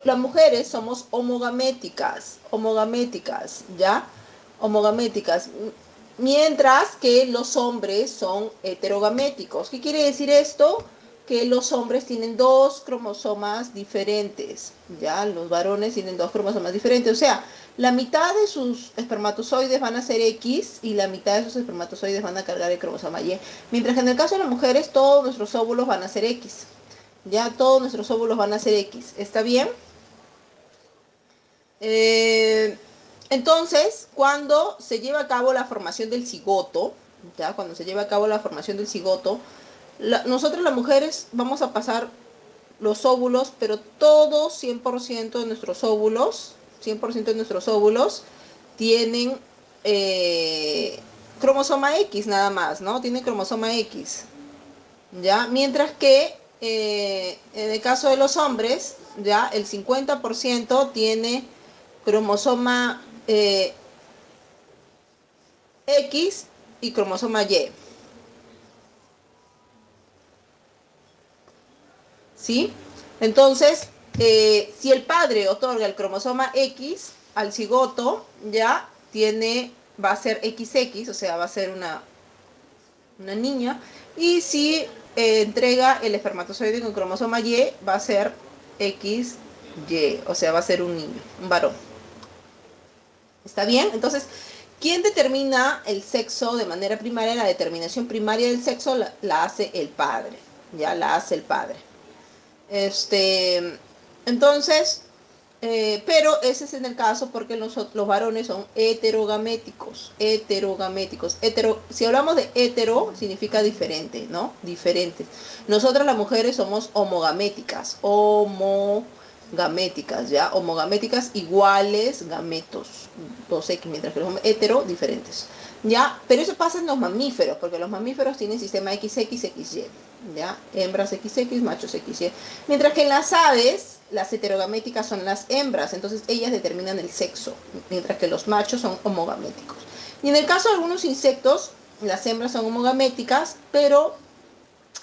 las mujeres somos homogaméticas, ¿ya? Homogaméticas, mientras que los hombres son heterogaméticos. ¿Qué quiere decir esto? Que los hombres tienen dos cromosomas diferentes, ¿ya? Los varones tienen dos cromosomas diferentes, o sea, la mitad de sus espermatozoides van a ser X y la mitad de sus espermatozoides van a cargar el cromosoma Y, mientras que en el caso de las mujeres todos nuestros óvulos van a ser X, ya todos nuestros óvulos van a ser X, ¿está bien? Eh, entonces, cuando se lleva a cabo la formación del cigoto, ¿ya? Cuando se lleva a cabo la formación del cigoto, nosotros las mujeres vamos a pasar los óvulos, pero todos 100% de nuestros óvulos, 100% de nuestros óvulos tienen cromosoma X nada más, ¿no? Tienen cromosoma X, ¿ya? Mientras que en el caso de los hombres, ya el 50% tiene cromosoma X y cromosoma Y, ¿sí? Entonces, si el padre otorga el cromosoma X al cigoto, ya va a ser XX, o sea, va a ser una niña, y si entrega el espermatozoide con cromosoma Y, va a ser XY, o sea, va a ser un niño, un varón. ¿Está bien? Entonces, ¿quién determina el sexo de manera primaria? La determinación primaria del sexo la hace el padre, ya la hace el padre. Entonces, pero ese es en el caso porque los varones son heterogaméticos, si hablamos de hetero, significa diferente, ¿no? Diferentes. Nosotras las mujeres somos homogaméticas, ¿ya? Homogaméticas iguales gametos, 2X, mientras que los hetero, diferentes. ¿Ya? Pero eso pasa en los mamíferos, porque los mamíferos tienen sistema XY, ¿ya? Hembras XX, machos XY. Mientras que en las aves, las heterogaméticas son las hembras, entonces ellas determinan el sexo, mientras que los machos son homogaméticos. Y en el caso de algunos insectos, las hembras son homogaméticas, pero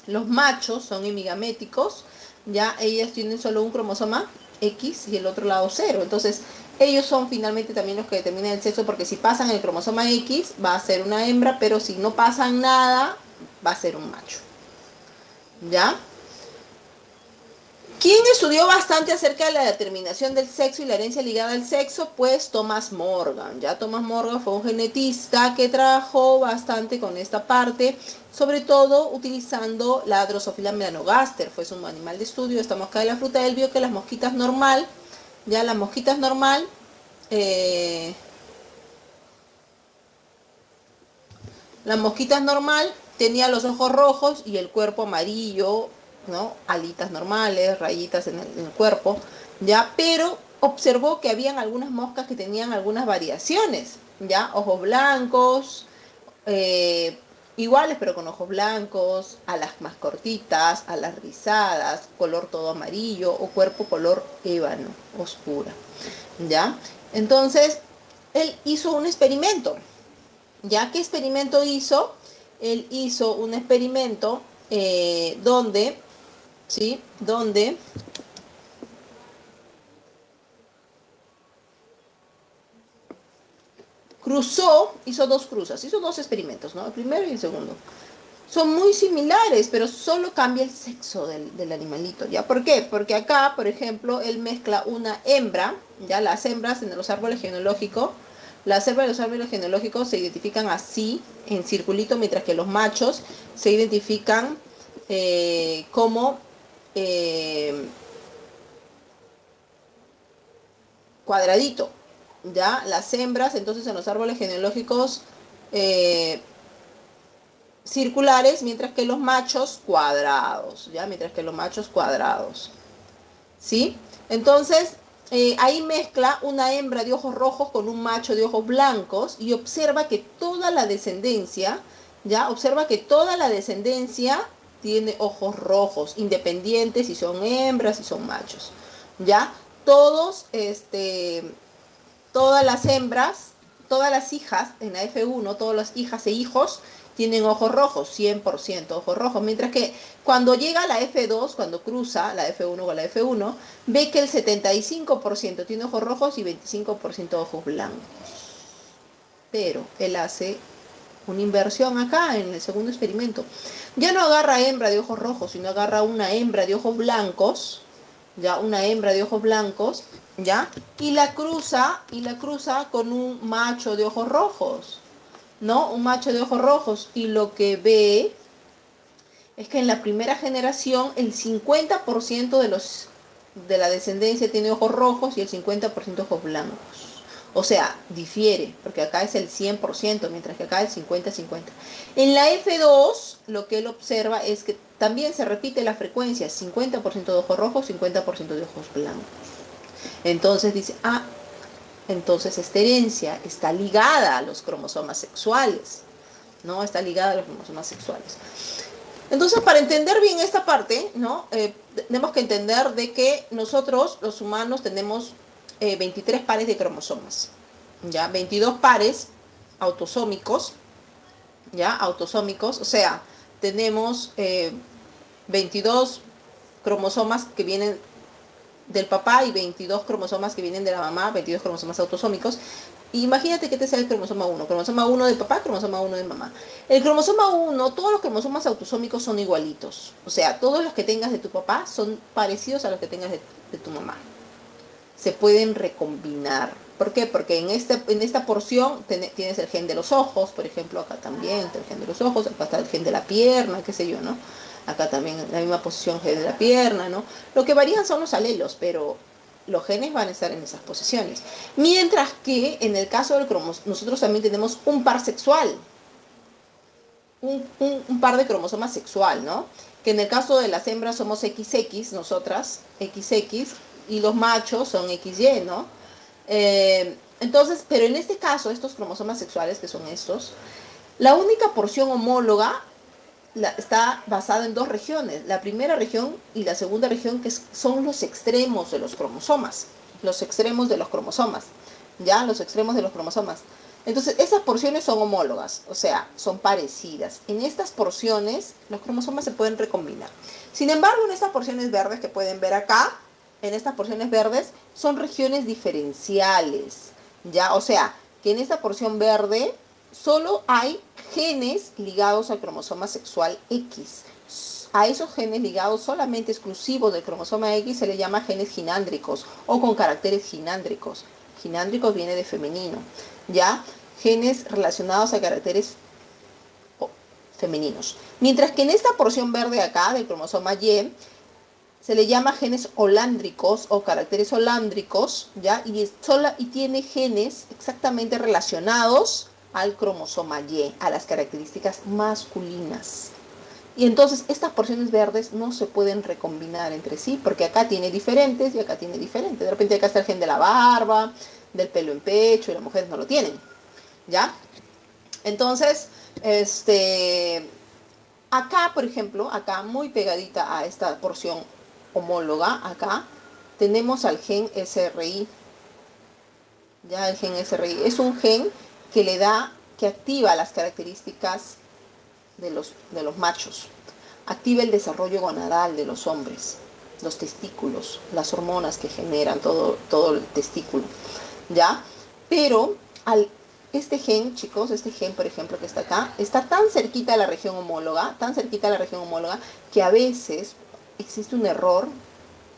los machos son hemigaméticos, ya ellas tienen solo un cromosoma X y el otro lado cero. Entonces, ellos son finalmente también los que determinan el sexo, porque si pasan el cromosoma X va a ser una hembra, pero si no pasan nada va a ser un macho. ¿Ya? ¿Quién estudió bastante acerca de la determinación del sexo y la herencia ligada al sexo? Pues Thomas Morgan. Ya Thomas Morgan fue un genetista que trabajó bastante con esta parte, sobre todo utilizando la Drosophila melanogaster. Fue un animal de estudio, esta mosca de la fruta. Él vio que las mosquitas normal, ya las mosquitas normal, eh, las mosquitas normal tenía los ojos rojos y el cuerpo amarillo, ¿no? Alitas normales, rayitas en el cuerpo, ¿ya? Pero observó que habían algunas moscas que tenían algunas variaciones, ¿ya? Ojos blancos, eh, iguales pero con ojos blancos, alas más cortitas, alas rizadas, color todo amarillo o cuerpo color ébano, oscura, ¿ya? Entonces, él hizo un experimento. ¿Ya qué experimento hizo? Él hizo un experimento donde, ¿sí? Donde hizo dos cruzas, hizo dos experimentos, ¿no? El primero y el segundo. Son muy similares, pero solo cambia el sexo del animalito, ¿ya? ¿Por qué? Porque acá, por ejemplo, él mezcla una hembra, ¿ya? Las hembras en los árboles genealógicos, las hembras de los árboles genealógicos se identifican así, en circulito, mientras que los machos se identifican como eh, cuadradito, ¿ya? Las hembras, entonces, en los árboles genealógicos eh, circulares, mientras que los machos cuadrados, ¿ya? Mientras que los machos cuadrados, ¿sí? Entonces, ahí mezcla una hembra de ojos rojos con un macho de ojos blancos y observa que toda la descendencia, ¿ya? Observa que toda la descendencia tiene ojos rojos, independientes si son hembras, si son machos, ¿ya? Todos, todas las hembras, todas las hijas en la F1, todas las hijas e hijos tienen ojos rojos, 100% ojos rojos, mientras que cuando llega a la F2, cuando cruza la F1 con la F1, ve que el 75% tiene ojos rojos y 25% ojos blancos. Pero él hace una inversión acá en el segundo experimento. Ya no agarra hembra de ojos rojos, sino agarra una hembra de ojos blancos, ya una hembra de ojos blancos, ya, y la cruza con un macho de ojos rojos, ¿no? Un macho de ojos rojos, y lo que ve es que en la primera generación el 50% de la descendencia tiene ojos rojos y el 50% ojos blancos. O sea, difiere, porque acá es el 100%, mientras que acá el 50-50. En la F2, lo que él observa es que también se repite la frecuencia, 50% de ojos rojos, 50% de ojos blancos. Entonces dice, entonces esta herencia está ligada a los cromosomas sexuales, ¿no? Está ligada a los cromosomas sexuales. Entonces, para entender bien esta parte, ¿no? Tenemos que entender de que nosotros, los humanos, tenemos 23 pares de cromosomas, ¿ya? 22 pares autosómicos, ¿ya? Autosómicos, o sea, tenemos 22 cromosomas que vienen del papá y 22 cromosomas que vienen de la mamá, 22 cromosomas autosómicos. Imagínate que este sea el cromosoma 1, cromosoma 1 de papá, cromosoma 1 de mamá. El cromosoma 1, todos los cromosomas autosómicos son igualitos. O sea, todos los que tengas de tu papá son parecidos a los que tengas de tu mamá. Se pueden recombinar. ¿Por qué? Porque en esta porción tienes el gen de los ojos, por ejemplo, acá también está el gen de los ojos, acá está el gen de la pierna, qué sé yo, ¿no? Acá también en la misma posición gen de la pierna, ¿no? Lo que varían son los alelos, pero los genes van a estar en esas posiciones. Mientras que en el caso del cromosoma, nosotros también tenemos un par sexual, un par de cromosomas sexual, ¿no? Que en el caso de las hembras somos XX, nosotras, XX, y los machos son XY, ¿no? Entonces, pero en este caso, estos cromosomas sexuales, que son estos, la única porción homóloga está basada en dos regiones, la primera región y la segunda región, que son los extremos de los cromosomas, los extremos de los cromosomas, ¿ya? Los extremos de los cromosomas. Entonces, esas porciones son homólogas, o sea, son parecidas. En estas porciones, los cromosomas se pueden recombinar. Sin embargo, en estas porciones verdes que pueden ver acá, en estas porciones verdes, son regiones diferenciales, ¿ya? O sea, que en esta porción verde solo hay genes ligados al cromosoma sexual X. A esos genes ligados solamente exclusivos del cromosoma X se le llama genes ginándricos o con caracteres ginándricos. Ginándricos viene de femenino, ¿ya? Genes relacionados a caracteres femeninos. Mientras que en esta porción verde acá del cromosoma Y se le llama genes holándricos o caracteres holándricos, ¿ya? Y tiene genes exactamente relacionados al cromosoma Y, a las características masculinas. Y entonces estas porciones verdes no se pueden recombinar entre sí, porque acá tiene diferentes y acá tiene diferentes. De repente acá está el gen de la barba, del pelo en pecho, y las mujeres no lo tienen, ¿ya? Entonces, acá, por ejemplo, acá muy pegadita a esta porción homóloga, acá tenemos al gen SRI. Ya el gen SRI es un gen que activa las características de los machos, activa el desarrollo gonadal de los hombres, los testículos, las hormonas que generan todo el testículo, ¿ya? Pero este gen, chicos, este gen, por ejemplo, que está acá, está tan cerquita a la región homóloga, que a veces existe un error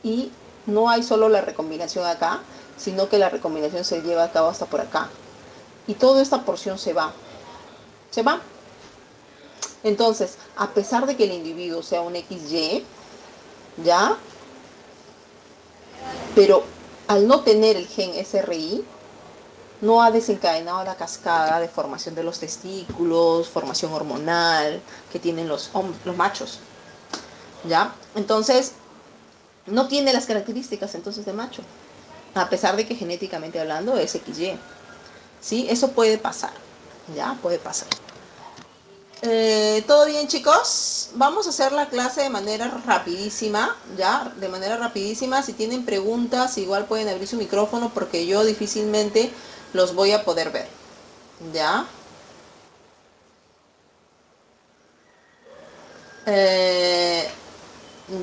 y no hay solo la recombinación acá, sino que la recombinación se lleva a cabo hasta por acá. Y toda esta porción se va. Se va. Entonces, a pesar de que el individuo sea un XY, ¿ya? Pero al no tener el gen SRI, no ha desencadenado la cascada de formación de los testículos, formación hormonal que tienen los machos, ¿ya? Entonces, no tiene las características entonces de macho, a pesar de que genéticamente hablando es XY. ¿Sí? Eso puede pasar, ¿ya? Puede pasar. ¿Todo bien, chicos? Vamos a hacer la clase de manera rapidísima, ¿ya? De manera rapidísima. Si tienen preguntas, igual pueden abrir su micrófono porque yo difícilmente los voy a poder ver, ¿ya? Eh,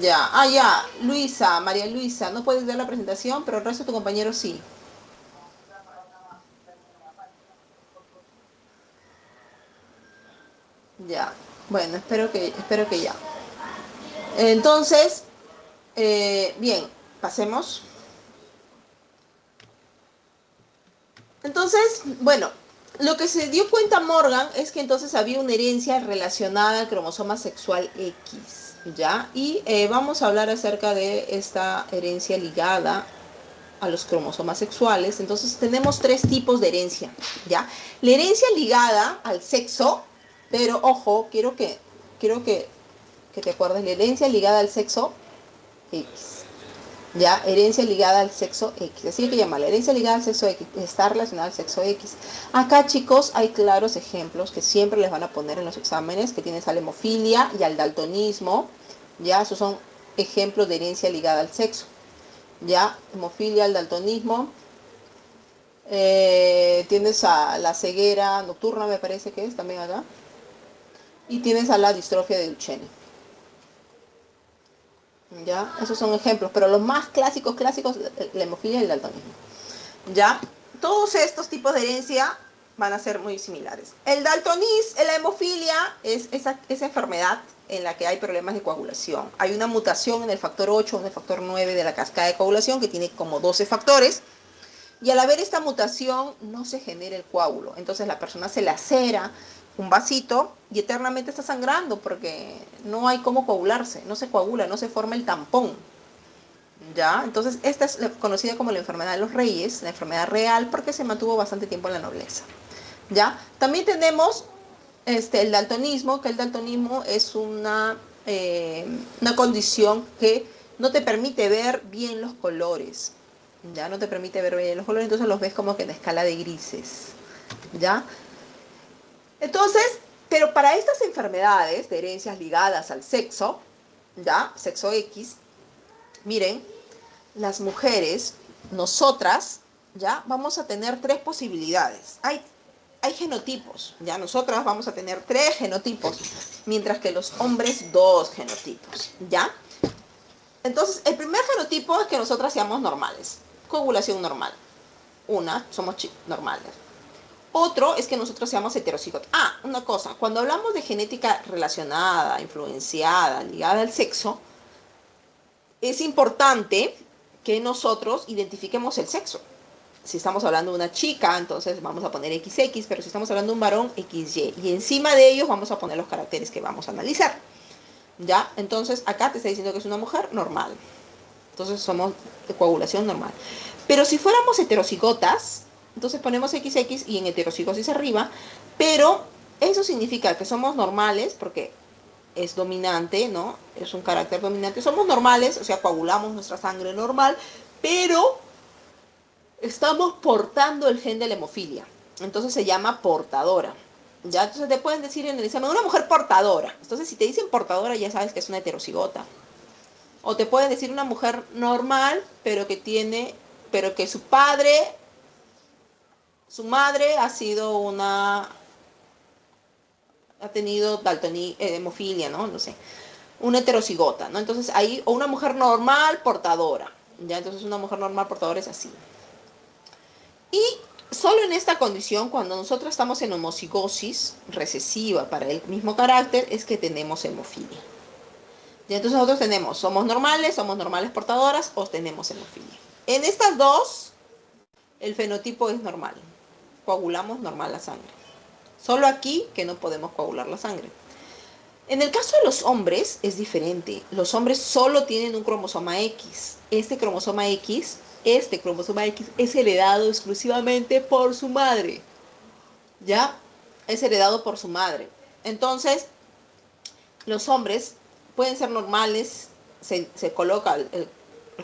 ya, ya, Luisa, María Luisa, no puedes ver la presentación, pero el resto de tu compañero sí. Ya, bueno, espero que ya. Entonces, bien, pasemos. Entonces, bueno, lo que se dio cuenta Morgan es que entonces había una herencia relacionada al cromosoma sexual X, ¿ya? Y vamos a hablar acerca de esta herencia ligada a los cromosomas sexuales. Entonces tenemos tres tipos de herencia, ¿ya? La herencia ligada al sexo, pero ojo, quiero que te acuerdes, la herencia ligada al sexo X. Ya, herencia ligada al sexo X, así hay que llamarla, herencia ligada al sexo X, está relacionada al sexo X. Acá, chicos, hay claros ejemplos que siempre les van a poner en los exámenes, que tienes a la hemofilia y al daltonismo, ya, esos son ejemplos de herencia ligada al sexo, ya, hemofilia, al daltonismo, tienes a la ceguera nocturna, me parece que es también acá, y tienes a la distrofia de Duchenne. ¿Ya? Esos son ejemplos, pero los más clásicos, la hemofilia y el daltonismo. ¿Ya? Todos estos tipos de herencia van a ser muy similares. El daltonismo, la hemofilia, es esa enfermedad en la que hay problemas de coagulación. Hay una mutación en el factor 8 o en el factor 9 de la cascada de coagulación que tiene como 12 factores. Y al haber esta mutación no se genera el coágulo. Entonces la persona se lacera un vasito y eternamente está sangrando porque no hay cómo coagularse, no se coagula, no se forma el tampón. ¿Ya? Entonces esta es conocida como la enfermedad de los reyes, la enfermedad real porque se mantuvo bastante tiempo en la nobleza. ¿Ya? También tenemos el daltonismo, que el daltonismo es una condición que no te permite ver bien los colores, ya no te permite ver bien los colores, entonces los ves como que en escala de grises, ¿ya? Entonces, pero para estas enfermedades de herencias ligadas al sexo, ¿ya? Sexo X, miren, las mujeres, nosotras, ¿ya? Vamos a tener tres posibilidades. Hay genotipos, ya nosotras vamos a tener tres genotipos, mientras que los hombres dos genotipos, ¿ya? Entonces, el primer genotipo es que nosotras seamos normales, coagulación normal. Somos normales. Otro es que nosotros seamos heterocígotos. Una cosa, cuando hablamos de genética relacionada, influenciada, ligada al sexo, es importante que nosotros identifiquemos el sexo. Si estamos hablando de una chica, entonces vamos a poner XX, pero si estamos hablando de un varón, XY. Y encima de ellos vamos a poner los caracteres que vamos a analizar. ¿Ya? Entonces acá te está diciendo que es una mujer normal. Entonces somos de coagulación normal. Pero si fuéramos heterocigotas, entonces ponemos XX y en heterocigosis arriba, pero eso significa que somos normales, porque es dominante, ¿no? Es un carácter dominante. Somos normales, o sea, coagulamos nuestra sangre normal, pero estamos portando el gen de la hemofilia. Entonces se llama portadora. ¿Ya? Entonces te pueden decir en el examen, una mujer portadora. Entonces si te dicen portadora ya sabes que es una heterocigota. O te pueden decir una mujer normal, pero que su madre ha tenido hemofilia, ¿no? No sé, una heterocigota, ¿no? Entonces ahí, o una mujer normal portadora, ¿ya? Entonces una mujer normal portadora es así. Y solo en esta condición, cuando nosotros estamos en homocigosis recesiva para el mismo carácter, es que tenemos hemofilia. Y entonces nosotros somos normales portadoras o tenemos hemofilia. En estas dos, el fenotipo es normal. Coagulamos normal la sangre. Solo aquí que no podemos coagular la sangre. En el caso de los hombres es diferente. Los hombres solo tienen un cromosoma X. Este cromosoma X es heredado exclusivamente por su madre. ¿Ya? Es heredado por su madre. Entonces, los hombres pueden ser normales, se coloca el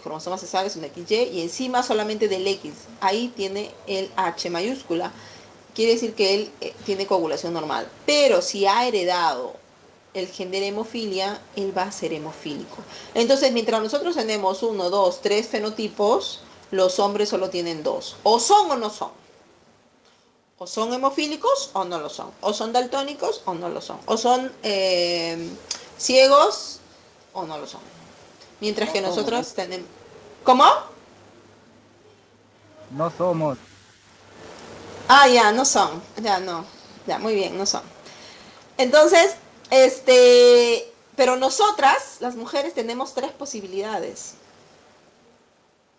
cromosoma se sabe, es un XY, y encima solamente del X. Ahí tiene el H mayúscula. Quiere decir que él tiene coagulación normal. Pero si ha heredado el gen de la hemofilia, él va a ser hemofílico. Entonces, mientras nosotros tenemos 1, 2, 3 fenotipos, los hombres solo tienen 2. O son o no son. O son hemofílicos o no lo son. O son daltónicos o no lo son. O son ciegos o no lo son. Mientras No que somos, nosotros tenemos... ¿Cómo? no somos. Ah, ya, no son. Ya, no. Ya, muy bien, no son. Entonces, pero nosotras, las mujeres, tenemos tres posibilidades.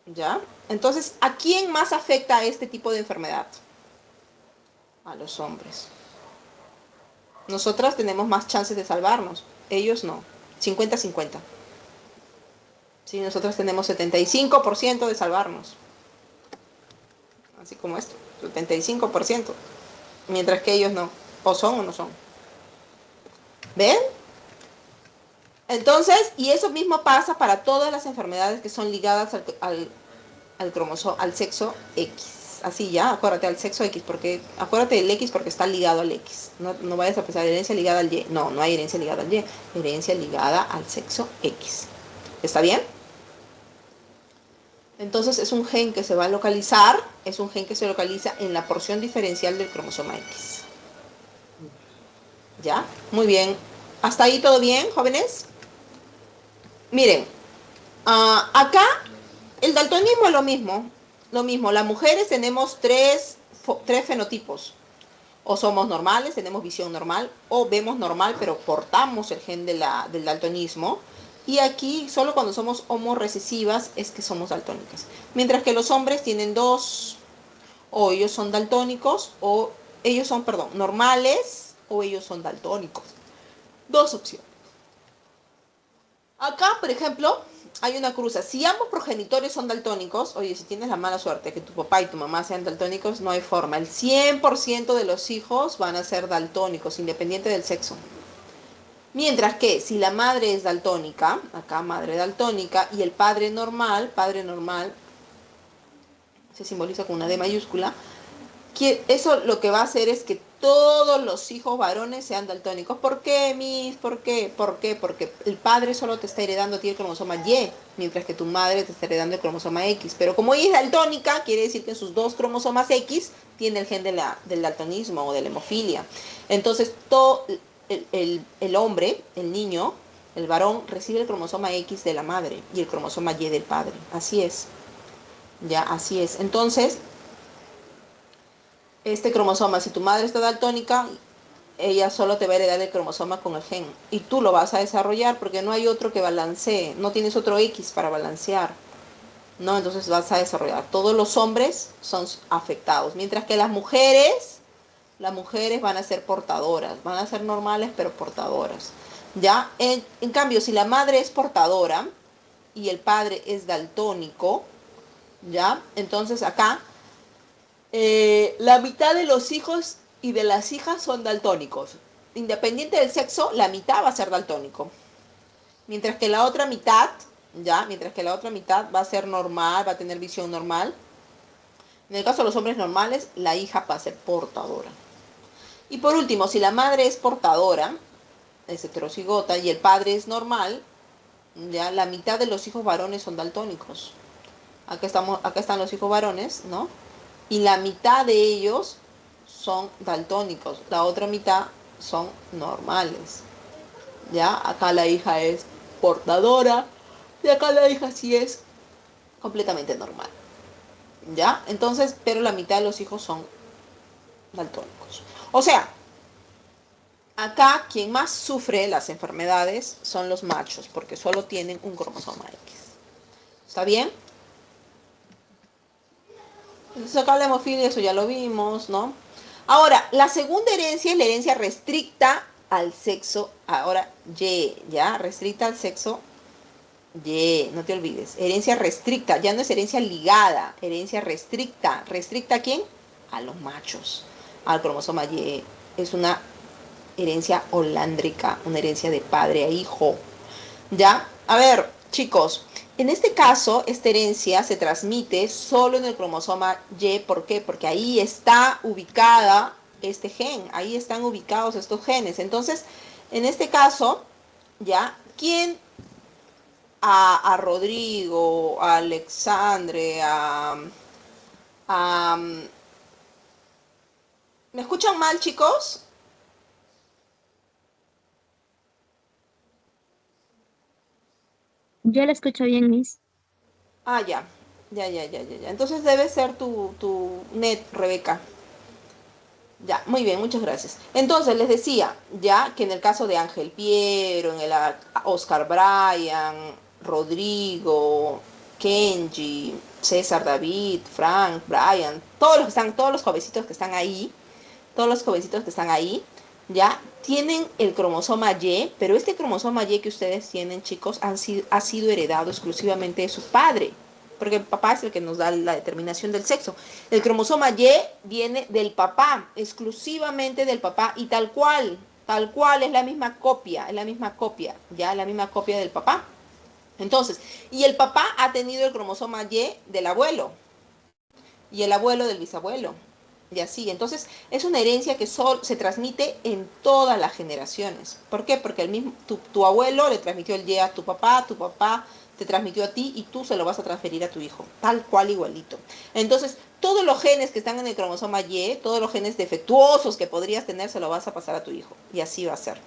¿Ya? Entonces, ¿a quién más afecta este tipo de enfermedad? A los hombres. Nosotras tenemos más chances de salvarnos. Ellos no. 50-50. Sí, nosotros tenemos 75% de salvarnos. Así como esto. 75%. Mientras que ellos no. O son o no son. ¿Ven? Entonces, y eso mismo pasa para todas las enfermedades que son ligadas al cromosoma, al sexo X. Así ya, acuérdate al sexo X, porque acuérdate del X porque está ligado al X. No, no vayas a pensar herencia ligada al Y. No, no hay herencia ligada al Y. Herencia ligada al sexo X. ¿Está bien? Entonces es un gen que se va a localizar, es un gen que se localiza en la porción diferencial del cromosoma X. ¿Ya? Muy bien. ¿Hasta ahí todo bien, jóvenes? Miren, acá el daltonismo es lo mismo. Lo mismo, las mujeres tenemos tres fenotipos. O somos normales, tenemos visión normal, o vemos normal, pero portamos el gen del daltonismo. Y aquí, solo cuando somos homorecesivas es que somos daltónicas. Mientras que los hombres tienen dos, o ellos son daltónicos, o ellos son, perdón, normales, o ellos son daltónicos. Dos opciones. Acá, por ejemplo, hay una cruza. Si ambos progenitores son daltónicos, oye, si tienes la mala suerte que tu papá y tu mamá sean daltónicos, no hay forma. El 100% de los hijos van a ser daltónicos, independiente del sexo. Mientras que si la madre es daltónica, acá madre daltónica, y el padre normal, se simboliza con una D mayúscula, que eso lo que va a hacer es que todos los hijos varones sean daltónicos. ¿Por qué, Miss? ¿Por qué? ¿Por qué? Porque el padre solo te está heredando a ti el cromosoma Y, mientras que tu madre te está heredando el cromosoma X. Pero como ella es daltónica, quiere decir que en sus dos cromosomas X tiene el gen del daltonismo o de la hemofilia. Entonces, todo el hombre, el niño, el varón, recibe el cromosoma X de la madre y el cromosoma Y del padre. Así es. Ya, así es. Entonces, este cromosoma, si tu madre está daltónica, ella solo te va a heredar el cromosoma con el gen. Y tú lo vas a desarrollar porque no hay otro que balancee, no tienes otro X para balancear. No, entonces vas a desarrollar. Todos los hombres son afectados, mientras que las mujeres van a ser portadoras, van a ser normales pero portadoras. ¿Ya? En cambio, si la madre es portadora y el padre es daltónico, ¿ya? Entonces acá la mitad de los hijos y de las hijas son daltónicos. Independiente del sexo, la mitad va a ser daltónico. Mientras que la otra mitad, ya, mientras que la otra mitad va a ser normal, va a tener visión normal. En el caso de los hombres normales, la hija va a ser portadora. Y por último, si la madre es portadora, es heterocigota, y el padre es normal, ya la mitad de los hijos varones son daltónicos. Acá están los hijos varones, ¿no? Y la mitad de ellos son daltónicos, la otra mitad son normales. Ya, acá la hija es portadora y acá la hija sí es completamente normal. Ya, entonces, pero la mitad de los hijos son daltónicos. O sea, acá quien más sufre las enfermedades son los machos, porque solo tienen un cromosoma X. ¿Está bien? Entonces acá la hemofilia, eso ya lo vimos, ¿no? Ahora, la segunda herencia es la herencia restricta al sexo, ahora Y, ¿ya? Restricta al sexo Y, no te olvides. Herencia restricta, ya no es herencia ligada, herencia restricta. ¿Restricta a quién? A los machos, al cromosoma Y. Es una herencia holándrica, una herencia de padre a hijo. ¿Ya? A ver, chicos, en este caso, esta herencia se transmite solo en el cromosoma Y. ¿Por qué? Porque ahí está ubicada este gen, ahí están ubicados estos genes. Entonces, en este caso, ¿ya? ¿Quién a Rodrigo, a Alexandre, a... ¿Me escuchan mal, chicos? Yo la escucho bien, Miss. Ah, ya. Ya. Entonces debe ser tu net, Rebeca. Ya, muy bien, muchas gracias. Entonces les decía, ya que en el caso de Ángel Piero, en el Oscar Bryan, Rodrigo, Kenji, César David, Frank, Brian, todos los jovencitos que están ahí, todos los jovencitos que están ahí, ya tienen el cromosoma Y, pero este cromosoma Y que ustedes tienen, chicos, ha sido heredado exclusivamente de su padre, porque el papá es el que nos da la determinación del sexo. El cromosoma Y viene del papá, exclusivamente del papá, y tal cual es la misma copia, ya la misma copia del papá. Entonces, y el papá ha tenido el cromosoma Y del abuelo, y el abuelo del bisabuelo, y así. Entonces, es una herencia que se transmite en todas las generaciones. ¿Por qué? Porque tu abuelo le transmitió el Y a tu papá te transmitió a ti y tú se lo vas a transferir a tu hijo, tal cual igualito. Entonces, todos los genes que están en el cromosoma Y, todos los genes defectuosos que podrías tener, se lo vas a pasar a tu hijo. Y así va a ser.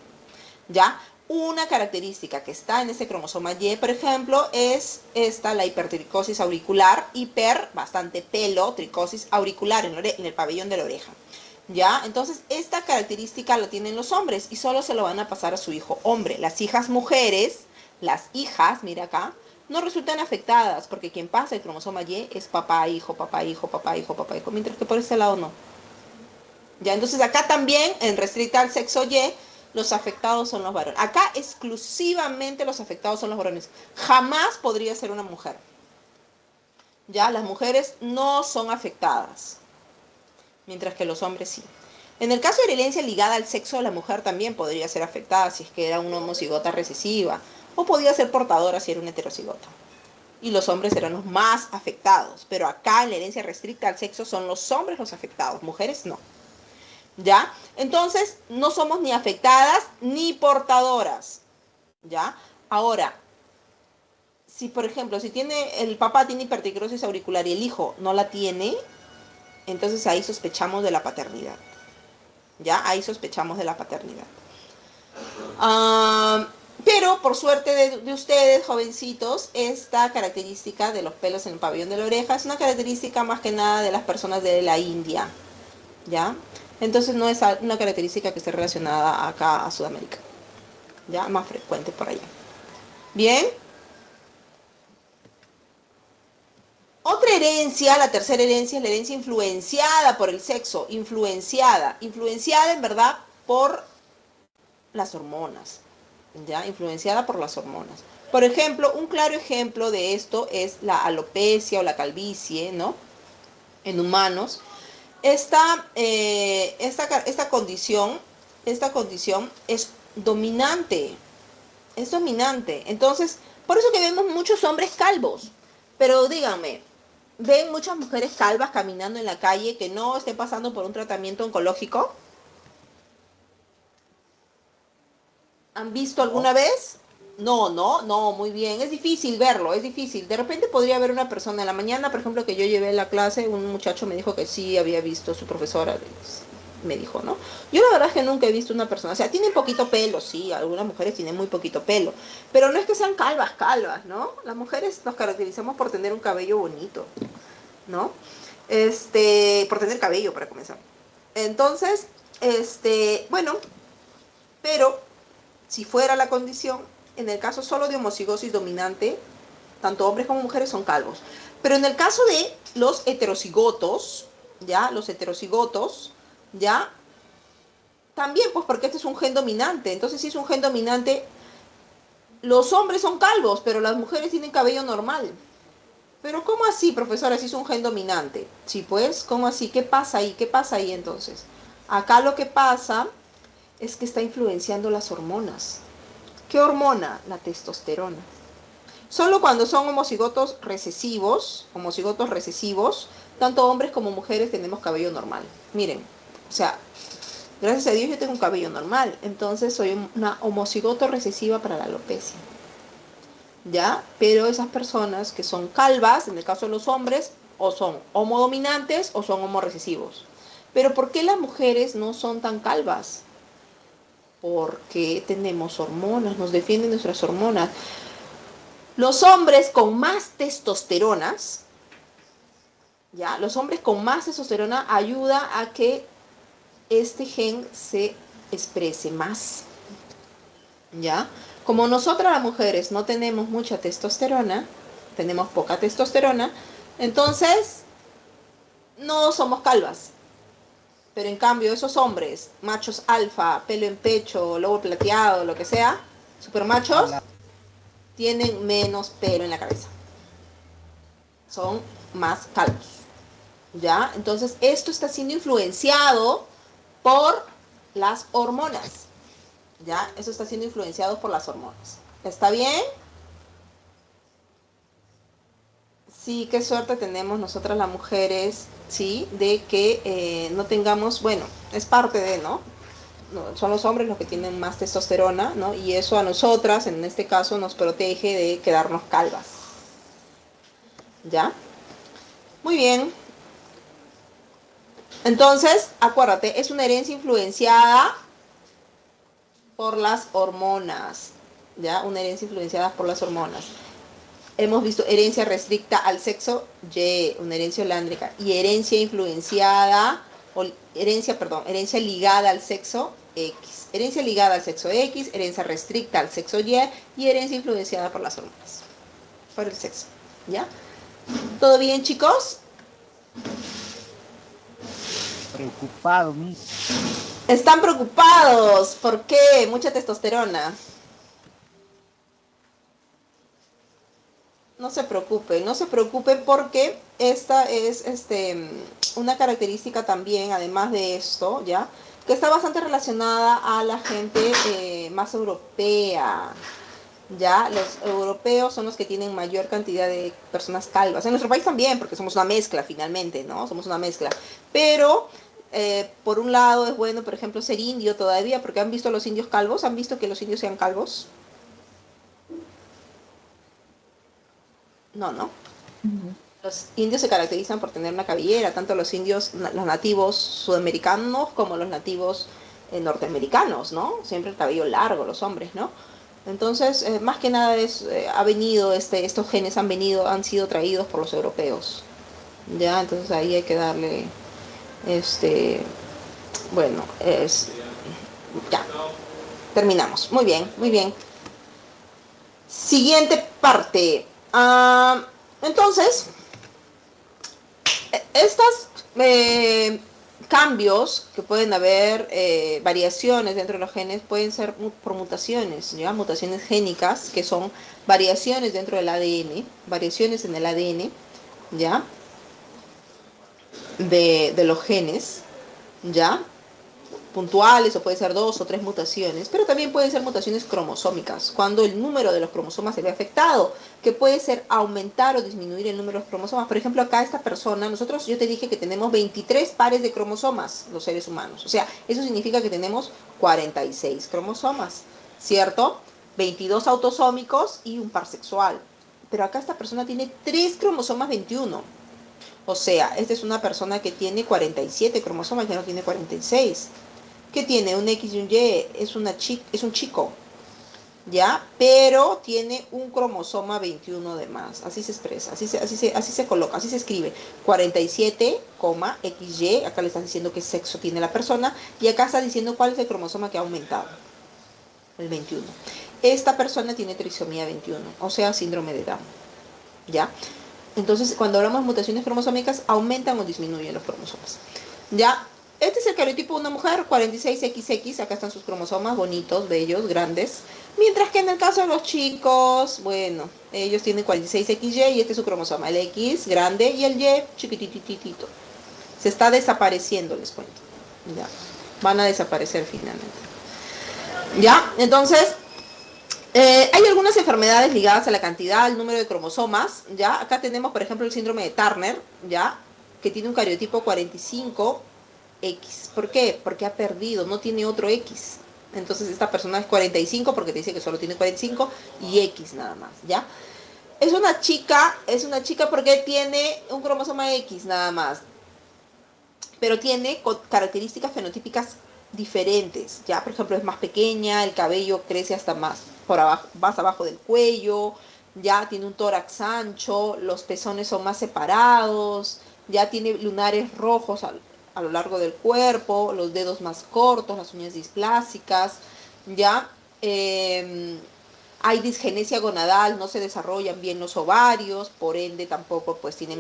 ¿Ya? Una característica que está en ese cromosoma Y, por ejemplo, es esta, la hipertricosis auricular, bastante pelo, tricosis auricular en el pabellón de la oreja. ¿Ya? Entonces, esta característica la tienen los hombres y solo se lo van a pasar a su hijo hombre. Las hijas mujeres, las hijas, mira acá, no resultan afectadas porque quien pasa el cromosoma Y es papá, hijo, papá, hijo, papá, hijo, papá, hijo, mientras que por ese lado no. ¿Ya? Entonces acá también, en restricta al sexo Y, los afectados son los varones. Acá exclusivamente los afectados son los varones. Jamás podría ser una mujer. ¿Ya? Las mujeres no son afectadas, mientras que los hombres sí. En el caso de la herencia ligada al sexo, la mujer también podría ser afectada si es que era una homocigota recesiva, o podía ser portadora si era una heterocigota. Y los hombres eran los más afectados, pero acá en la herencia restricta al sexo son los hombres los afectados, mujeres no. ¿Ya? Entonces, no somos ni afectadas ni portadoras, ¿ya? Ahora, si por ejemplo, si el papá tiene hipertricosis auricular y el hijo no la tiene, entonces ahí sospechamos de la paternidad, ¿ya? Ahí sospechamos de la paternidad. Ah, pero por suerte de ustedes, jovencitos, esta característica de los pelos en el pabellón de la oreja es una característica más que nada de las personas de la India, ¿ya? Entonces no es una característica que esté relacionada acá a Sudamérica, ya más frecuente por allá. Bien, otra herencia, la tercera herencia es la herencia influenciada por el sexo, influenciada en verdad por las hormonas, ya, influenciada por las hormonas. Por ejemplo, un claro ejemplo de esto es la alopecia o la calvicie, ¿no? En humanos. Esta condición es dominante. Entonces, por eso que vemos muchos hombres calvos. Pero díganme, ¿ven muchas mujeres calvas caminando en la calle que no estén pasando por un tratamiento oncológico? ¿Han visto alguna vez? No, muy bien. Es difícil verlo, es difícil. De repente podría haber una persona en la mañana, por ejemplo, que yo llevé a la clase, un muchacho me dijo que sí había visto, su profesora me dijo, ¿no? Yo la verdad es que nunca he visto una persona, o sea, tienen poquito pelo, sí, algunas mujeres tienen muy poquito pelo, pero no es que sean calvas, ¿no? Las mujeres nos caracterizamos por tener un cabello bonito, ¿no? Por tener cabello para comenzar. Entonces, bueno, pero si fuera la condición, en el caso solo de homocigosis dominante, tanto hombres como mujeres son calvos. Pero en el caso de los heterocigotos, ¿ya? Los heterocigotos, ¿ya? También, pues porque este es un gen dominante. Entonces, si es un gen dominante, los hombres son calvos, pero las mujeres tienen cabello normal. Pero ¿cómo así, profesora, si es un gen dominante? Sí, pues, ¿cómo así? ¿Qué pasa ahí? ¿Qué pasa ahí entonces? Acá lo que pasa es que está influenciando las hormonas. ¿Qué hormona? La testosterona. Solo cuando son homocigotos recesivos, tanto hombres como mujeres tenemos cabello normal. Miren, o sea, gracias a Dios yo tengo un cabello normal, entonces soy una homocigoto recesiva para la alopecia. ¿Ya? Pero esas personas que son calvas, en el caso de los hombres, o son homodominantes o son homorecesivos. Pero ¿por qué las mujeres no son tan calvas? Porque tenemos hormonas, nos defienden nuestras hormonas. Los hombres con más testosteronas, ¿ya? Los hombres con más testosterona ayuda a que este gen se exprese más, ¿ya? Como nosotras las mujeres no tenemos mucha testosterona, tenemos poca testosterona, entonces no somos calvas. Pero en cambio esos hombres, machos alfa, pelo en pecho, lobo plateado, lo que sea, super machos, tienen menos pelo en la cabeza. Son más calvos, ¿ya? Entonces esto está siendo influenciado por las hormonas, ¿ya? Eso está siendo influenciado por las hormonas. ¿Está bien? Sí, qué suerte tenemos nosotras las mujeres, ¿sí? De que no tengamos, bueno, es parte de, ¿no? No, son los hombres los que tienen más testosterona, ¿no? Y eso a nosotras, en este caso, nos protege de quedarnos calvas, ¿ya? Muy bien. Entonces, acuérdate, es una herencia influenciada por las hormonas, ¿ya? Una herencia influenciada por las hormonas. Hemos visto herencia restricta al sexo, Y, una herencia holándrica, y herencia influenciada, o herencia ligada al sexo, X. Herencia ligada al sexo X, herencia restricta al sexo y herencia influenciada por las hormonas, por el sexo, ¿ya? ¿Todo bien, chicos? Preocupado, Miss. Están preocupados, ¿por qué? Mucha testosterona. No se preocupe, no se preocupe porque esta es una característica también, además de esto, ¿ya? Que está bastante relacionada a la gente más europea, ¿ya? Los europeos son los que tienen mayor cantidad de personas calvas. En nuestro país también, porque somos una mezcla finalmente, ¿no? Somos una mezcla. Pero, por un lado es bueno, por ejemplo, ser indio todavía, porque han visto a los indios calvos, han visto que los indios sean calvos. No, no. Los indios se caracterizan por tener una cabellera, tanto los indios, los nativos sudamericanos como los nativos norteamericanos, ¿no? Siempre el cabello largo, los hombres, ¿no? Entonces, más que nada ha venido, estos genes han sido traídos por los europeos, ¿ya? Entonces ahí hay que darle, bueno, ya, terminamos. Muy bien, muy bien. Siguiente parte. Entonces, estos cambios que pueden haber, variaciones dentro de los genes, pueden ser por mutaciones, ¿ya? Mutaciones génicas, que son variaciones dentro del ADN, variaciones en el ADN, ¿ya? De los genes, ¿ya? Puntuales, o puede ser 2 o 3 mutaciones, pero también pueden ser mutaciones cromosómicas, cuando el número de los cromosomas se ve afectado, que puede ser aumentar o disminuir el número de los cromosomas. Por ejemplo, acá esta persona, yo te dije que tenemos 23 pares de cromosomas, los seres humanos. O sea, eso significa que tenemos 46 cromosomas, ¿cierto? 22 autosómicos y un par sexual. Pero acá esta persona tiene 3 cromosomas 21. O sea, esta es una persona que tiene 47 cromosomas, ya no tiene 46. Que tiene un X y un Y, es un chico, ¿ya? Pero tiene un cromosoma 21 de más, así se expresa, así se coloca, así se escribe, 47, XY, acá le estás diciendo qué sexo tiene la persona, y acá está diciendo cuál es el cromosoma que ha aumentado, el 21. Esta persona tiene trisomía 21, o sea, síndrome de Down, ¿ya? Entonces, cuando hablamos de mutaciones cromosómicas, aumentan o disminuyen los cromosomas, ¿ya? Este es el cariotipo de una mujer, 46XX, acá están sus cromosomas, bonitos, bellos, grandes. Mientras que en el caso de los chicos, bueno, ellos tienen 46XY y este es su cromosoma, el X grande y el Y chiquitititito. Se está desapareciendo, les cuento. Ya, van a desaparecer finalmente. Ya, entonces, hay algunas enfermedades ligadas a la cantidad, al número de cromosomas, ¿ya? Acá tenemos, por ejemplo, el síndrome de Turner, ¿ya? Que tiene un cariotipo 45X. ¿Por qué? Porque ha perdido, no tiene otro X. Entonces esta persona es 45 porque te dice que solo tiene 45 y X nada más, ¿ya? Es una chica porque tiene un cromosoma X nada más, pero tiene características fenotípicas diferentes, ¿ya? Por ejemplo, es más pequeña, el cabello crece hasta más por abajo, más abajo del cuello, ya tiene un tórax ancho, los pezones son más separados, ya tiene lunares rojos a lo largo del cuerpo, los dedos más cortos, las uñas displásicas, ya hay disgenesia gonadal, no se desarrollan bien los ovarios, por ende tampoco pues tiene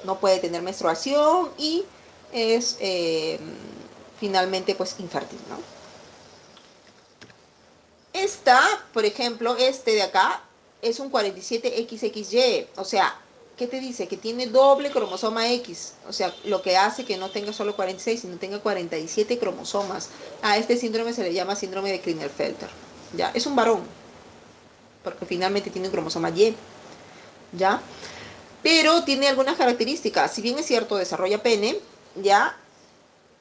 no puede tener menstruación y es finalmente pues infértil, ¿no? Esta, por ejemplo, este de acá es un 47XXY, o sea, ¿qué te dice? Que tiene doble cromosoma X, o sea, lo que hace que no tenga solo 46, sino tenga 47 cromosomas. A este síndrome se le llama síndrome de Klinefelter, ¿ya? Es un varón, porque finalmente tiene un cromosoma Y, ¿ya? Pero tiene algunas características, si bien es cierto, desarrolla pene, ¿ya?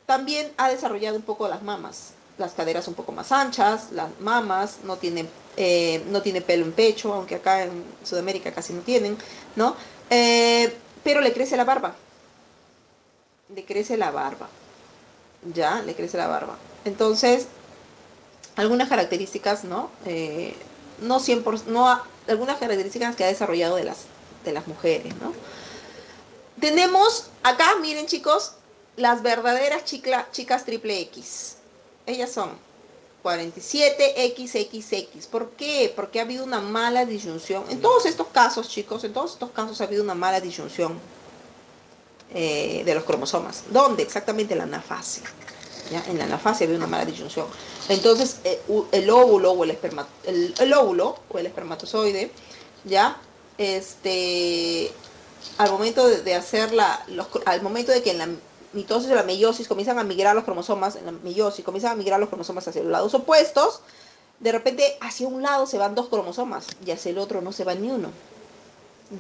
También ha desarrollado un poco las mamas, las caderas un poco más anchas, las mamas, no tiene pelo en pecho, aunque acá en Sudamérica casi no tienen, ¿no? Pero le crece la barba, le crece la barba, ya, le crece la barba. Entonces, algunas características, ¿no? No 100%, algunas características que ha desarrollado de las mujeres, ¿no? Tenemos acá, miren chicos, las verdaderas chicas triple X. Ellas son 47XXX. ¿Por qué? Porque ha habido una mala disyunción. En todos estos casos, chicos, en todos estos casos ha habido una mala disyunción de los cromosomas. ¿Dónde? Exactamente en la anafasia. ¿Ya? En la anafasia ha habido una mala disyunción. Entonces, el óvulo o el óvulo o el espermatozoide, ¿ya? Al momento de hacer al momento de que en la mitosis o la meiosis comienzan a migrar los cromosomas, en la meiosis comienzan a migrar los cromosomas hacia los lados opuestos, de repente hacia un lado se van dos cromosomas y hacia el otro no se va ni uno.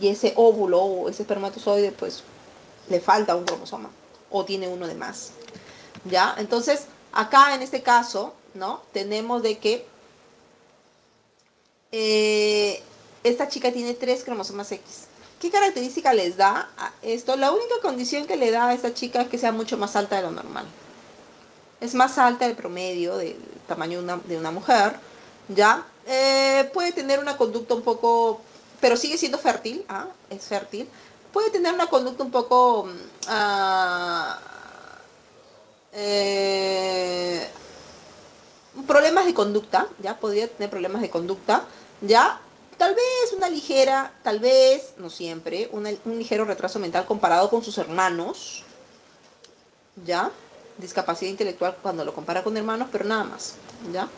Y ese óvulo o ese espermatozoide pues le falta un cromosoma o tiene uno de más. ¿Ya? Entonces, acá en este caso, ¿no? Tenemos de que esta chica tiene 3 cromosomas X. ¿Qué característica les da a esto? La única condición que le da a esta chica es que sea mucho más alta de lo normal. Es más alta del promedio del tamaño de una mujer, ¿ya? Puede tener una conducta un poco, pero sigue siendo fértil, ¿ah? Es fértil. Puede tener una conducta un poco problemas de conducta, ya podría tener problemas de conducta, ya tal vez una ligera, tal vez, no siempre, un ligero retraso mental comparado con sus hermanos, ya, discapacidad intelectual cuando lo compara con hermanos, pero nada más, ya.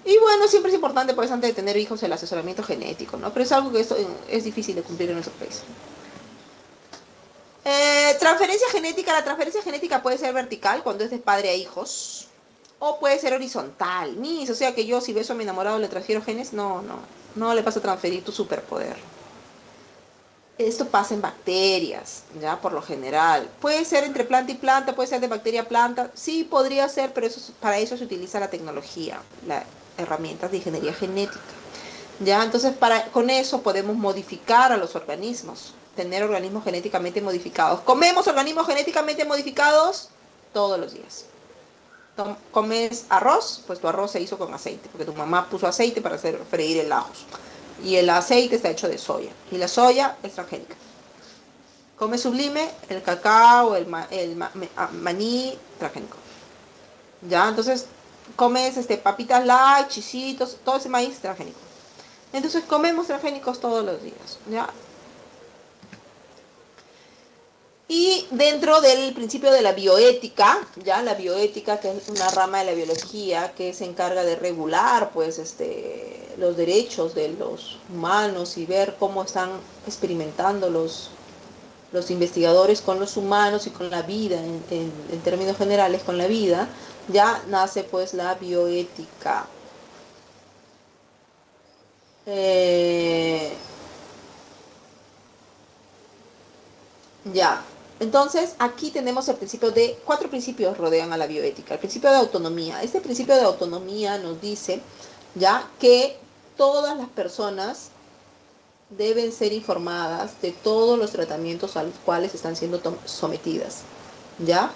Y bueno, siempre es importante, pues, antes de tener hijos, el asesoramiento genético, ¿no? Pero es algo que esto es difícil de cumplir en nuestro país. Transferencia genética. La transferencia genética puede ser vertical cuando es de padre a hijos. O puede ser horizontal. O sea que yo si beso a mi enamorado le transfiero genes. No le vas a transferir tu superpoder. Esto pasa en bacterias, ya por lo general. Puede ser entre planta y planta, puede ser de bacteria a planta. Sí, podría ser, pero para eso se utiliza la tecnología, las herramientas de ingeniería genética. Ya, entonces con eso podemos modificar a los organismos, tener organismos genéticamente modificados. ¿Comemos organismos genéticamente modificados? Todos los días. ¿Comes arroz? Pues tu arroz se hizo con aceite, porque tu mamá puso aceite para hacer freír el ajos. Y el aceite está hecho de soya. Y la soya es transgénica. ¿Comes sublime? El cacao, el maní, transgénico. ¿Ya? Entonces, comes papitas light, chisitos, todo ese maíz transgénico. Entonces, comemos transgénicos todos los días. ¿Ya? Y dentro del principio de la bioética, ya la bioética, que es una rama de la biología que se encarga de regular pues los derechos de los humanos y ver cómo están experimentando los investigadores con los humanos y con la vida, en términos generales con la vida, ya nace pues la bioética. Ya. Entonces, aquí tenemos el principio de, 4 principios rodean a la bioética. El principio de autonomía. Este principio de autonomía nos dice, ya, que todas las personas deben ser informadas de todos los tratamientos a los cuales están siendo sometidas, ¿ya?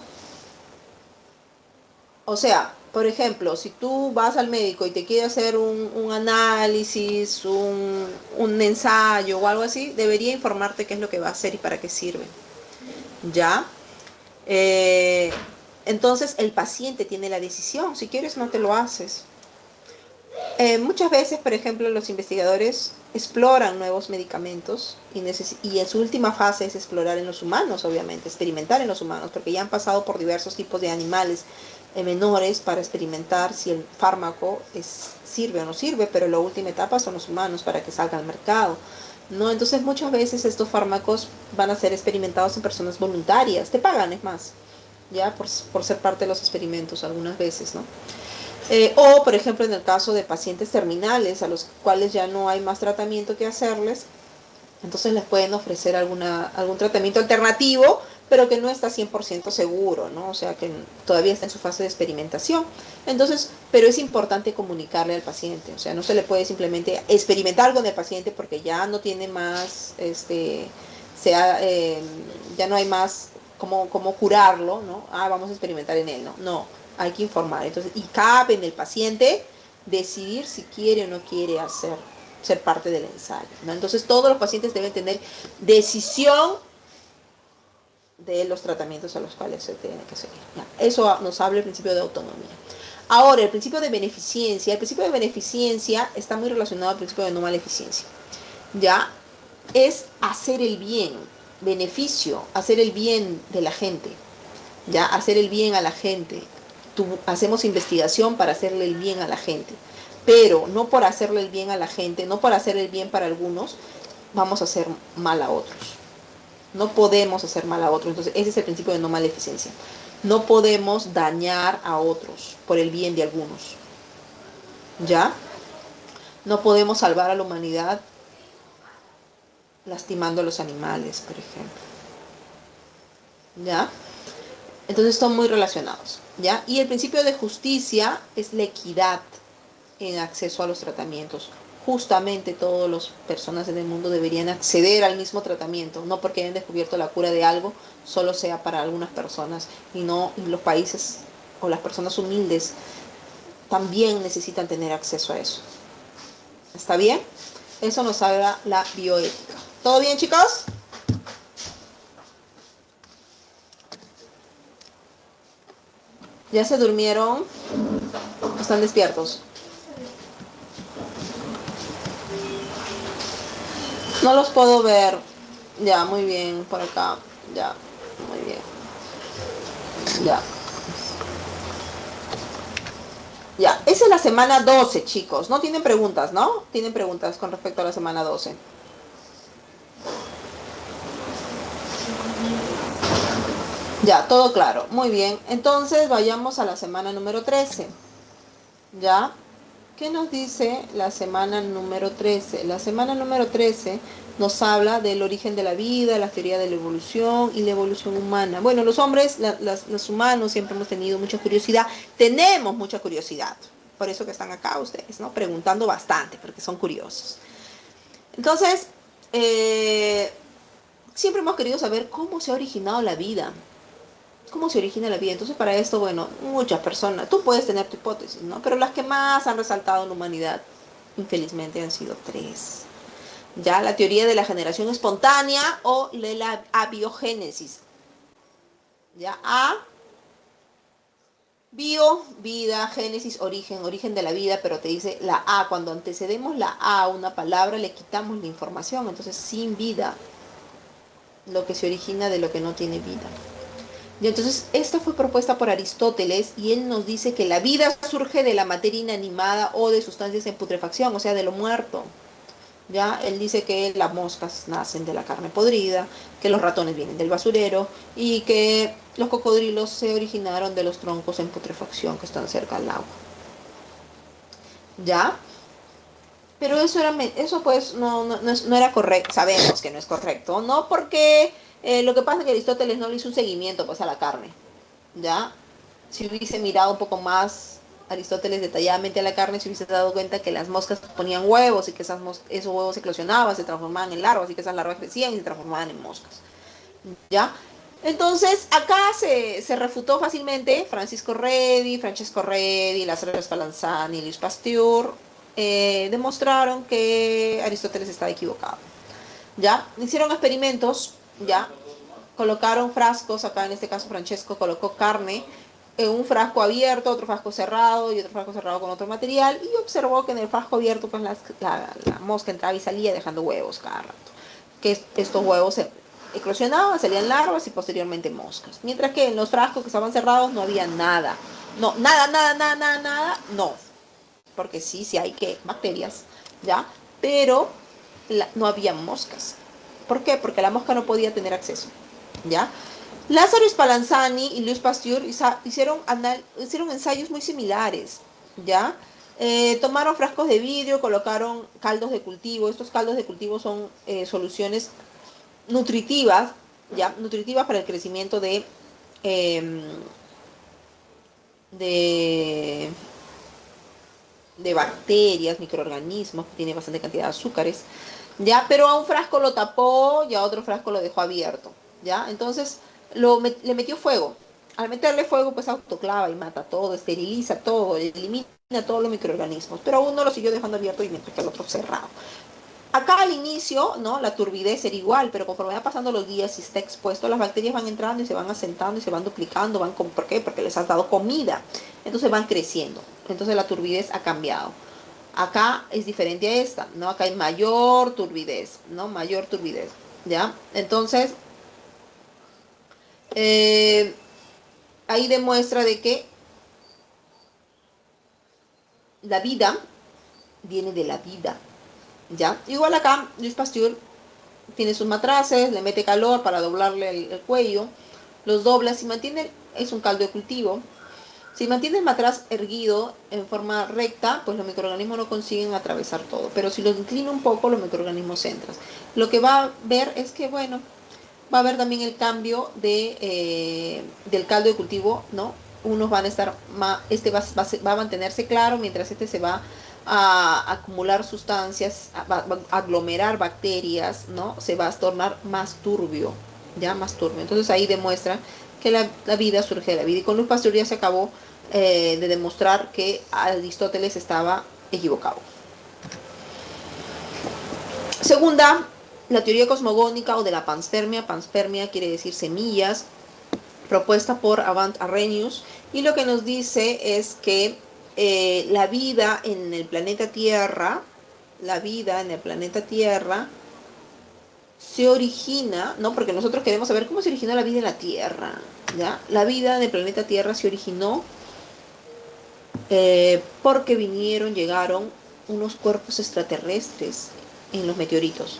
O sea, por ejemplo, si tú vas al médico y te quiere hacer un análisis, un ensayo o algo así, debería informarte qué es lo que va a hacer y para qué sirve. ¿Ya? Eh, entonces el paciente tiene la decisión, si quieres no te lo haces. Muchas veces, por ejemplo, los investigadores exploran nuevos medicamentos y en su última fase es explorar en los humanos, obviamente, experimentar en los humanos, porque ya han pasado por diversos tipos de animales menores para experimentar si el fármaco sirve o no sirve, pero la última etapa son los humanos para que salga al mercado. ¿No? Entonces muchas veces estos fármacos van a ser experimentados en personas voluntarias, te pagan, es más, ya por ser parte de los experimentos algunas veces, ¿no? O, por ejemplo, en el caso de pacientes terminales a los cuales ya no hay más tratamiento que hacerles, entonces les pueden ofrecer algún tratamiento alternativo, pero que no está 100% seguro, ¿no? O sea, que todavía está en su fase de experimentación. Entonces, pero es importante comunicarle al paciente, o sea, no se le puede simplemente experimentar con el paciente porque ya no tiene más, ya no hay más cómo curarlo, ¿no? Vamos a experimentar en él, ¿no? No, hay que informar. Entonces, y cabe en el paciente decidir si quiere o no quiere ser parte del ensayo, ¿no? Entonces todos los pacientes deben tener decisión de los tratamientos a los cuales se tiene que seguir. ¿Ya? Eso nos habla el principio de autonomía. Ahora, el principio de beneficencia está muy relacionado al principio de no maleficencia. ¿Ya? Es hacer el bien, beneficio, hacer el bien de la gente, ¿ya? Hacer el bien a la gente. Hacemos investigación para hacerle el bien a la gente, pero no por hacerle el bien a la gente, no por hacer el bien para algunos, vamos a hacer mal a otros. No podemos hacer mal a otros. Entonces, ese es el principio de no maleficencia. No podemos dañar a otros por el bien de algunos. ¿Ya? No podemos salvar a la humanidad lastimando a los animales, por ejemplo. ¿Ya? Entonces están muy relacionados, ¿ya? Y el principio de justicia es la equidad en acceso a los tratamientos. Justamente todas las personas en el mundo deberían acceder al mismo tratamiento, no porque hayan descubierto la cura de algo, solo sea para algunas personas y los países o las personas humildes también necesitan tener acceso a eso. ¿Está bien? Eso nos habla la bioética. ¿Todo bien, chicos? ¿Ya se durmieron? ¿Están despiertos? No los puedo ver. Ya, muy bien, por acá. Ya, muy bien. Ya. Ya, esa es la semana 12, chicos. No tienen preguntas, ¿no? Tienen preguntas con respecto a la semana 12. Ya, todo claro. Muy bien. Entonces, vayamos a la semana número 13. ¿Ya? ¿Qué nos dice la semana número 13? La semana número 13 nos habla del origen de la vida, la teoría de la evolución y la evolución humana. Bueno, los hombres, los humanos siempre hemos tenido mucha curiosidad, tenemos mucha curiosidad, por eso que están acá ustedes, ¿no? Preguntando bastante, porque son curiosos. Entonces, siempre hemos querido saber cómo se ha originado la vida. ¿Cómo se origina la vida? Entonces, para esto, bueno, muchas personas, tú puedes tener tu hipótesis, ¿no? Pero las que más han resaltado en la humanidad, infelizmente, han sido tres. Ya la teoría de la generación espontánea o de la abiogénesis. Ya, bio, vida, génesis, origen de la vida, pero te dice la A. Cuando antecedemos la A a una palabra, le quitamos la información. Entonces, sin vida, lo que se origina de lo que no tiene vida. Y entonces, esta fue propuesta por Aristóteles y él nos dice que la vida surge de la materia inanimada o de sustancias en putrefacción, o sea, de lo muerto. Ya, él dice que las moscas nacen de la carne podrida, que los ratones vienen del basurero y que los cocodrilos se originaron de los troncos en putrefacción que están cerca del agua. ¿Ya? Pero eso pues no era correcto, sabemos que no es correcto, ¿no? Porque lo que pasa es que Aristóteles no le hizo un seguimiento pues a la carne, ¿ya? Si hubiese mirado un poco más Aristóteles detalladamente a la carne, se hubiese dado cuenta que las moscas ponían huevos y que esos huevos eclosionaban, se transformaban en larvas y que esas larvas crecían y se transformaban en moscas, ¿ya? Entonces, acá se refutó fácilmente Francesco Redi, Lázaro Spallanzani, Luis Pasteur, demostraron que Aristóteles estaba equivocado. ¿Ya? Hicieron experimentos, ¿ya? Colocaron frascos, acá en este caso Francesco colocó carne en un frasco abierto, otro frasco cerrado y otro frasco cerrado con otro material y observó que en el frasco abierto pues la mosca entraba y salía dejando huevos cada rato. Que estos huevos se eclosionaban, salían larvas y posteriormente moscas. Mientras que en los frascos que estaban cerrados no había nada. No, nada, no. Porque sí hay que bacterias, ¿ya? Pero no había moscas. ¿Por qué? Porque la mosca no podía tener acceso, ¿ya? Lázaro Spallanzani y Luis Pasteur hicieron ensayos muy similares, ¿ya? Tomaron frascos de vidrio, colocaron caldos de cultivo. Estos caldos de cultivo son soluciones nutritivas, ¿ya? Nutritivas para el crecimiento eh, de, de bacterias, microorganismos, que tiene bastante cantidad de azúcares, ¿ya? Pero a un frasco lo tapó y a otro frasco lo dejó abierto, ¿ya? Entonces le metió fuego. Al meterle fuego, pues autoclava y mata todo, esteriliza todo, elimina todos los microorganismos, pero uno lo siguió dejando abierto y mientras que el otro cerrado. Acá al inicio, ¿no? La turbidez era igual, pero conforme van pasando los días y está expuesto, las bacterias van entrando y se van asentando y se van duplicando, ¿por qué? Porque les has dado comida. Entonces van creciendo. Entonces la turbidez ha cambiado. Acá es diferente a esta, ¿no? Acá hay mayor turbidez, ¿no? Mayor turbidez, ¿ya? Entonces, eh, ahí demuestra de que la vida viene de la vida, ¿ya? Igual acá, Luis Pasteur tiene sus matraces, le mete calor para doblarle el cuello, los dobla, si mantiene, es un caldo de cultivo, si mantiene el matraz erguido en forma recta, pues los microorganismos no consiguen atravesar todo, pero si lo inclina un poco, los microorganismos entran. Lo que va a ver es que, bueno, va a haber también el cambio del caldo de cultivo, ¿no? Unos van a estar más, va a mantenerse claro, mientras este se va a acumular sustancias, va a aglomerar bacterias, ¿no? Se va a tornar más turbio, ya más turbio. Entonces ahí demuestra que la vida surge de la vida. Y con Luis Pasteur ya se acabó de demostrar que Aristóteles estaba equivocado. Segunda, la teoría cosmogónica o de la panspermia. Panspermia quiere decir semillas, propuesta por Avant Arrhenius, y lo que nos dice es que la vida en el planeta Tierra, se origina, ¿no? Porque nosotros queremos saber cómo se originó la vida en la Tierra, ¿ya? La vida en el planeta Tierra se originó porque llegaron unos cuerpos extraterrestres en los meteoritos.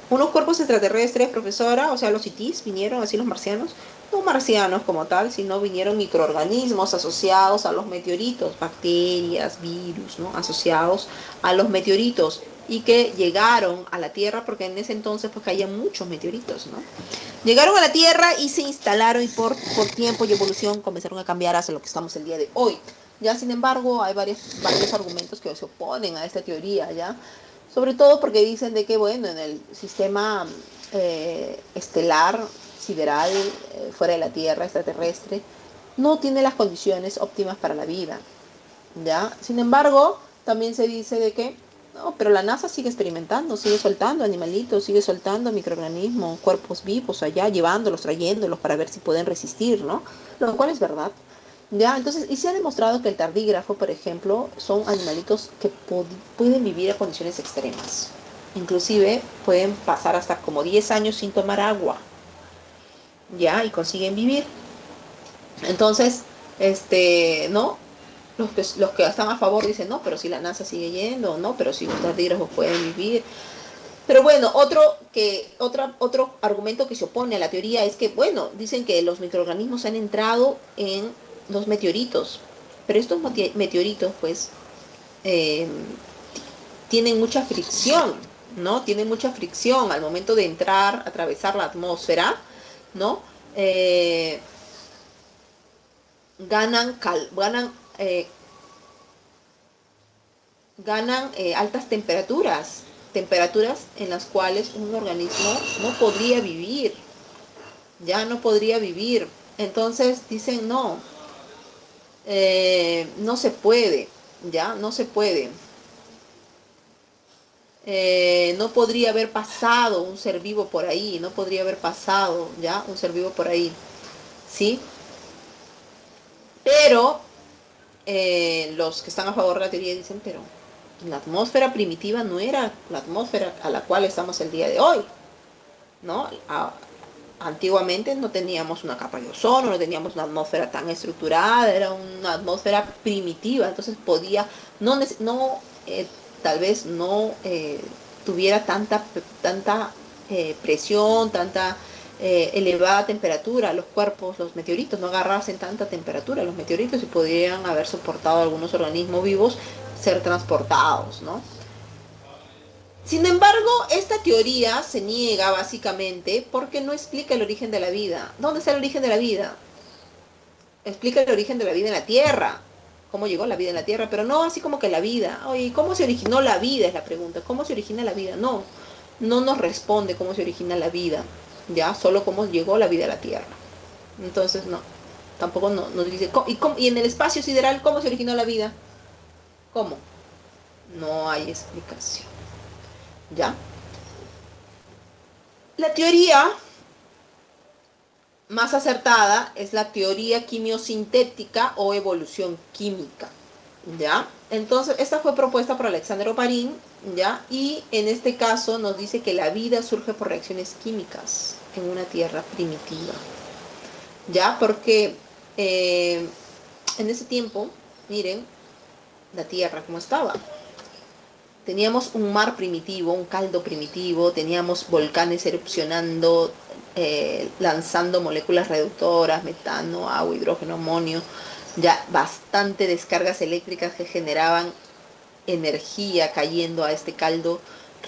Unos cuerpos extraterrestres, profesora, o sea, los ETs vinieron, así los marcianos, no marcianos como tal, sino vinieron microorganismos asociados a los meteoritos, bacterias, virus, ¿no? Asociados a los meteoritos y que llegaron a la Tierra porque en ese entonces pues caían muchos meteoritos, ¿no? Llegaron a la Tierra y se instalaron y por tiempo y evolución comenzaron a cambiar hacia lo que estamos el día de hoy. Ya, sin embargo, hay varios argumentos que se oponen a esta teoría, ¿ya? Sobre todo porque dicen de que, bueno, en el sistema estelar, sideral, fuera de la Tierra, extraterrestre, no tiene las condiciones óptimas para la vida, ¿ya? Sin embargo, también se dice de que, no, pero la NASA sigue experimentando, sigue soltando animalitos, sigue soltando microorganismos, cuerpos vivos allá, llevándolos, trayéndolos para ver si pueden resistir, ¿no? Lo cual es verdad. Ya, entonces, y se ha demostrado que el tardígrafo, por ejemplo, son animalitos que pueden vivir a condiciones extremas. Inclusive pueden pasar hasta como 10 años sin tomar agua, ya, y consiguen vivir. Entonces, ¿no? Los que están a favor dicen, no, pero si la NASA sigue yendo, no, pero si los tardígrafos pueden vivir. Pero bueno, otro argumento que se opone a la teoría es que, bueno, dicen que los microorganismos han entrado en los meteoritos, pero estos meteoritos, pues, eh, tienen mucha fricción, ¿no? Tienen mucha fricción al momento de entrar, atravesar la atmósfera, ¿no? Eh, ganan, cal, ganan, ganan altas temperaturas en las cuales un organismo no podría vivir, ya no podría vivir. Entonces dicen, no, no se puede, ya, no se puede. No podría haber pasado un ser vivo por ahí, no podría haber pasado, ya, un ser vivo por ahí, ¿sí? Pero los que están a favor de la teoría dicen, pero la atmósfera primitiva no era la atmósfera a la cual estamos el día de hoy, ¿no? Antiguamente no teníamos una capa de ozono, no teníamos una atmósfera tan estructurada, era una atmósfera primitiva, entonces podía, no tal vez no tuviera tanta presión, tanta elevada temperatura, los cuerpos, los meteoritos no agarrasen tanta temperatura, los meteoritos y podrían haber soportado algunos organismos vivos ser transportados, ¿no? Sin embargo, esta teoría se niega básicamente porque no explica el origen de la vida. ¿Dónde está el origen de la vida? Explica el origen de la vida en la Tierra, cómo llegó la vida en la Tierra, pero no así como que la vida. Oye, ¿cómo se originó la vida? Es la pregunta. ¿Cómo se origina la vida? No, no nos responde cómo se origina la vida, ya, solo cómo llegó la vida a la Tierra. Entonces, no, tampoco nos dice, ¿y en el espacio sideral cómo se originó la vida? ¿Cómo? No hay explicación, ¿ya? La teoría más acertada es la teoría quimiosintética o evolución química, ¿ya? Entonces, esta fue propuesta por Alexandre Oparin, ¿ya? Y en este caso nos dice que la vida surge por reacciones químicas en una tierra primitiva, ¿ya? Porque en ese tiempo, miren, la tierra como estaba. Teníamos un mar primitivo, un caldo primitivo, teníamos volcanes erupcionando, lanzando moléculas reductoras, metano, agua, hidrógeno, amonio, ya bastante descargas eléctricas que generaban energía cayendo a este caldo,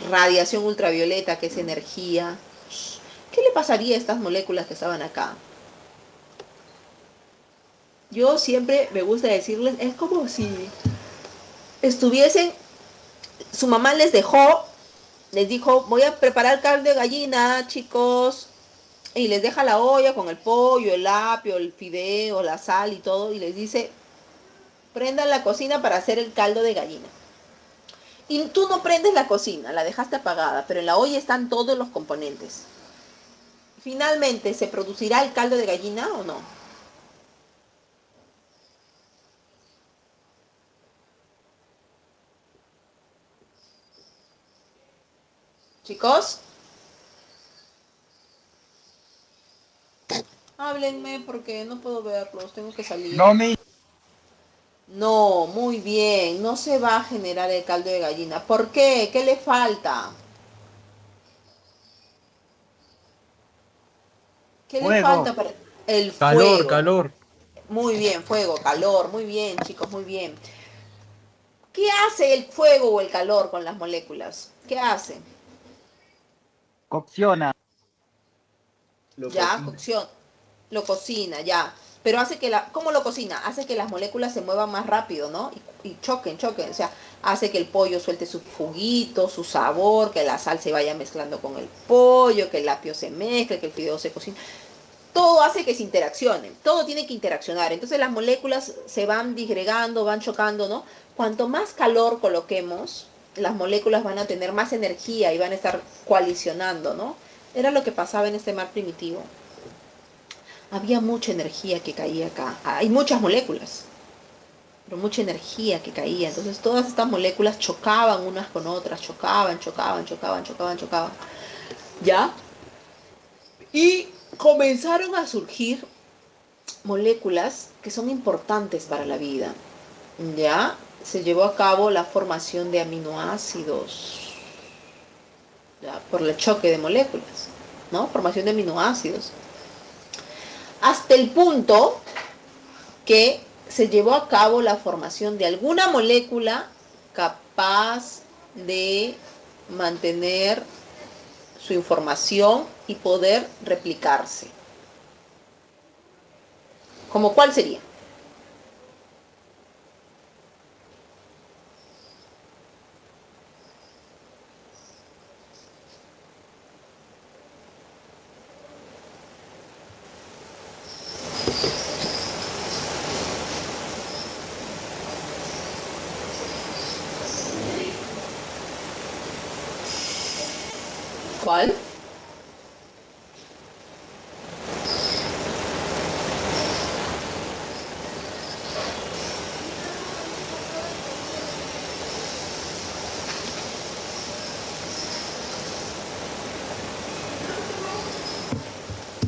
radiación ultravioleta que es energía. ¿Qué le pasaría a estas moléculas que estaban acá? Yo siempre me gusta decirles, es como si estuviesen, su mamá les dijo, voy a preparar caldo de gallina, chicos, y les deja la olla con el pollo, el apio, el fideo, la sal y todo, y les dice, prendan la cocina para hacer el caldo de gallina. Y tú no prendes la cocina, la dejaste apagada, pero en la olla están todos los componentes. Finalmente, ¿se producirá el caldo de gallina o no? Chicos, háblenme porque no puedo verlos, tengo que salir. No, mi. No, muy bien, no se va a generar el caldo de gallina. ¿Por qué? ¿Qué le falta? ¿Qué le Fuego. falta para el Calor, fuego? calor. Muy bien, fuego, calor, muy bien, chicos, muy bien. ¿Qué hace el fuego o el calor con las moléculas? ¿Qué hace? Cocciona. Lo Ya, cocina. cocción. Lo cocina, ya. Pero hace que ¿cómo lo cocina? Hace que las moléculas se muevan más rápido, ¿no? Y choquen. O sea, hace que el pollo suelte su juguito, su sabor, que la sal se vaya mezclando con el pollo, que el apio se mezcle, que el fideo se cocine. Todo hace que se interaccionen, todo tiene que interaccionar. Entonces las moléculas se van disgregando, van chocando, ¿no? Cuanto más calor coloquemos, las moléculas van a tener más energía y van a estar coalicionando, ¿no? Era lo que pasaba en este mar primitivo. Había mucha energía que caía acá. Hay muchas moléculas, pero mucha energía que caía. Entonces todas estas moléculas chocaban unas con otras, chocaban. ¿Ya? Y comenzaron a surgir moléculas que son importantes para la vida. Ya se llevó a cabo la formación de aminoácidos, ya, por el choque de moléculas, ¿no? Formación de aminoácidos. Hasta el punto que se llevó a cabo la formación de alguna molécula capaz de mantener su información y poder replicarse. ¿Como cuál sería? ¿Cuál?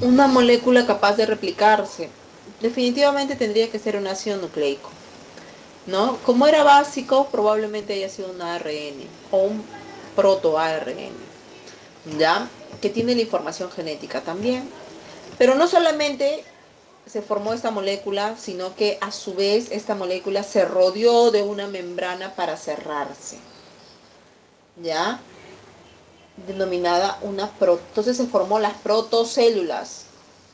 Una molécula capaz de replicarse. Definitivamente tendría que ser un ácido nucleico, ¿no? Como era básico, probablemente haya sido un ARN o un proto-ARN, ¿ya? Que tiene la información genética también. Pero no solamente se formó esta molécula, sino que a su vez esta molécula se rodeó de una membrana para cerrarse, ¿ya? Denominada una entonces se formó las protocélulas.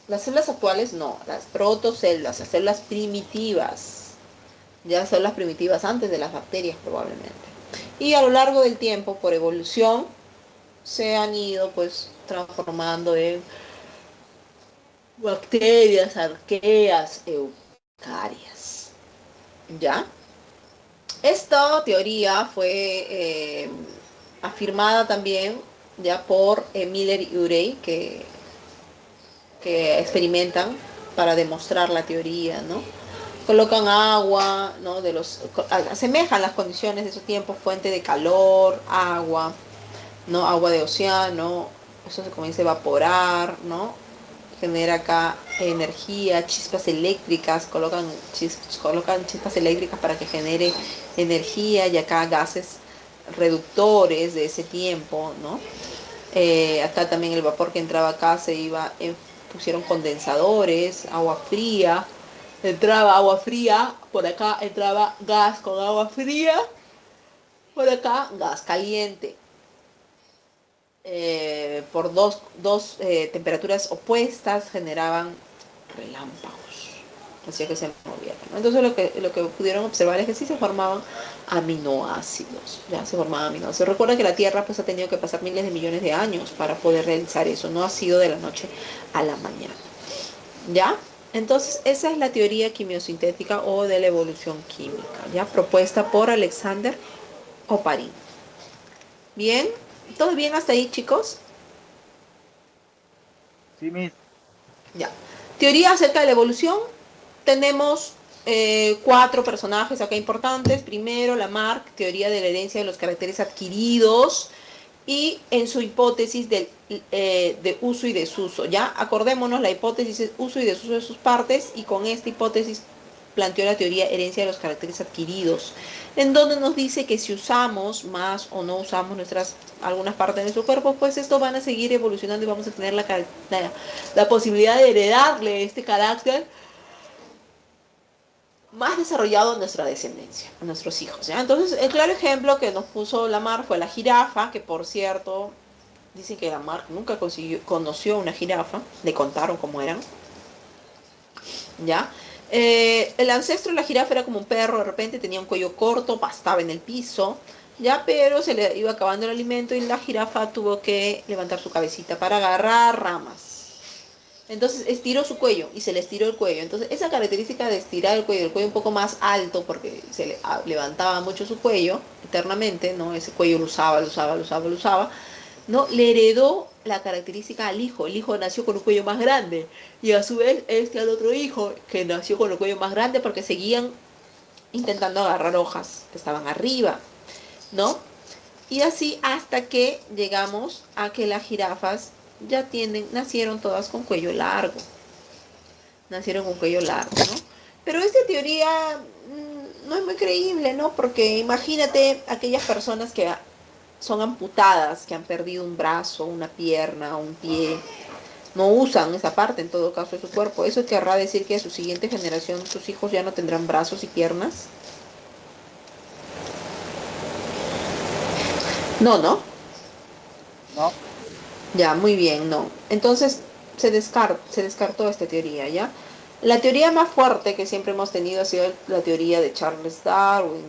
Las células actuales no, las protocélulas, las células primitivas, ya células primitivas antes de las bacterias probablemente. Y a lo largo del tiempo, por evolución, se han ido pues transformando en bacterias, arqueas, eucarias. ¿Ya? Esta teoría fue afirmada también ya por Miller y Urey, que experimentan para demostrar la teoría, ¿no? Colocan agua, ¿no? Asemejan las condiciones de esos tiempos, fuente de calor, agua, ¿no? Agua de océano, eso se comienza a evaporar, ¿no? Genera acá energía, chispas eléctricas, colocan chispas eléctricas para que genere energía, y acá gases reductores de ese tiempo, ¿no? Acá también el vapor que entraba acá pusieron condensadores, agua fría, entraba agua fría, por acá entraba gas con agua fría, por acá gas caliente. Por dos temperaturas opuestas generaban relámpagos, hacía que se movieran, ¿no? Entonces lo que pudieron observar es que sí se formaban aminoácidos, ya se formaban aminoácidos. Recuerda que la Tierra pues ha tenido que pasar miles de millones de años para poder realizar eso, no ha sido de la noche a la mañana, ¿ya? Entonces esa es la teoría quimiosintética o de la evolución química, ya propuesta por Alexander Oparin. Bien, ¿todo bien hasta ahí, chicos? Sí, Miss. Ya. Teoría acerca de la evolución. Tenemos 4 personajes acá importantes. Primero, Lamarck, teoría de la herencia de los caracteres adquiridos, y en su hipótesis de uso y desuso. Ya, acordémonos, la hipótesis es uso y desuso de sus partes, y con esta hipótesis planteó la teoría herencia de los caracteres adquiridos, en donde nos dice que si usamos más o no usamos algunas partes de nuestro cuerpo, pues esto van a seguir evolucionando y vamos a tener la posibilidad de heredarle este carácter más desarrollado en nuestra descendencia, a nuestros hijos, ¿ya? Entonces, el claro ejemplo que nos puso Lamarck fue la jirafa, que por cierto, dicen que Lamarck nunca conoció una jirafa, le contaron cómo eran, ¿ya? El ancestro de la jirafa era como un perro, de repente tenía un cuello corto, pastaba en el piso, ya, pero se le iba acabando el alimento y la jirafa tuvo que levantar su cabecita para agarrar ramas. Entonces estiró su cuello y se le estiró el cuello. Entonces esa característica de estirar el cuello un poco más alto, porque levantaba mucho su cuello eternamente, ¿no? Ese cuello lo usaba, ¿no? Le heredó la característica al hijo. El hijo nació con un cuello más grande, y a su vez al otro hijo que nació con el cuello más grande, porque seguían intentando agarrar hojas que estaban arriba, ¿no? Y así hasta que llegamos a que las jirafas nacieron todas con cuello largo. Nacieron con cuello largo, ¿no? Pero esta teoría no es muy creíble, ¿no? Porque imagínate aquellas personas que son amputadas, que han perdido un brazo, una pierna, un pie, no usan esa parte en todo caso de su cuerpo. ¿Eso querrá decir que a su siguiente generación sus hijos ya no tendrán brazos y piernas? No, ¿no? No. Ya, muy bien, no. Entonces se descartó esta teoría, ¿ya? La teoría más fuerte que siempre hemos tenido ha sido la teoría de Charles Darwin,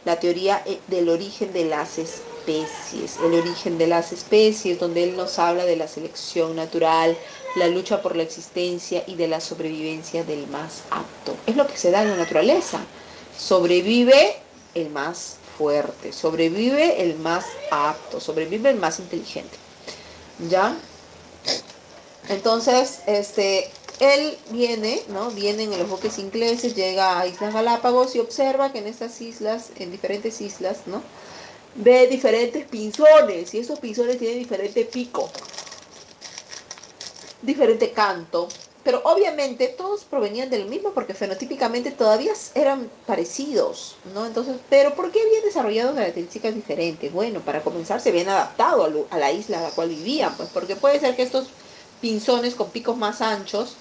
la teoría del origen de las especies. especies, el origen de las especies, donde él nos habla de la selección natural, la lucha por la existencia y de la sobrevivencia del más apto. Es lo que se da en la naturaleza. Sobrevive el más fuerte, sobrevive el más apto, sobrevive el más inteligente. ¿Ya? Entonces, él viene, ¿no? Viene en los buques ingleses, llega a Islas Galápagos y observa que en estas islas, en diferentes islas, ¿no? Ve diferentes pinzones y esos pinzones tienen diferente pico, diferente canto, pero obviamente todos provenían del mismo porque fenotípicamente todavía eran parecidos, ¿no? Entonces, pero ¿por qué habían desarrollado características diferentes? Bueno, para comenzar se habían adaptado a la isla a la cual vivían, pues porque puede ser que estos pinzones con picos más anchos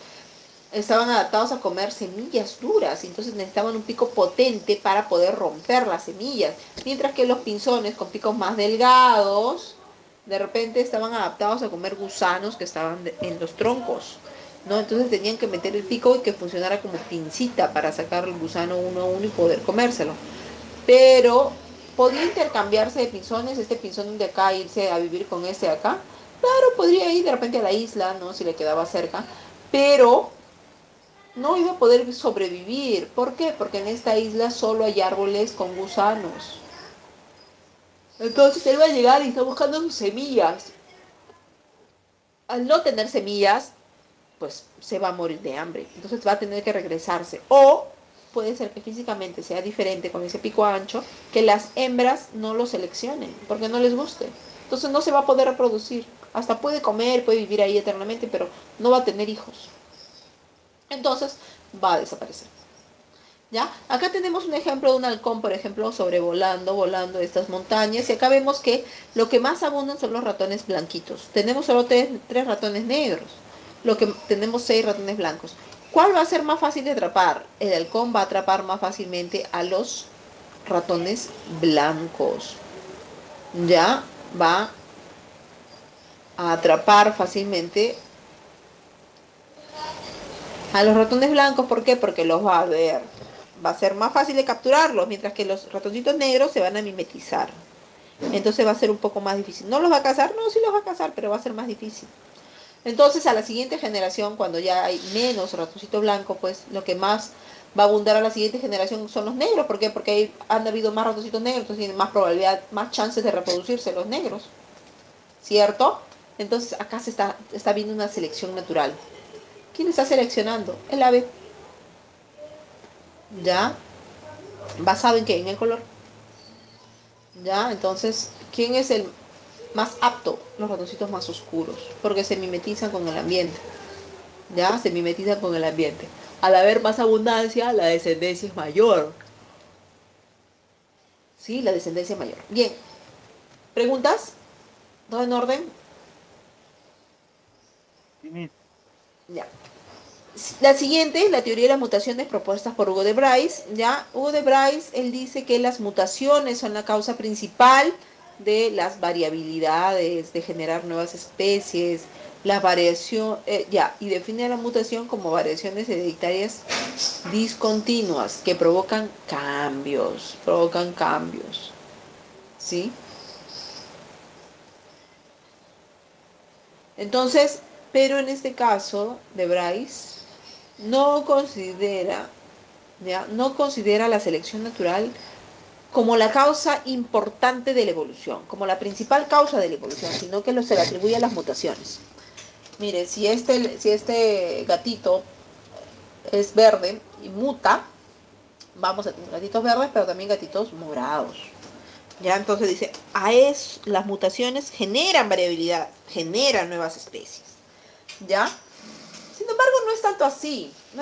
estaban adaptados a comer semillas duras, entonces necesitaban un pico potente para poder romper las semillas, mientras que los pinzones con picos más delgados de repente estaban adaptados a comer gusanos que estaban en los troncos, ¿no? Entonces tenían que meter el pico y que funcionara como pincita para sacar el gusano uno a uno y poder comérselo. Pero podía intercambiarse de pinzones, este pinzón de acá irse a vivir con este de acá. Claro, podría ir de repente a la isla, ¿no? Si le quedaba cerca, pero no iba a poder sobrevivir. ¿Por qué? Porque en esta isla solo hay árboles con gusanos. Entonces él va a llegar y está buscando sus semillas. Al no tener semillas, pues se va a morir de hambre. Entonces va a tener que regresarse. O puede ser que físicamente sea diferente con ese pico ancho, que las hembras no lo seleccionen porque no les guste. Entonces no se va a poder reproducir. Hasta puede comer, puede vivir ahí eternamente, pero no va a tener hijos. Entonces va a desaparecer. ¿Ya? Acá tenemos un ejemplo de un halcón, por ejemplo, volando estas montañas. Y acá vemos que lo que más abundan son los ratones blanquitos. Tenemos solo tres ratones negros. Tenemos 6 ratones blancos. ¿Cuál va a ser más fácil de atrapar? El halcón va a atrapar más fácilmente a los ratones blancos. Ya va a atrapar fácilmente a los ratones blancos. ¿Por qué? Porque los va a ver. Va a ser más fácil de capturarlos, mientras que los ratoncitos negros se van a mimetizar. Entonces va a ser un poco más difícil. ¿No los va a cazar? No, sí los va a cazar, pero va a ser más difícil. Entonces a la siguiente generación, cuando ya hay menos ratoncito blanco, pues lo que más va a abundar a la siguiente generación son los negros. ¿Por qué? Porque han habido más ratoncitos negros, entonces tienen más probabilidad, más chances de reproducirse los negros. ¿Cierto? Entonces acá está viendo una selección natural. ¿Quién está seleccionando? El ave. ¿Ya? ¿Basado en qué? En el color. ¿Ya? Entonces, ¿quién es el más apto? Los ratoncitos más oscuros, porque se mimetizan con el ambiente. ¿Ya? Se mimetizan con el ambiente. Al haber más abundancia, la descendencia es mayor. ¿Sí? La descendencia es mayor. Bien. ¿Preguntas? ¿Todo en orden? Sí, Ya. La siguiente es la teoría de las mutaciones propuestas por Hugo de Bryce. ¿Ya? Hugo de Bryce, él dice que las mutaciones son la causa principal de las variabilidades, de generar nuevas especies, la variación, y define la mutación como variaciones hereditarias discontinuas que provocan cambios, ¿sí? Entonces, pero en este caso de Bryce, no considera, ¿ya? No considera la selección natural como la causa importante de la evolución, como la principal causa de la evolución, sino que se le atribuye a las mutaciones. Mire, si este gatito es verde y muta, vamos a tener gatitos verdes, pero también gatitos morados. Ya, entonces dice, las mutaciones generan variabilidad, generan nuevas especies. ¿Ya? Sin embargo, no es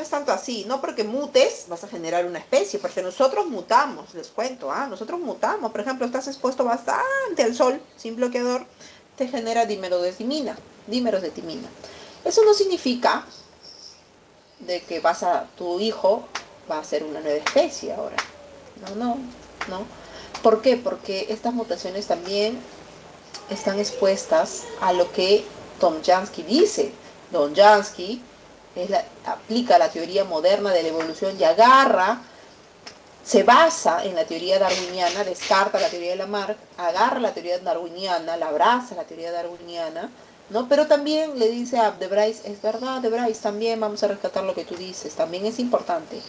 tanto así, no porque mutes vas a generar una especie, porque nosotros mutamos, les cuento, nosotros mutamos, por ejemplo, estás expuesto bastante al sol sin bloqueador, te genera dímeros de timina. Eso no significa de que tu hijo va a ser una nueva especie ahora, no. ¿Por qué? Porque estas mutaciones también están expuestas a lo que Tom Jansky dice. Tom Jansky aplica la teoría moderna de la evolución y agarra se basa en la teoría darwiniana, descarta la teoría de Lamarck, agarra la teoría darwiniana, la abraza la teoría darwiniana, ¿no? Pero también le dice a De Vries, es verdad, De Vries, también vamos a rescatar lo que tú dices, también es importante.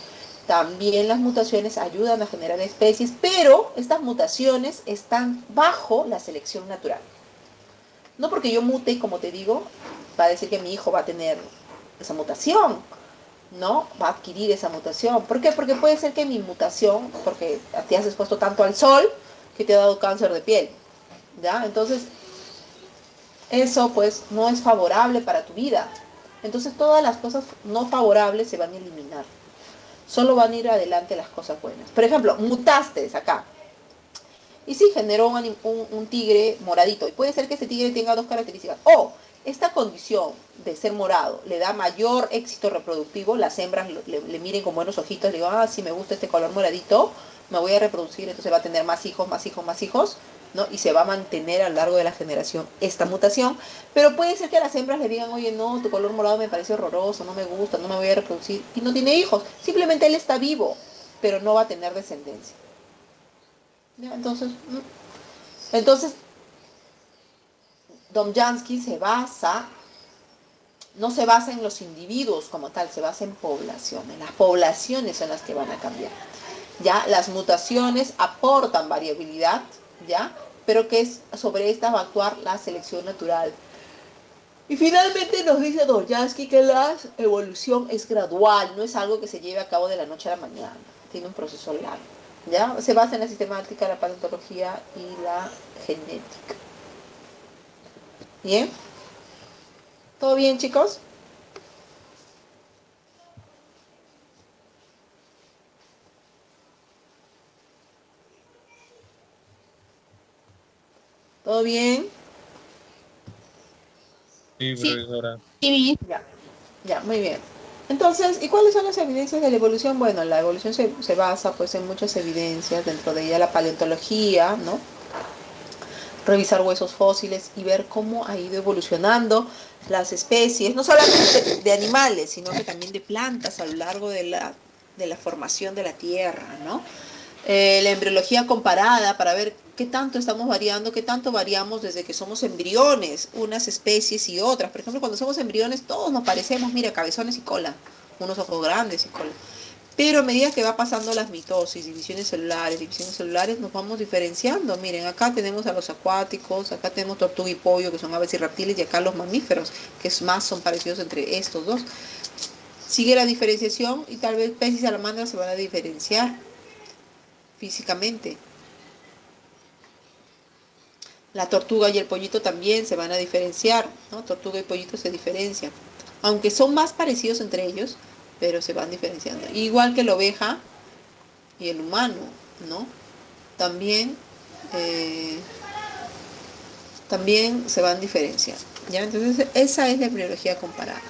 También las mutaciones ayudan a generar especies, pero estas mutaciones están bajo la selección natural. No porque yo mute, como te digo, va a decir que mi hijo va a tener esa mutación, ¿no? Va a adquirir esa mutación. ¿Por qué? Porque puede ser que mi mutación, porque te has expuesto tanto al sol, que te ha dado cáncer de piel, ¿ya? Entonces, eso pues no es favorable para tu vida. Entonces, todas las cosas no favorables se van a eliminar. Solo van a ir adelante las cosas buenas. Por ejemplo, mutaste acá. Y sí, generó un tigre moradito. Y puede ser que ese tigre tenga dos características. O esta condición de ser morado le da mayor éxito reproductivo. Las hembras le miren con buenos ojitos. Le digo, ah, sí, me gusta este color moradito. Me voy a reproducir. Entonces va a tener más hijos, más hijos, más hijos. ¿No? Y se va a mantener a lo largo de la generación esta mutación. Pero puede ser que a las hembras le digan, oye, no, tu color morado me parece horroroso, no me gusta, no me voy a reproducir. Y no tiene hijos. Simplemente él está vivo, pero no va a tener descendencia. ¿Ya? Entonces, Domjansky no se basa en los individuos como tal, se basa en poblaciones. Las poblaciones son las que van a cambiar. ¿Ya? Las mutaciones aportan variabilidad, ¿ya? Pero que sobre estas va a actuar la selección natural. Y finalmente nos dice Domjansky que la evolución es gradual, no es algo que se lleve a cabo de la noche a la mañana, tiene un proceso largo. ¿Ya? Se basa en la sistemática, la paleontología y la genética. ¿Bien? ¿Todo bien, chicos? ¿Todo bien? Sí, Sí. profesora. Sí. Ya, ya, muy bien. Entonces, ¿y cuáles son las evidencias de la evolución? Bueno, la evolución se basa pues en muchas evidencias, dentro de ella la paleontología, ¿no? Revisar huesos fósiles y ver cómo ha ido evolucionando las especies, no solamente de animales, sino que también de plantas a lo largo de la formación de la Tierra, ¿no? La embriología comparada para ver qué tanto estamos variando, qué tanto variamos desde que somos embriones, unas especies y otras. Por ejemplo, cuando somos embriones todos nos parecemos, mira, cabezones y cola, unos ojos grandes y cola. Pero a medida que va pasando las mitosis, divisiones celulares, nos vamos diferenciando. Miren, acá tenemos a los acuáticos, acá tenemos tortuga y pollo, que son aves y reptiles, y acá los mamíferos, que es más son parecidos entre estos dos. Sigue la diferenciación y tal vez peces y salamandras se van a diferenciar físicamente. La tortuga y el pollito también se van a diferenciar, ¿no? Tortuga y pollito se diferencian. Aunque son más parecidos entre ellos, pero se van diferenciando. Igual que la oveja y el humano, ¿no? También, eh, también se van diferenciando. ¿Ya? Entonces, esa es la embriología comparada.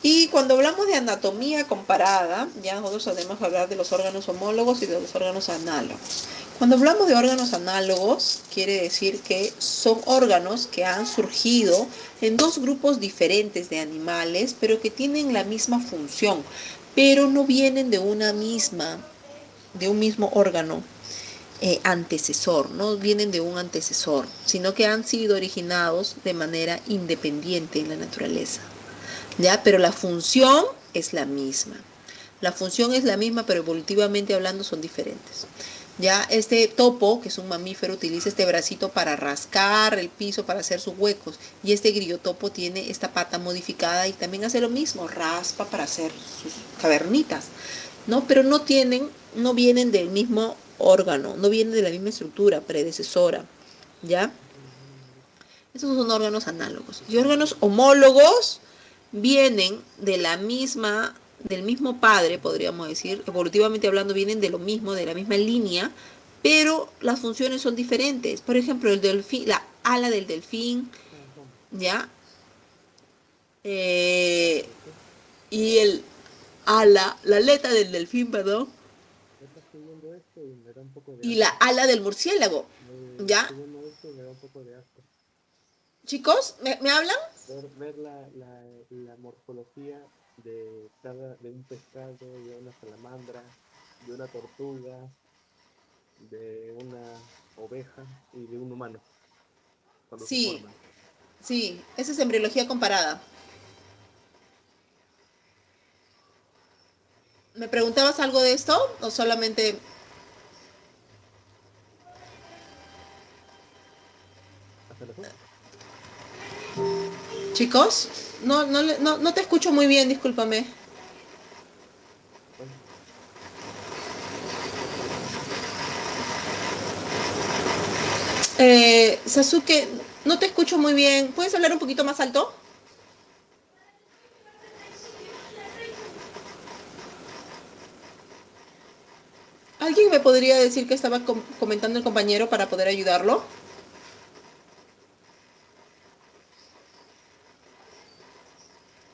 Y cuando hablamos de anatomía comparada, ya nosotros podemos hablar de los órganos homólogos y de los órganos análogos. Cuando hablamos de órganos análogos, quiere decir que son órganos que han surgido en dos grupos diferentes de animales, pero que tienen la misma función, pero no vienen de de un mismo órgano antecesor, no vienen de un antecesor, sino que han sido originados de manera independiente en la naturaleza. ¿Ya? Pero la función es la misma. La función es la misma, pero evolutivamente hablando son diferentes. Ya este topo, que es un mamífero, utiliza este bracito para rascar el piso, para hacer sus huecos. Y este grillotopo tiene esta pata modificada y también hace lo mismo, raspa para hacer sus cavernitas, ¿no? Pero no vienen del mismo órgano, no vienen de la misma estructura predecesora, ¿ya? Esos son órganos análogos. Y órganos homólogos vienen del mismo padre, podríamos decir, evolutivamente hablando, vienen de lo mismo, de la misma línea, pero las funciones son diferentes. Por ejemplo, el delfín, la ala del delfín, ¿ya? Eh, y la aleta del delfín, perdón, Estoy viendo esto y me da un poco de y la asco. ala del murciélago, ¿ya? Estoy viendo esto y me da un poco de asco. Chicos, me hablan? Ver la morfología de un pescado, de una salamandra. de una tortuga, de una oveja y de un humano cuando se Sí, forman. sí, esa es embriología comparada. ¿Me preguntabas algo de esto o solamente... Hasta las 8. Chicos? No te escucho muy bien, discúlpame. Bueno, Sasuke, no te escucho muy bien. ¿Puedes hablar un poquito más alto? ¿Alguien me podría decir que estaba comentando el compañero para poder ayudarlo?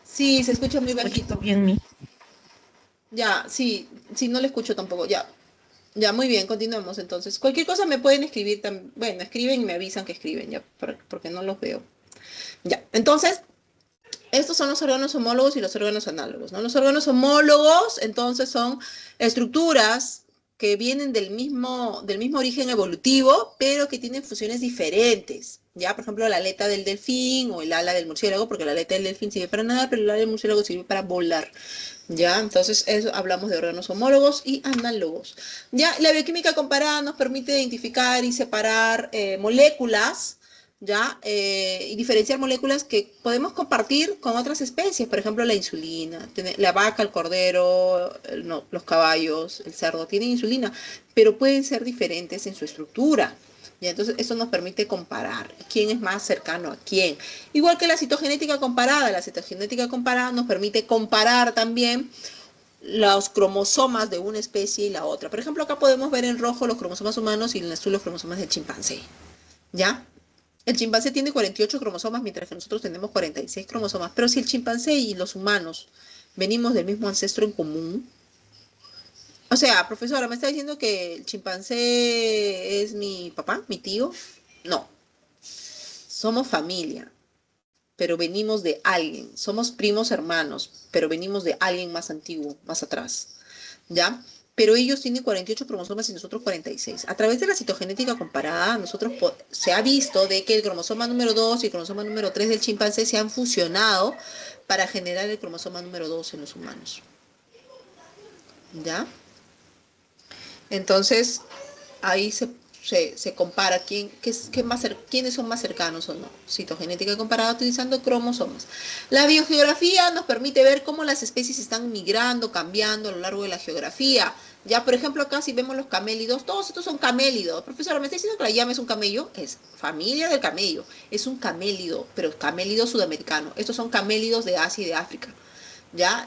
Sí, se escucha muy Escucho bajito. bien mi. Ya, sí, sí, no le escucho tampoco. Ya, ya, muy bien, continuemos entonces. Cualquier cosa me pueden escribir también. Bueno, escriben y me avisan que escriben, ya, porque no los veo. Ya, entonces, estos son los órganos homólogos y los órganos análogos, ¿no? Los órganos homólogos, entonces, son estructuras que vienen del mismo origen evolutivo, pero que tienen funciones diferentes. Ya, por ejemplo, la aleta del delfín o el ala del murciélago, porque la aleta del delfín sirve para nadar, pero el ala del murciélago sirve para volar. Ya, entonces eso hablamos de órganos homólogos y análogos. Ya, la bioquímica comparada nos permite identificar y separar moléculas, ya, y diferenciar moléculas que podemos compartir con otras especies, por ejemplo, la insulina, la vaca, el cordero, no, los caballos, el cerdo tienen insulina, pero pueden ser diferentes en su estructura. Ya, entonces, eso nos permite comparar quién es más cercano a quién. Igual que la citogenética comparada nos permite comparar también los cromosomas de una especie y la otra. Por ejemplo, acá podemos ver en rojo los cromosomas humanos y en azul los cromosomas del chimpancé. ¿Ya? El chimpancé tiene 48 cromosomas, mientras que nosotros tenemos 46 cromosomas. Pero si el chimpancé y los humanos venimos del mismo ancestro en común, o sea, profesora, ¿me está diciendo que el chimpancé es mi papá, mi tío? No, somos familia, pero venimos de alguien. Somos primos hermanos, pero venimos de alguien más antiguo, más atrás. ¿Ya? Pero ellos tienen 48 cromosomas y nosotros 46. A través de la citogenética comparada, se ha visto de que el cromosoma número 2 y el cromosoma número 3 del chimpancé se han fusionado para generar el cromosoma número 2 en los humanos. ¿Ya? Entonces, ahí se compara quiénes son más cercanos o no. Citogenética comparada utilizando cromosomas. La biogeografía nos permite ver cómo las especies están migrando, cambiando a lo largo de la geografía. Ya, por ejemplo, acá si vemos los camélidos, todos estos son camélidos. Profesora, ¿me está diciendo que la llama es un camello? Es familia del camello. Es un camélido, pero camélido sudamericano. Estos son camélidos de Asia y de África. ¿Ya?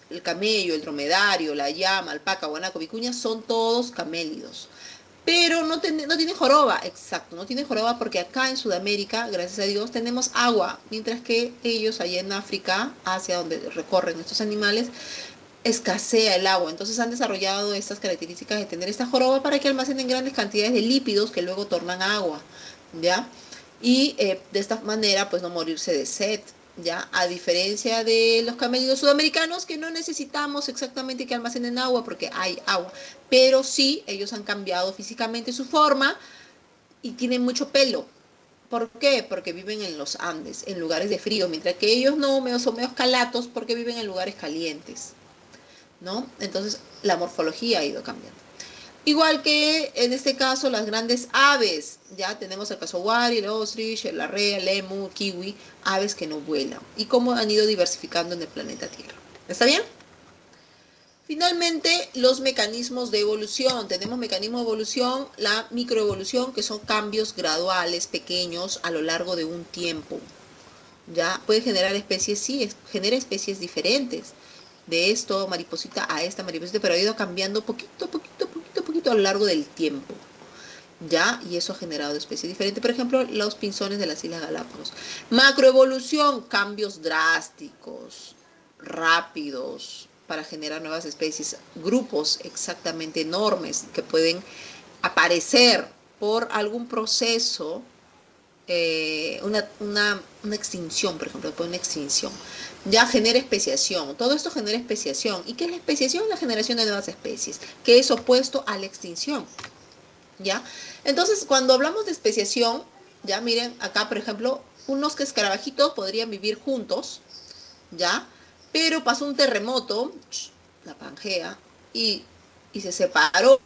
El camello, el dromedario, la llama, alpaca, guanaco, vicuña son todos camélidos. Pero no tiene joroba, exacto, no tiene joroba porque acá en Sudamérica, gracias a Dios, tenemos agua, mientras que ellos allá en África, hacia donde recorren estos animales, escasea el agua. Entonces han desarrollado estas características de tener esta joroba para que almacenen grandes cantidades de lípidos que luego tornan agua, ¿ya? Y de esta manera, pues no morirse de sed. ¿Ya? A diferencia de los camélidos sudamericanos que no necesitamos exactamente que almacenen agua porque hay agua, pero sí ellos han cambiado físicamente su forma y tienen mucho pelo. ¿Por qué? Porque viven en los Andes, en lugares de frío, mientras que ellos no, son medio calatos porque viven en lugares calientes, ¿no? Entonces la morfología ha ido cambiando. Igual que en este caso las grandes aves, ya tenemos el casoguari, el ostrich, el arrea, el emu, el kiwi, aves que no vuelan y cómo han ido diversificando en el planeta Tierra. ¿Está bien? Finalmente, los mecanismos de evolución. Tenemos mecanismo de evolución, la microevolución, que son cambios graduales, pequeños, a lo largo de un tiempo. ¿Ya? Puede generar especies, sí, genera especies diferentes. De esto, mariposita, a esta mariposita, pero ha ido cambiando poquito a lo largo del tiempo. ¿Ya? Y eso ha generado especies diferentes. Por ejemplo, los pinzones de las Islas Galápagos. Macroevolución, cambios drásticos, rápidos, para generar nuevas especies, grupos exactamente enormes que pueden aparecer por algún proceso una extinción, por ejemplo, después de una extinción, ya genera especiación. Todo esto genera especiación. ¿Y qué es la especiación? La generación de nuevas especies, que es opuesto a la extinción. ¿Ya? Entonces, cuando hablamos de especiación, ya miren, acá, por ejemplo, unos escarabajitos podrían vivir juntos, ¿ya? Pero pasó un terremoto, la Pangea, y, y se separó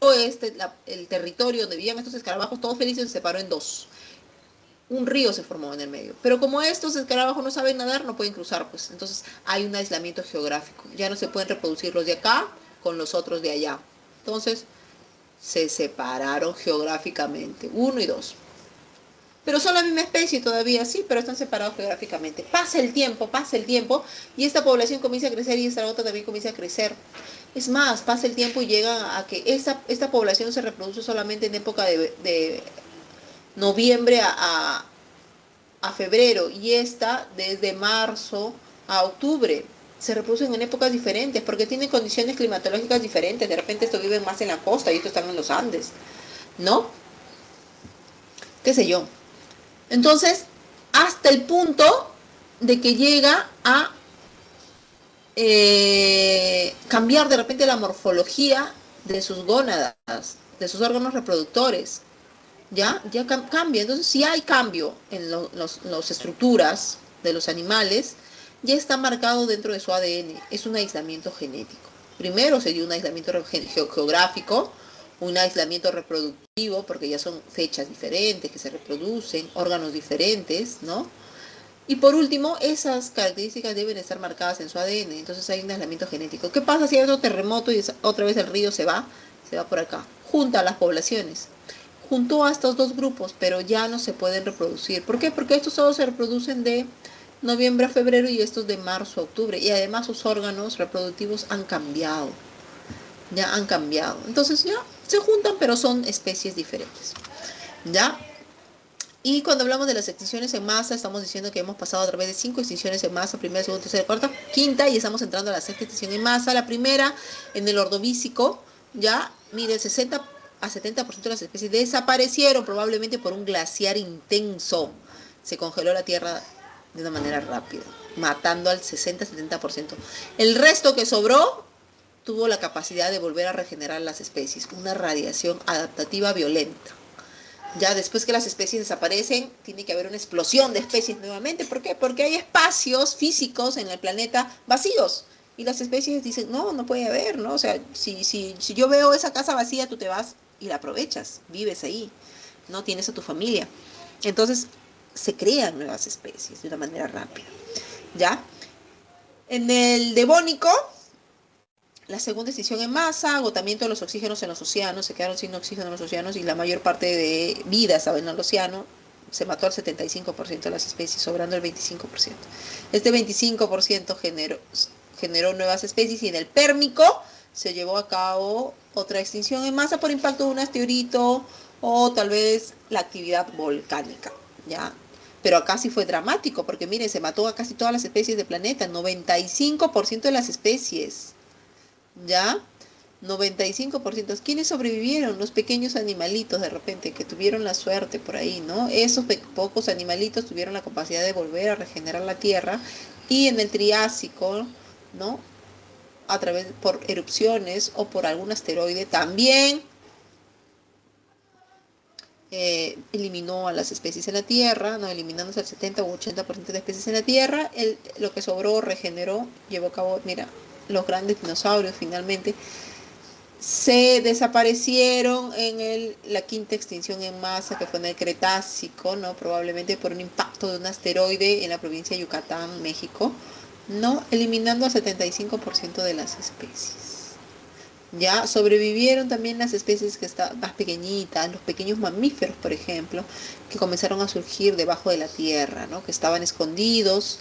el territorio donde vivían estos escarabajos, todos felices, se separó en dos. Un río se formó en el medio. Pero como estos escarabajos no saben nadar, no pueden cruzar, pues. Entonces hay un aislamiento geográfico. Ya no se pueden reproducir los de acá con los otros de allá. Entonces se separaron geográficamente, uno y dos. Pero son la misma especie todavía, sí, pero están separados geográficamente. Pasa el tiempo, y esta población comienza a crecer y esta otra también comienza a crecer. Es más, pasa el tiempo y llega a que esta población se reproduce solamente en época de noviembre a febrero, y esta desde marzo a octubre. Se reproducen en épocas diferentes porque tienen condiciones climatológicas diferentes. De repente estos viven más en la costa y estos están en los Andes, ¿no? ¿Qué sé yo? Entonces, hasta el punto de que llega a cambiar de repente la morfología de sus gónadas, de sus órganos reproductores. Ya cambia. Entonces, si hay cambio en las estructuras de los animales, ya está marcado dentro de su ADN. Es un aislamiento genético. Primero sería un aislamiento geográfico, un aislamiento reproductivo, porque ya son fechas diferentes que se reproducen, órganos diferentes, ¿no? Y por último, esas características deben estar marcadas en su ADN. Entonces hay un aislamiento genético. ¿Qué pasa si hay otro terremoto y otra vez el río se va? Se va por acá. Junta a las poblaciones. Juntó a estos dos grupos, pero ya no se pueden reproducir. ¿Por qué? Porque estos solo se reproducen de noviembre a febrero y estos de marzo a octubre. Y además sus órganos reproductivos han cambiado. Ya han cambiado. Entonces ya se juntan, pero son especies diferentes. ¿Ya? Y cuando hablamos de las extinciones en masa, estamos diciendo que hemos pasado a través de 5 extinciones en masa: primera, segunda, tercera, cuarta, quinta, y estamos entrando a la sexta extinción en masa. La primera, en el Ordovícico, ya, mire, 60 a 70% de las especies desaparecieron, probablemente por un glaciar intenso. Se congeló la Tierra de una manera rápida, matando al 60-70%. El resto que sobró tuvo la capacidad de volver a regenerar las especies, una radiación adaptativa violenta. Ya después que las especies desaparecen, tiene que haber una explosión de especies nuevamente. ¿Por qué? Porque hay espacios físicos en el planeta vacíos. Y las especies dicen, no, no puede haber, ¿no? O sea, si yo veo esa casa vacía, tú te vas y la aprovechas, vives ahí, ¿no? Tienes a tu familia. Entonces, se crean nuevas especies de una manera rápida, ¿ya? En el Devónico, la segunda extinción en masa, agotamiento de los oxígenos en los océanos, se quedaron sin oxígeno en los océanos y la mayor parte de vida estaba en el océano. Se mató al 75% de las especies, sobrando el 25%. Este 25% generó nuevas especies, y en el Pérmico se llevó a cabo otra extinción en masa por impacto de un asteroide o tal vez la actividad volcánica, ¿ya? Pero acá sí fue dramático, porque miren, se mató a casi todas las especies del planeta, 95% de las especies. ¿Ya? 95%. ¿Quiénes sobrevivieron? Los pequeños animalitos, de repente, que tuvieron la suerte por ahí, ¿no? Esos pocos animalitos tuvieron la capacidad de volver a regenerar la Tierra, y en el Triásico, ¿no? A través, por erupciones o por algún asteroide, también eliminó a las especies en la Tierra, ¿no? Eliminándose el 70 u 80% de especies en la Tierra. Lo que sobró regeneró, llevó a cabo, mira, los grandes dinosaurios finalmente se desaparecieron en la quinta extinción en masa, que fue en el Cretácico, ¿no? Probablemente por un impacto de un asteroide en la provincia de Yucatán, México, ¿no? Eliminando al 75% de las especies. Ya sobrevivieron también las especies que estaban más pequeñitas, los pequeños mamíferos, por ejemplo, que comenzaron a surgir debajo de la tierra, ¿no? Que estaban escondidos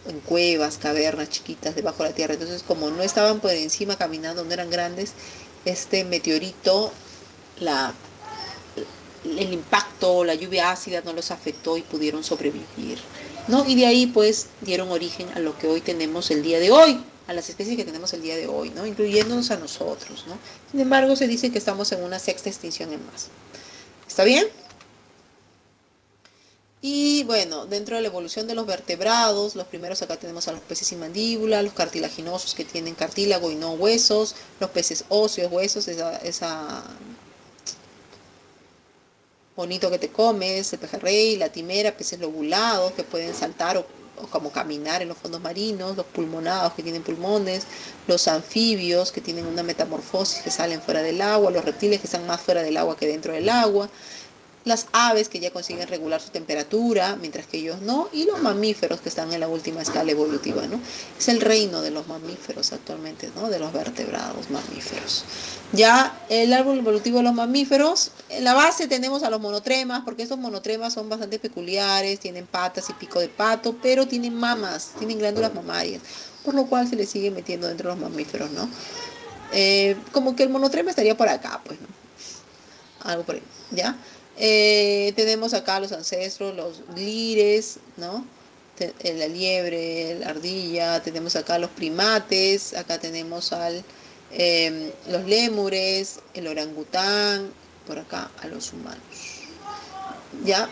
en cuevas, cavernas chiquitas debajo de la tierra. Entonces, como no estaban por encima caminando, no eran grandes, este meteorito, el impacto, la lluvia ácida no los afectó y pudieron sobrevivir, ¿no? Y de ahí pues dieron origen a lo que hoy tenemos el día de hoy, a las especies que tenemos el día de hoy, ¿no? Incluyéndonos a nosotros, ¿no? Sin embargo, se dice que estamos en una sexta extinción en masa. ¿Está bien? Y bueno, dentro de la evolución de los vertebrados, los primeros acá tenemos a los peces sin mandíbula, los cartilaginosos que tienen cartílago y no huesos, los peces óseos, huesos, esa bonito que te comes, el pejerrey, la timera, peces lobulados que pueden saltar o como caminar en los fondos marinos, los pulmonados que tienen pulmones, los anfibios que tienen una metamorfosis que salen fuera del agua, los reptiles que están más fuera del agua que dentro del agua, las aves que ya consiguen regular su temperatura, mientras que ellos no, y los mamíferos que están en la última escala evolutiva, ¿no? Es el reino de los mamíferos actualmente, ¿no? De los vertebrados mamíferos. Ya el árbol evolutivo de los mamíferos, en la base tenemos a los monotremas, porque estos monotremas son bastante peculiares, tienen patas y pico de pato, pero tienen mamas, tienen glándulas mamarias, por lo cual se les sigue metiendo dentro de los mamíferos, ¿no? Como que el monotrema estaría por acá, pues, ¿no? Algo por ahí, ¿ya? Tenemos acá los ancestros, los lires, ¿no? La liebre, la ardilla, tenemos acá los primates, acá tenemos los lémures, el orangután, por acá a los humanos, ¿ya?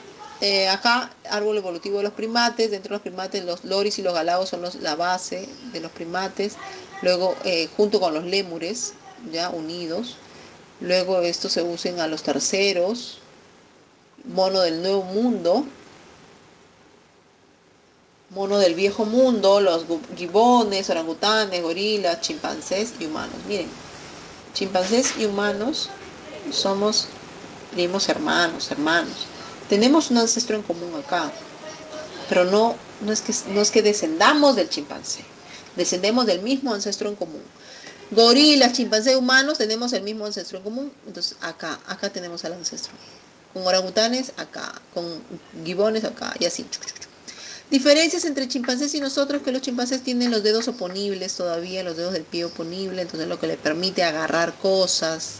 Acá, árbol evolutivo de los primates, dentro de los primates los loris y los galagos son la base de los primates, luego junto con los lémures, ya unidos, luego estos se usen a los terceros, mono del nuevo mundo, mono del viejo mundo, los gibones, orangutanes, gorilas, chimpancés y humanos. Miren, chimpancés y humanos somos primos hermanos. Tenemos un ancestro en común acá, pero no es que descendamos del chimpancé, descendemos del mismo ancestro en común. Gorilas, chimpancés, humanos, tenemos el mismo ancestro en común, entonces acá tenemos al ancestro. Con orangutanes acá, con gibones acá, y así. Diferencias entre chimpancés y nosotros, que los chimpancés tienen los dedos oponibles todavía, los dedos del pie oponibles, entonces lo que le permite agarrar cosas,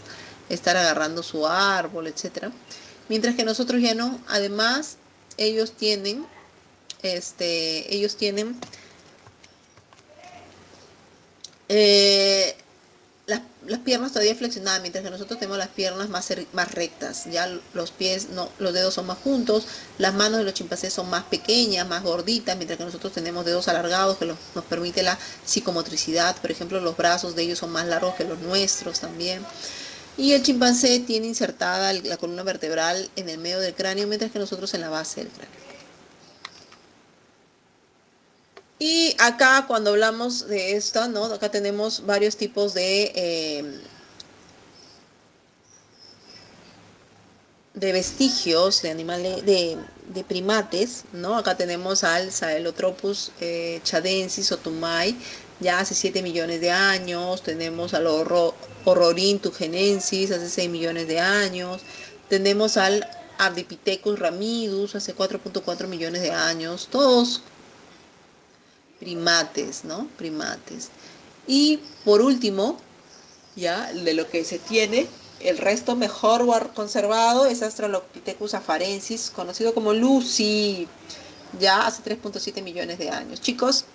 estar agarrando su árbol, etcétera. Mientras que nosotros ya no. Además, ellos tienen, ellos tienen eh, las piernas todavía flexionadas, mientras que nosotros tenemos las piernas más rectas, ya los pies, no, los dedos son más juntos, las manos de los chimpancés son más pequeñas, más gorditas, mientras que nosotros tenemos dedos alargados que nos permite la psicomotricidad. Por ejemplo, los brazos de ellos son más largos que los nuestros también. Y el chimpancé tiene insertada la columna vertebral en el medio del cráneo, mientras que nosotros en la base del cráneo. Y acá cuando hablamos de esto, ¿no? Acá tenemos varios tipos de vestigios de animales, de primates, ¿no? Acá tenemos al Sahelanthropus chadensis o tumai, ya hace 7 millones de años. Tenemos al Ororhyntugenensis hace 6 millones de años. Tenemos al Ardipithecus ramidus hace 4.4 millones de años. Todos primates, ¿no? Primates. Y por último, ya de lo que se tiene, el resto mejor conservado es Australopithecus afarensis, conocido como Lucy, ya hace 3.7 millones de años. Chicos,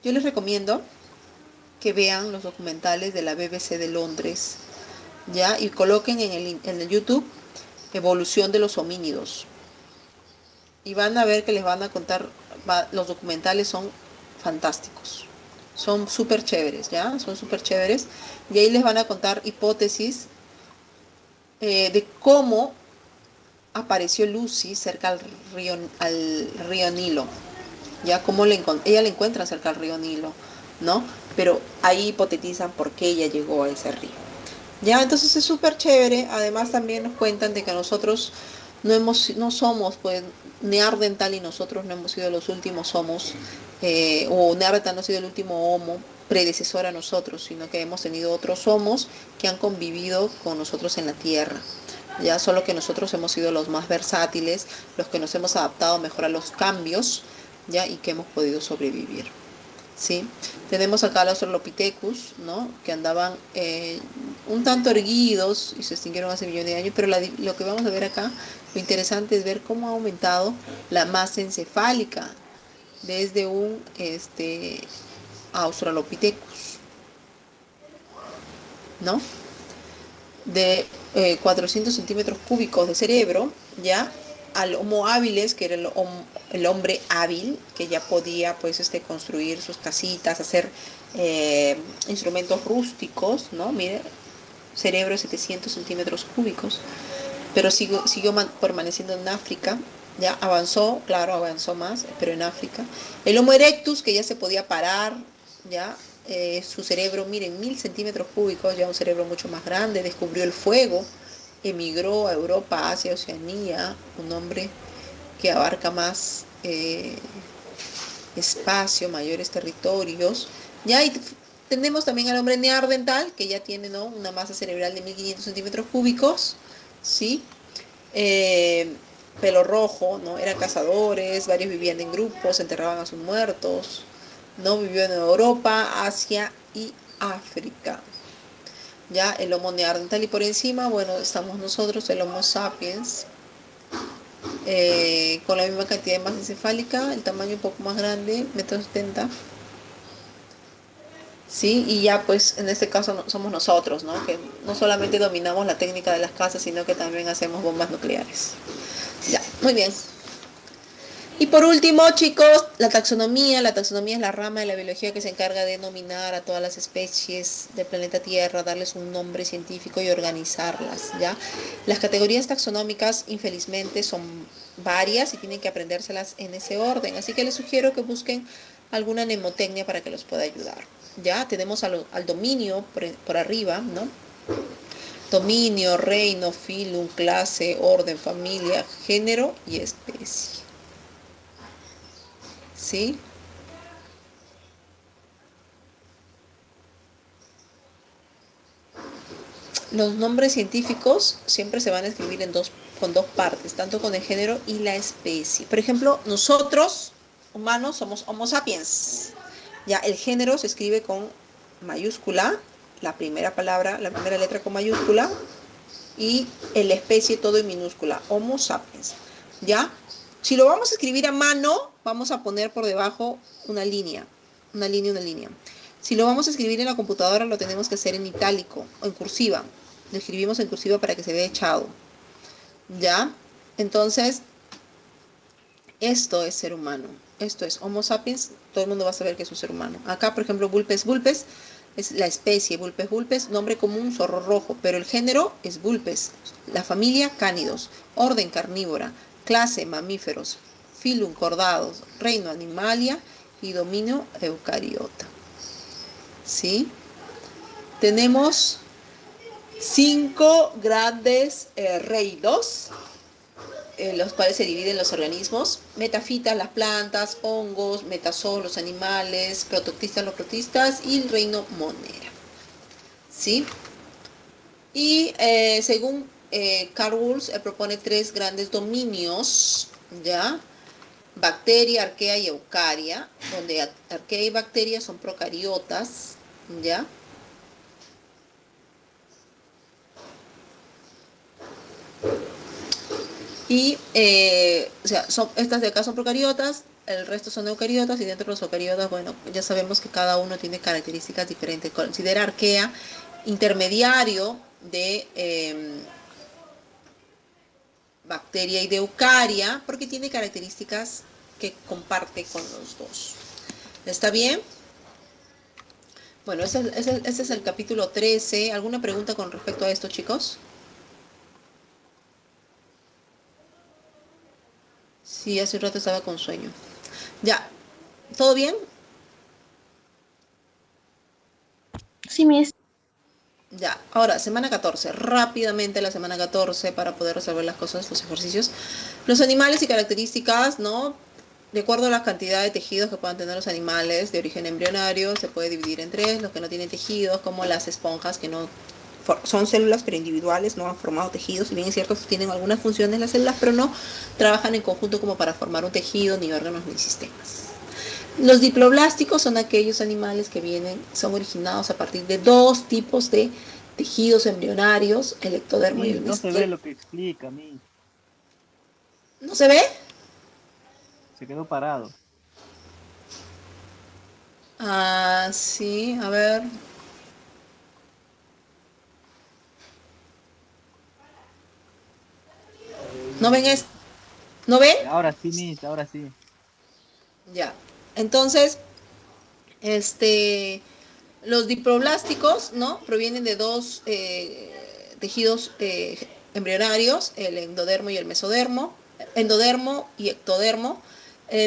yo les recomiendo que vean los documentales de la BBC de Londres, ya, y coloquen en el YouTube Evolución de los homínidos. Y van a ver que les van a contar, los documentales son fantásticos. Son súper chéveres, ¿ya? Son súper chéveres. Y ahí les van a contar hipótesis de cómo apareció Lucy cerca al río Nilo. ¿Ya? Cómo ella la encuentra cerca al río Nilo, ¿no? Pero ahí hipotetizan por qué ella llegó a ese río. ¿Ya? Entonces es súper chévere. Además también nos cuentan de que nosotros no somos, pues, Neandertal y nosotros no hemos sido los últimos homos, o Neandertal no ha sido el último homo predecesor a nosotros, sino que hemos tenido otros homos que han convivido con nosotros en la Tierra. Ya solo que nosotros hemos sido los más versátiles, los que nos hemos adaptado mejor a los cambios, ya, y que hemos podido sobrevivir. ¿Sí? Tenemos acá a los Australopithecus, ¿no? Que andaban un tanto erguidos y se extinguieron hace millones de años, pero lo que vamos a ver acá, lo interesante es ver cómo ha aumentado la masa encefálica desde un Australopithecus, ¿no? De 400 centímetros cúbicos de cerebro, ¿ya? al Homo habilis, que era el hombre hábil, que ya podía pues construir sus casitas, hacer instrumentos rústicos, ¿no? Mire, cerebro de 700 centímetros cúbicos, pero siguió permaneciendo en África. Ya avanzó, claro, avanzó más, pero en África. El Homo erectus, que ya se podía parar, ya su cerebro, miren, 1000 centímetros cúbicos, ya un cerebro mucho más grande, descubrió el fuego, emigró a Europa, Asia, Oceanía, un hombre que abarca más espacio, mayores territorios. Ya y tenemos también al hombre neandertal, que ya tiene, ¿no?, una masa cerebral de 1500 centímetros cúbicos, ¿sí? Eh, Pelo rojo, ¿no? Eran cazadores, varios vivían en grupos, enterraban a sus muertos, ¿no? Vivió en Europa, Asia y África. Ya el Homo neandertal, y por encima, bueno, estamos nosotros, el Homo sapiens, con la misma cantidad de masa encefálica, el tamaño un poco más grande, 1,70 m. Sí, y ya pues en este caso somos nosotros, ¿no? Que no solamente dominamos la técnica de las casas, sino que también hacemos bombas nucleares. Ya, muy bien. Y por último, chicos, la taxonomía. La taxonomía es la rama de la biología que se encarga de denominar a todas las especies del planeta Tierra, darles un nombre científico y organizarlas, ¿ya? Las categorías taxonómicas, infelizmente, son varias y tienen que aprendérselas en ese orden. Así que les sugiero que busquen alguna mnemotecnia para que los pueda ayudar. Ya tenemos al dominio por arriba, ¿no? Dominio, reino, filum, clase, orden, familia, género y especie. ¿Sí? Los nombres científicos siempre se van a escribir con dos partes, tanto con el género y la especie. Por ejemplo, nosotros, humanos, somos Homo sapiens. Ya, el género se escribe con mayúscula, la primera palabra, la primera letra con mayúscula, y la especie todo en minúscula, Homo sapiens. ¿Ya? Si lo vamos a escribir a mano, vamos a poner por debajo una línea, una línea, una línea. Si lo vamos a escribir en la computadora, lo tenemos que hacer en itálico o en cursiva. Lo escribimos en cursiva para que se vea echado. ¿Ya? Entonces, esto es ser humano. Esto es Homo sapiens. Todo el mundo va a saber que es un ser humano. Acá, por ejemplo, Vulpes vulpes es la especie. Vulpes vulpes, nombre común, zorro rojo. Pero el género es Vulpes. La familia, cánidos. Orden, carnívora. Clase, mamíferos. Filum, cordados. Reino, animalia. Y dominio, eucariota. ¿Sí? Tenemos 5 grandes reinos, los cuales se dividen los organismos: metafitas, las plantas; hongos; metazoos, los animales; prototistas, los protistas; y el reino monera. ¿Sí? Y según Carl Woolf, propone 3 grandes dominios, ¿ya? Bacteria, arquea y eucaria, donde arquea y bacteria son procariotas, ¿ya? Y, o sea, estas de acá son procariotas, el resto son eucariotas, y dentro de los eucariotas, bueno, ya sabemos que cada uno tiene características diferentes. Considera arquea intermediario de bacteria y de eucaria, porque tiene características que comparte con los dos. ¿Está bien? Bueno, ese es el capítulo 13. ¿Alguna pregunta con respecto a esto, chicos? Sí, hace un rato estaba con sueño. Ya, ¿todo bien? Sí, Miss. Ya, ahora, semana 14. Rápidamente la semana 14 para poder resolver las cosas, los ejercicios. Los animales y características, ¿no? De acuerdo a la cantidad de tejidos que puedan tener los animales de origen embrionario, se puede dividir en 3: los que no tienen tejidos, como las esponjas, que no son células pero individuales, no han formado tejidos. Si bien es cierto que tienen algunas funciones las células, pero no trabajan en conjunto como para formar un tejido, ni órganos, ni sistemas. Los diploblásticos son aquellos animales que son originados a partir de 2 tipos de tejidos embrionarios, el ectodermo y el No se mesodermo. ve lo que explica a mí. ¿No se ve? Se quedó parado. Ah, sí, a ver. ¿No ven esto? ¿No ven? Ahora sí, Miss, ahora sí. Ya. Entonces, los diploblásticos, ¿no? Provienen de dos tejidos embrionarios, el endodermo y el mesodermo, endodermo y ectodermo,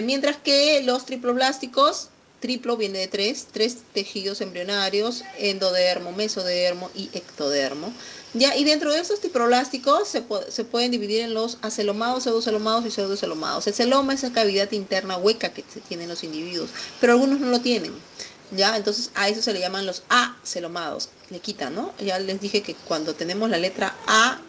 mientras que los triploblásticos, triplo viene de tres tejidos embrionarios, endodermo, mesodermo y ectodermo. Ya, y dentro de estos triploblásticos se pueden dividir en los acelomados, pseudocelomados y pseudocelomados. El celoma es esa cavidad interna hueca que tienen los individuos, pero algunos no lo tienen. ¿Ya? Entonces a eso se le llaman los acelomados, le quitan, ¿no? Ya les dije que cuando tenemos la letra A,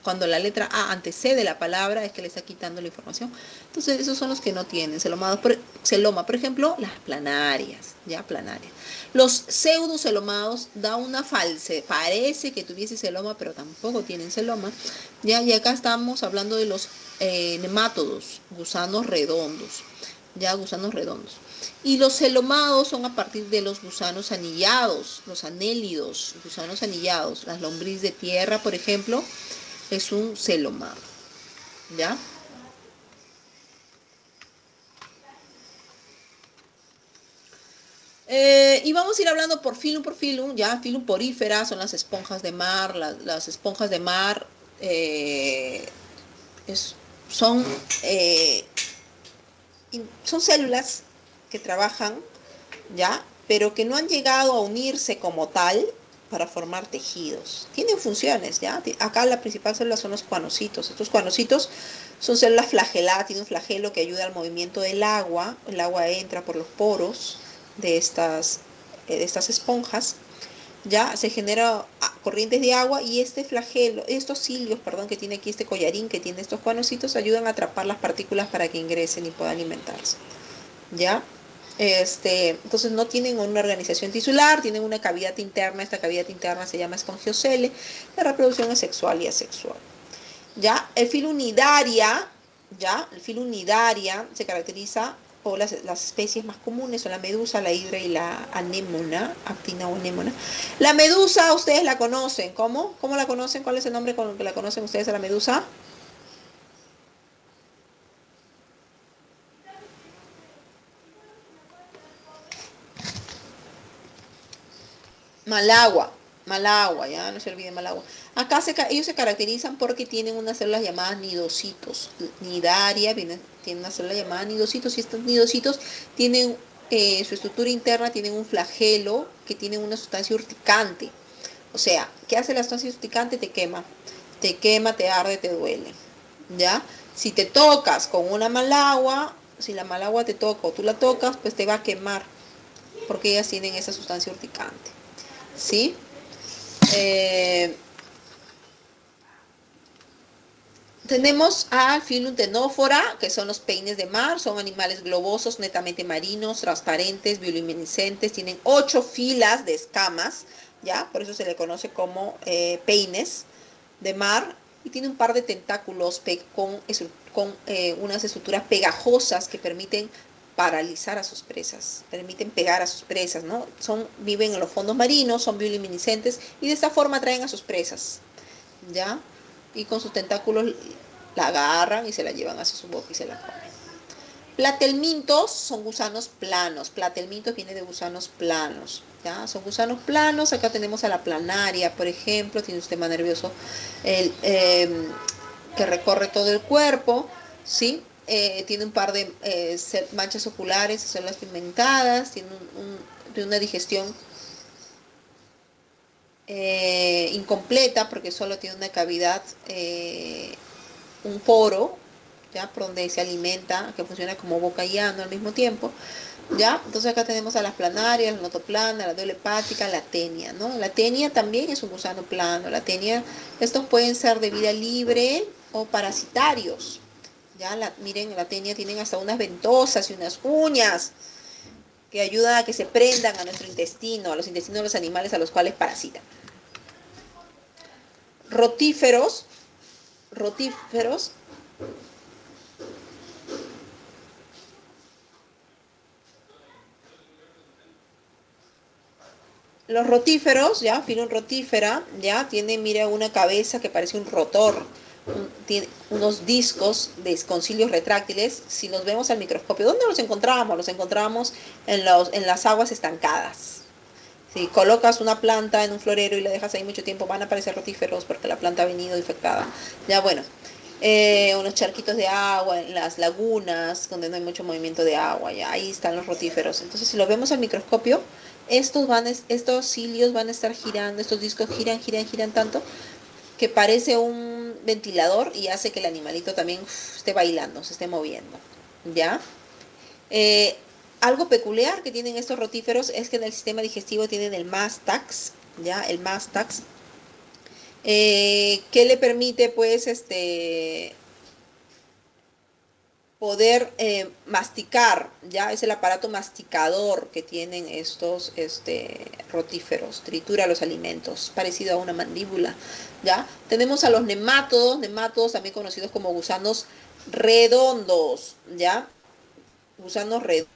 cuando la letra A antecede la palabra es que le está quitando la información. Entonces esos son los que no tienen celomados. Celoma, por ejemplo, las planarias, ¿ya? Planarias. Los pseudocelomados da una false, parece que tuviese celoma, pero tampoco tienen celoma, ¿ya? Y acá estamos hablando de los nemátodos, gusanos redondos, ¿ya? Gusanos redondos. Y los celomados son a partir de los gusanos anillados, los anélidos, gusanos anillados. Las lombriz de tierra, por ejemplo, es un celomado, ¿ya? Y vamos a ir hablando por filum, ya, filum porífera, son las esponjas de mar, las esponjas de mar son, son células que trabajan, ¿ya? Pero que no han llegado a unirse como tal para formar tejidos. Tienen funciones, ¿ya? Acá la principal célula son los cuanocitos. Estos cuanocitos son células flageladas, tienen un flagelo que ayuda al movimiento del agua. El agua entra por los poros de estas esponjas, ya se genera corrientes de agua y este flagelo, estos cilios, perdón, que tiene aquí este collarín que tiene estos cuanocitos, ayudan a atrapar las partículas para que ingresen y puedan alimentarse, ¿ya? Entonces no tienen una organización tisular, tienen una cavidad interna, esta cavidad interna se llama espongiocele, la reproducción es sexual y asexual. ¿Ya? El filo unidaria, ¿ya? El filo unidaria se caracteriza por las especies más comunes, son la medusa, la hidra y la anémona, actina o anémona. La medusa, ustedes la conocen, ¿cómo? ¿Cómo la conocen? ¿Cuál es el nombre con el que la conocen ustedes a la medusa? Malagua, Malagua, ya no se olviden Malagua. Acá ellos se caracterizan porque tienen unas células llamadas nidocitos. Nidaria tiene una célula llamada nidocitos y estos nidocitos tienen su estructura interna, tienen un flagelo que tiene una sustancia urticante. O sea, ¿qué hace la sustancia urticante? Te quema, te arde, te duele. ¿Ya? Si te tocas con una malagua, si la malagua te toca o tú la tocas, pues te va a quemar porque ellas tienen esa sustancia urticante. ¿Sí? Tenemos al filum Ctenófora, que son los peines de mar, son animales globosos, netamente marinos, transparentes, bioluminiscentes, tienen 8 filas de escamas, ¿ya? Por eso se le conoce como peines de mar, y tiene un par de tentáculos con unas estructuras pegajosas que permiten paralizar a sus presas, permiten pegar a sus presas, ¿no? Viven en los fondos marinos, son bioluminiscentes y de esta forma atraen a sus presas, ¿ya? Y con sus tentáculos la agarran y se la llevan hacia su boca y se la comen. Platelmintos son gusanos planos. Platelmintos viene de gusanos planos, ¿ya? Son gusanos planos. Acá tenemos a la planaria, por ejemplo, tiene un sistema nervioso que recorre todo el cuerpo, ¿sí? Tiene un par de manchas oculares, células pigmentadas, tiene una digestión incompleta porque solo tiene una cavidad, un poro, ¿ya? Por donde se alimenta, que funciona como boca y ano al mismo tiempo, ¿ya? Entonces acá tenemos a las planarias, la notoplana, la doble hepática, la tenia, ¿no? La tenia también es un gusano plano. La tenia, estos pueden ser de vida libre o parasitarios, ¿ya? Miren, la tenia tienen hasta unas ventosas y unas uñas que ayudan a que se prendan a nuestro intestino, a los intestinos de los animales a los cuales parasitan. Rotíferos. Los rotíferos, ya, filum rotífera, ya, tiene, mira, una cabeza que parece un rotor. tiene unos discos con cilios retráctiles. Si los vemos al microscopio, ¿dónde los encontramos? Los encontramos en las aguas estancadas. Si colocas una planta en un florero y la dejas ahí mucho tiempo, van a aparecer rotíferos porque la planta ha venido infectada. Ya bueno, unos charquitos de agua, en las lagunas, donde no hay mucho movimiento de agua, ya ahí están los rotíferos. Entonces, si los vemos al microscopio, estos cilios van a estar girando, estos discos giran tanto que parece un ventilador y hace que el animalito también esté bailando, se esté moviendo, ¿ya? Eh, Algo peculiar que tienen estos rotíferos es que en el sistema digestivo tienen el Mastax, ¿ya? El Mastax, que le permite, pues, poder masticar, ¿ya? Es el aparato masticador que tienen estos rotíferos, tritura los alimentos, parecido a una mandíbula, ¿ya? Tenemos a los nemátodos también conocidos como gusanos redondos, ¿ya? Gusanos redondos.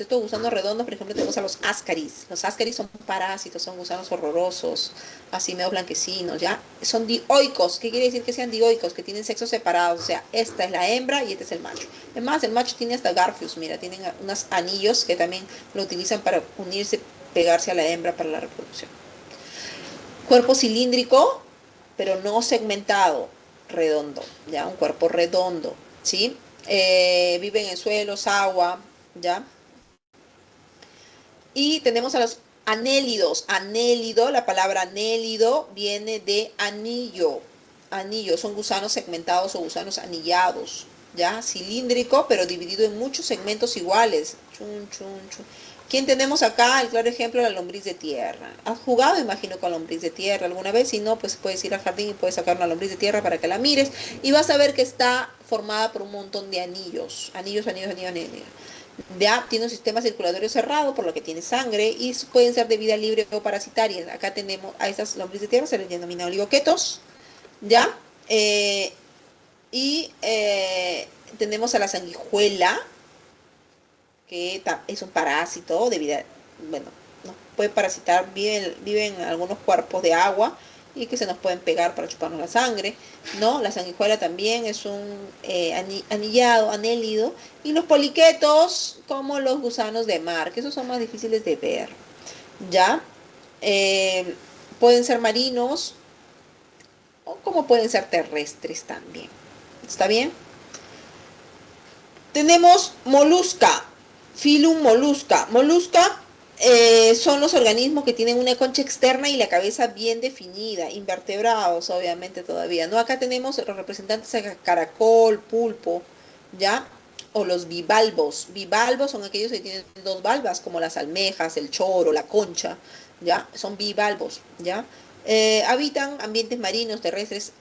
Estos gusanos redondos, por ejemplo, tenemos a los ascaris. Los ascaris son parásitos, son gusanos horrorosos, así medio blanquecinos, ¿ya? Son dioicos. ¿Qué quiere decir que sean dioicos? Que tienen sexos separados, o sea, esta es la hembra y este es el macho. Además, el macho tiene hasta garfios, mira, tienen unos anillos que también lo utilizan para unirse, pegarse a la hembra para la reproducción. Cuerpo cilíndrico, pero no segmentado, redondo, ¿ya? Un cuerpo redondo, ¿sí? Viven en suelos, agua, ¿ya? Y tenemos a los anélidos. Anélido, la palabra anélido viene de anillo. Anillo, son gusanos segmentados o gusanos anillados, ¿ya? Cilíndrico, pero dividido en muchos segmentos iguales. Chun, chun, chun. ¿Quién tenemos acá? El claro ejemplo, la lombriz de tierra. ¿Has jugado, imagino, con lombriz de tierra alguna vez? Si no, pues puedes ir al jardín y puedes sacar una lombriz de tierra para que la mires y vas a ver que está formada por un montón de anillos. Anillos. Ya tiene un sistema circulatorio cerrado, por lo que tiene sangre y pueden ser de vida libre o parasitarias. Acá tenemos a estas lombrices de tierra, se les denomina oligoquetos, ¿ya? Tenemos a la sanguijuela, que es un parásito de vida, bueno, nos puede parasitar, vive en algunos cuerpos de agua y que se nos pueden pegar para chuparnos la sangre, ¿no? La sanguijuela también es un anillado, anélido, y los poliquetos como los gusanos de mar, que esos son más difíciles de ver, ¿ya? Pueden ser marinos o como pueden ser terrestres también, ¿está bien? Tenemos molusca, Filum molusca. Molusca son los organismos que tienen una concha externa y la cabeza bien definida, invertebrados obviamente todavía, ¿no? Acá tenemos los representantes de caracol, pulpo, ¿ya? O los bivalvos. Bivalvos son aquellos que tienen dos valvas, como las almejas, el choro, la concha, ¿ya? Son bivalvos, ¿ya? Habitan ambientes marinos, terrestres,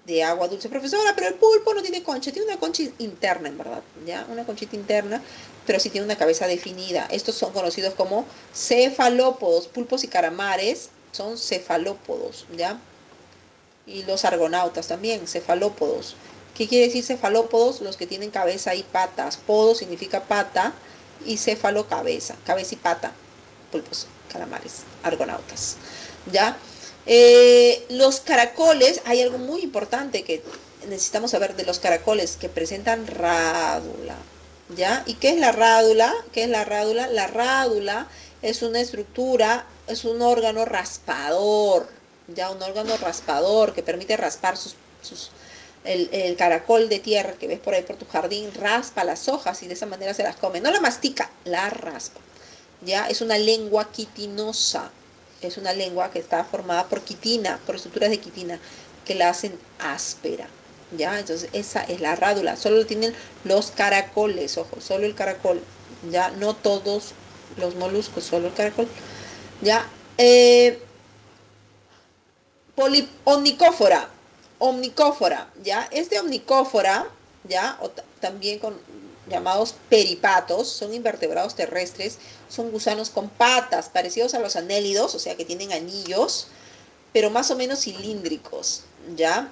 de agua dulce, profesora, pero el pulpo no tiene concha, tiene una concha interna, en verdad, ¿ya? Una conchita interna, pero sí tiene una cabeza definida. Estos son conocidos como cefalópodos, pulpos y calamares son cefalópodos, ¿ya? Y los argonautas también, cefalópodos. ¿Qué quiere decir cefalópodos? Los que tienen cabeza y patas. Podo significa pata y céfalo cabeza, cabeza y pata, pulpos, calamares, argonautas, ¿ya? Los caracoles, hay algo muy importante que necesitamos saber de los caracoles, que presentan rádula, ¿ya? ¿Y qué es la rádula? ¿Qué es la rádula? La rádula es una estructura, es un órgano raspador, ¿ya? Un órgano raspador que permite raspar el caracol de tierra que ves por ahí por tu jardín, raspa las hojas y de esa manera se las come. No la mastica, la raspa, ¿ya? Es una lengua quitinosa. Es una lengua que está formada por quitina, por estructuras de quitina, que la hacen áspera, ¿ya? Entonces, esa es la rádula. Solo lo tienen los caracoles, ojo, solo el caracol, ¿ya? No todos los moluscos, solo el caracol, ¿ya? Omnicófora, ¿ya? Omnicófora, ¿ya? También llamados peripatos, son invertebrados terrestres, son gusanos con patas, parecidos a los anélidos, o sea que tienen anillos, pero más o menos cilíndricos, ¿ya?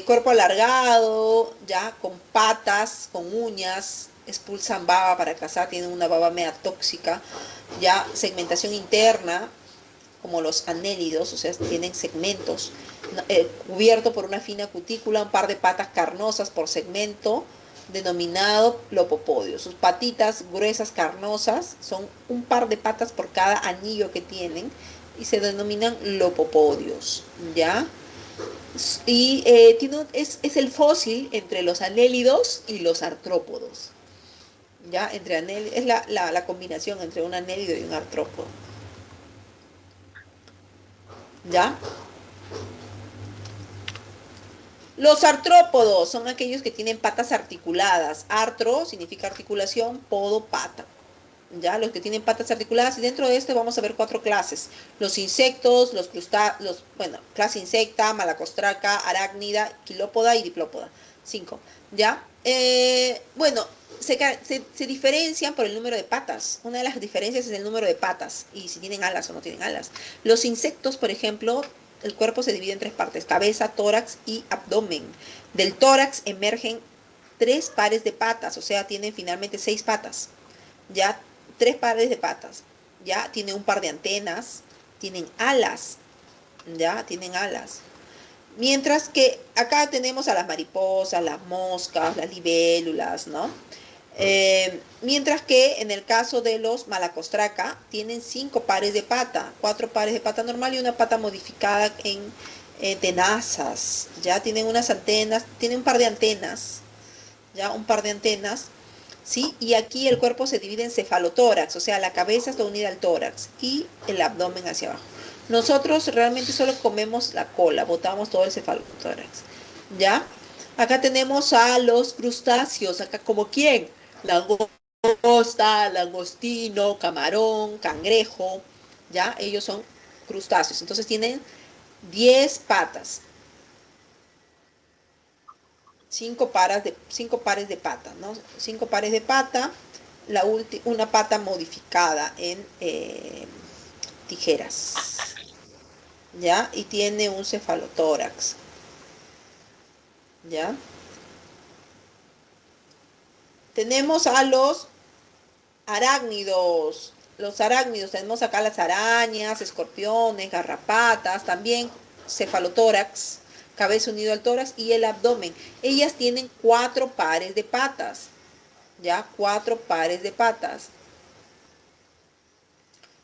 Cuerpo alargado, ¿ya? Con patas, con uñas, expulsan baba para cazar, tienen una baba media tóxica, ¿ya? Segmentación interna, como los anélidos, o sea, tienen segmentos, cubierto por una fina cutícula, un par de patas carnosas por segmento, denominado lopopodio. Sus patitas gruesas carnosas son un par de patas por cada anillo que tienen y se denominan lopopodios, ¿ya? Y es el fósil entre los anélidos y los artrópodos. ¿Ya? Es la combinación entre un anélido y un artrópodo. ¿Ya? Los artrópodos son aquellos que tienen patas articuladas. Artro significa articulación, podo, pata. ¿Ya? Los que tienen patas articuladas. Y dentro de este vamos a ver 4 clases. Los insectos, los crustáceos, bueno, clase insecta, malacostraca, arácnida, quilópoda y diplópoda. 5. ¿Ya? Bueno, se diferencian por el número de patas. Una de las diferencias es el número de patas y si tienen alas o no tienen alas. Los insectos, por ejemplo, el cuerpo se divide en 3 partes: cabeza, tórax y abdomen. Del tórax emergen 3 pares de patas, o sea, tienen finalmente 6 patas. Ya, 3 pares de patas. Ya, tienen un par de antenas, tienen alas. Ya, tienen alas. Mientras que acá tenemos a las mariposas, las moscas, las libélulas, ¿no? Mientras que en el caso de los malacostraca tienen 5 pares de pata, 4 pares de pata normal y una pata modificada en tenazas. Ya tienen unas antenas, tienen un par de antenas, ya un par de antenas, ¿sí? Y aquí el cuerpo se divide en cefalotórax, o sea, la cabeza está unida al tórax y el abdomen hacia abajo. Nosotros realmente solo comemos la cola, botamos todo el cefalotórax, ¿ya? Acá tenemos a los crustáceos, acá como quién, langosta, langostino, camarón, cangrejo, ¿ya? Ellos son crustáceos, entonces tienen 10 patas, 5 pares de patas, ¿no? 5 pares de pata, una pata modificada en tijeras, ¿ya? Y tiene un cefalotórax, ¿ya? Tenemos a los arácnidos. Los arácnidos, tenemos acá las arañas, escorpiones, garrapatas, también cefalotórax, cabeza unido al tórax y el abdomen. Ellas tienen 4 pares de patas, ¿ya? 4 pares de patas.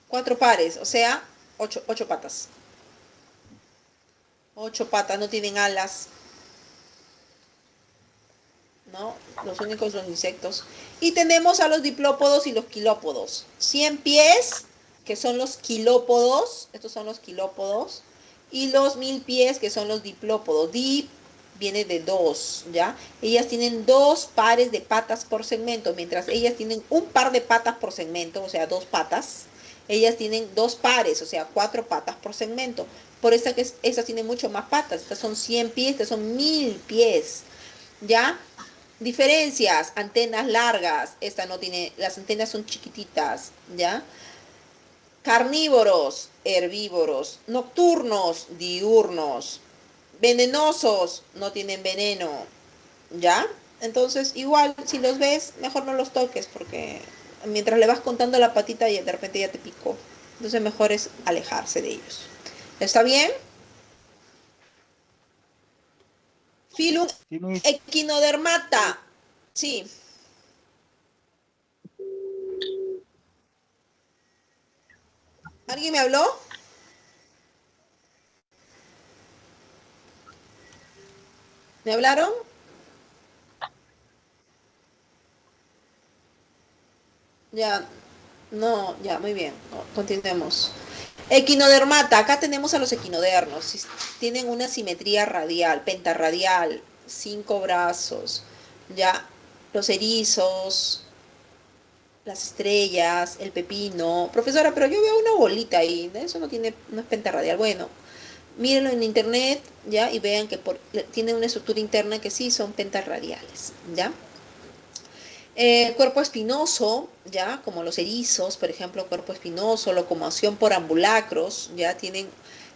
4 pares, o sea, 8 patas. 8 patas, no tienen alas, ¿no? Los únicos los insectos. Y tenemos a los diplópodos y los quilópodos. 100 pies, que son los quilópodos, estos son los quilópodos, y los 1000 pies, que son los diplópodos. Dip viene de 2, ¿ya? Ellas tienen 2 pares de patas por segmento, mientras ellas tienen un par de patas por segmento, o sea, 2 patas. Ellas tienen 2 pares, o sea, 4 patas por segmento. Por eso que estas tienen mucho más patas. Estas son 100 pies, estas son 1000 pies, ¿ya? Diferencias: antenas largas, esta no tiene, las antenas son chiquititas, ¿ya? Carnívoros, herbívoros, nocturnos, diurnos, venenosos, no tienen veneno, ¿ya? Entonces, igual, si los ves, mejor no los toques, porque mientras le vas contando la patita y de repente ya te picó. Entonces, mejor es alejarse de ellos. ¿Está bien? Filum Sí, Miss. equinodermata. Sí. ¿Alguien me habló? ¿Me hablaron? Ya, no, ya, muy bien. Continuemos. Equinodermata. Acá tenemos a los equinodermos. Tienen una simetría radial, pentarradial, 5 brazos. Ya, los erizos, las estrellas, el pepino. Profesora, pero yo veo una bolita ahí. Eso no es pentarradial. Bueno, mírenlo en internet, ¿ya? Y vean que tiene una estructura interna que sí son pentarradiales, ¿ya? Cuerpo espinoso, ya, como los erizos, por ejemplo, cuerpo espinoso, locomoción por ambulacros, ya tienen,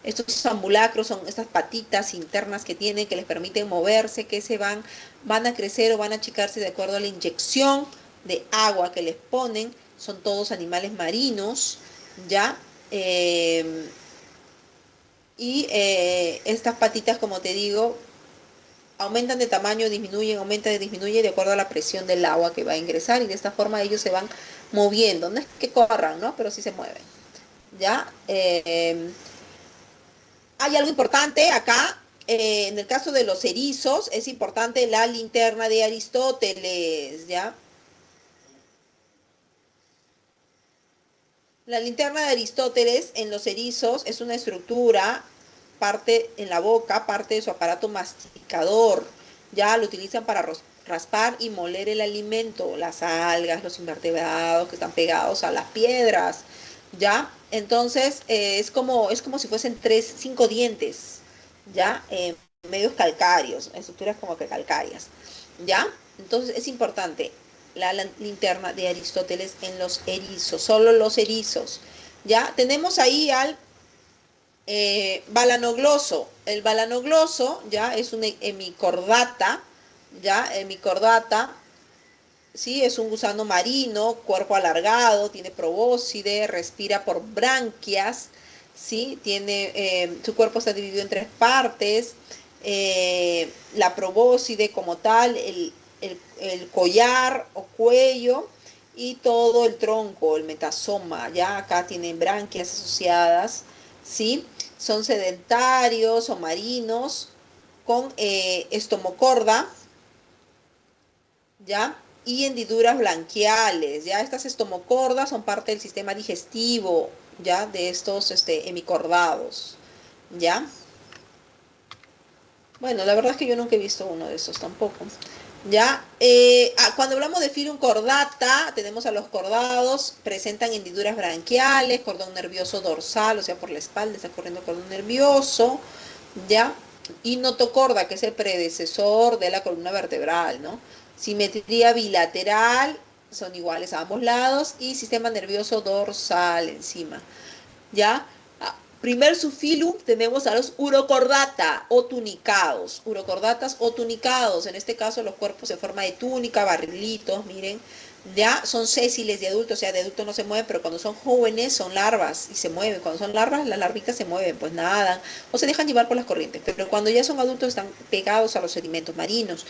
estos ambulacros son estas patitas internas que tienen, que les permiten moverse, que van a crecer o van a achicarse de acuerdo a la inyección de agua que les ponen. Son todos animales marinos, ya. y estas patitas, como te digo, aumentan de tamaño, disminuyen, aumentan y disminuyen de acuerdo a la presión del agua que va a ingresar y de esta forma ellos se van moviendo. No es que corran, ¿no? Pero sí se mueven. ¿Ya? Hay algo importante acá. En el caso de los erizos, es importante la linterna de Aristóteles, ¿ya? La linterna de Aristóteles en los erizos es una estructura, parte en la boca, parte de su aparato masticador. Ya lo utilizan para raspar y moler el alimento, las algas, los invertebrados que están pegados a las piedras. ¿Ya? Entonces es como si fuesen cinco dientes, ¿ya? Medios calcáreos, estructuras como que calcáreas, ¿ya? Entonces es importante la linterna de Aristóteles en los erizos, solo los erizos. ¿Ya? Tenemos ahí al balanogloso. El balanogloso, ¿ya? Es un hemicordata, ¿ya? Hemicordata, ¿sí? Es un gusano marino, cuerpo alargado, tiene probóscide, respira por branquias, ¿sí? Su cuerpo está dividido en tres partes. La probóscide como tal, el collar o cuello y todo el tronco, el metasoma, ya acá tienen branquias asociadas, ¿sí? Son sedentarios o marinos con estomocorda, ¿ya? Y hendiduras branquiales, ¿ya? Estas estomocordas son parte del sistema digestivo, ¿ya? De estos hemicordados, ¿ya? Bueno, la verdad es que yo nunca he visto uno de esos tampoco. ¿Ya? Cuando hablamos de filum cordata, tenemos a los cordados, presentan hendiduras branquiales, cordón nervioso dorsal, o sea, por la espalda está corriendo cordón nervioso, ¿ya? Y notocorda, que es el predecesor de la columna vertebral, ¿no? Simetría bilateral, son iguales a ambos lados, y sistema nervioso dorsal encima, ¿ya? Primer subfilum tenemos a los urocordata o tunicados. Urocordatas o tunicados. En este caso los cuerpos en forma de túnica, barrilitos, miren. Ya son sésiles de adultos, o sea, de adultos no se mueven, pero cuando son jóvenes son larvas y se mueven. Cuando son larvas, las larvitas se mueven, pues nadan o se dejan llevar por las corrientes. Pero cuando ya son adultos están pegados a los sedimentos marinos.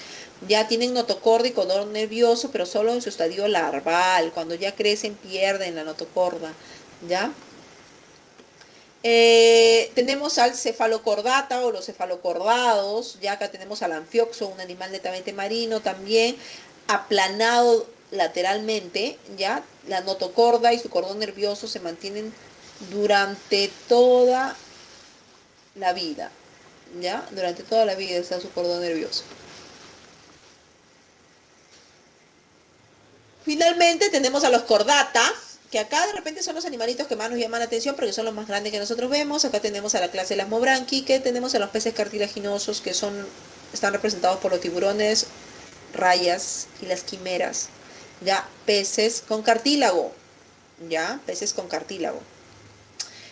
Ya tienen notocorda y cordón nervioso, pero solo en su estadio larval. Cuando ya crecen pierden la notocorda, ¿ya? Tenemos al cefalocordata o los cefalocordados, ya acá tenemos al anfioxo, un animal netamente marino también, aplanado lateralmente, ya la notocorda y su cordón nervioso se mantienen durante toda la vida, ya, durante toda la vida está su cordón nervioso. Finalmente tenemos a los cordata, que acá de repente son los animalitos que más nos llaman la atención porque son los más grandes que nosotros vemos. Acá tenemos a la clase de las Mobranqui, que tenemos a los peces cartilaginosos que están representados por los tiburones, rayas y las quimeras. Ya, peces con cartílago. Ya, peces con cartílago.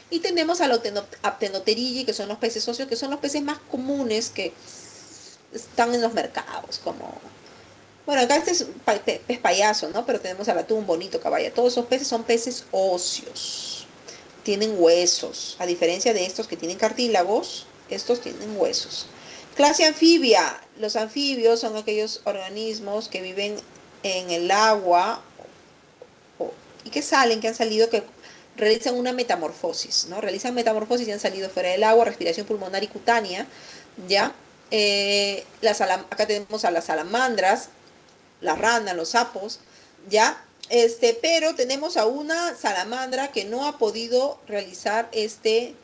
Y tenemos a los Aptenoterigi, que son los peces óseos, que son los peces más comunes que están en los mercados, como bueno, acá este es pez payaso, ¿no? Pero tenemos al atún, bonito, caballa. Todos esos peces son peces óseos. Tienen huesos. A diferencia de estos que tienen cartílagos, estos tienen huesos. Clase anfibia. Los anfibios son aquellos organismos que viven en el agua y que han salido, que realizan una metamorfosis, ¿no? Realizan metamorfosis y han salido fuera del agua, respiración pulmonar y cutánea, ¿ya? Acá tenemos a las salamandras, las ranas, los sapos, ¿ya? Pero tenemos a una salamandra que no ha podido realizar esta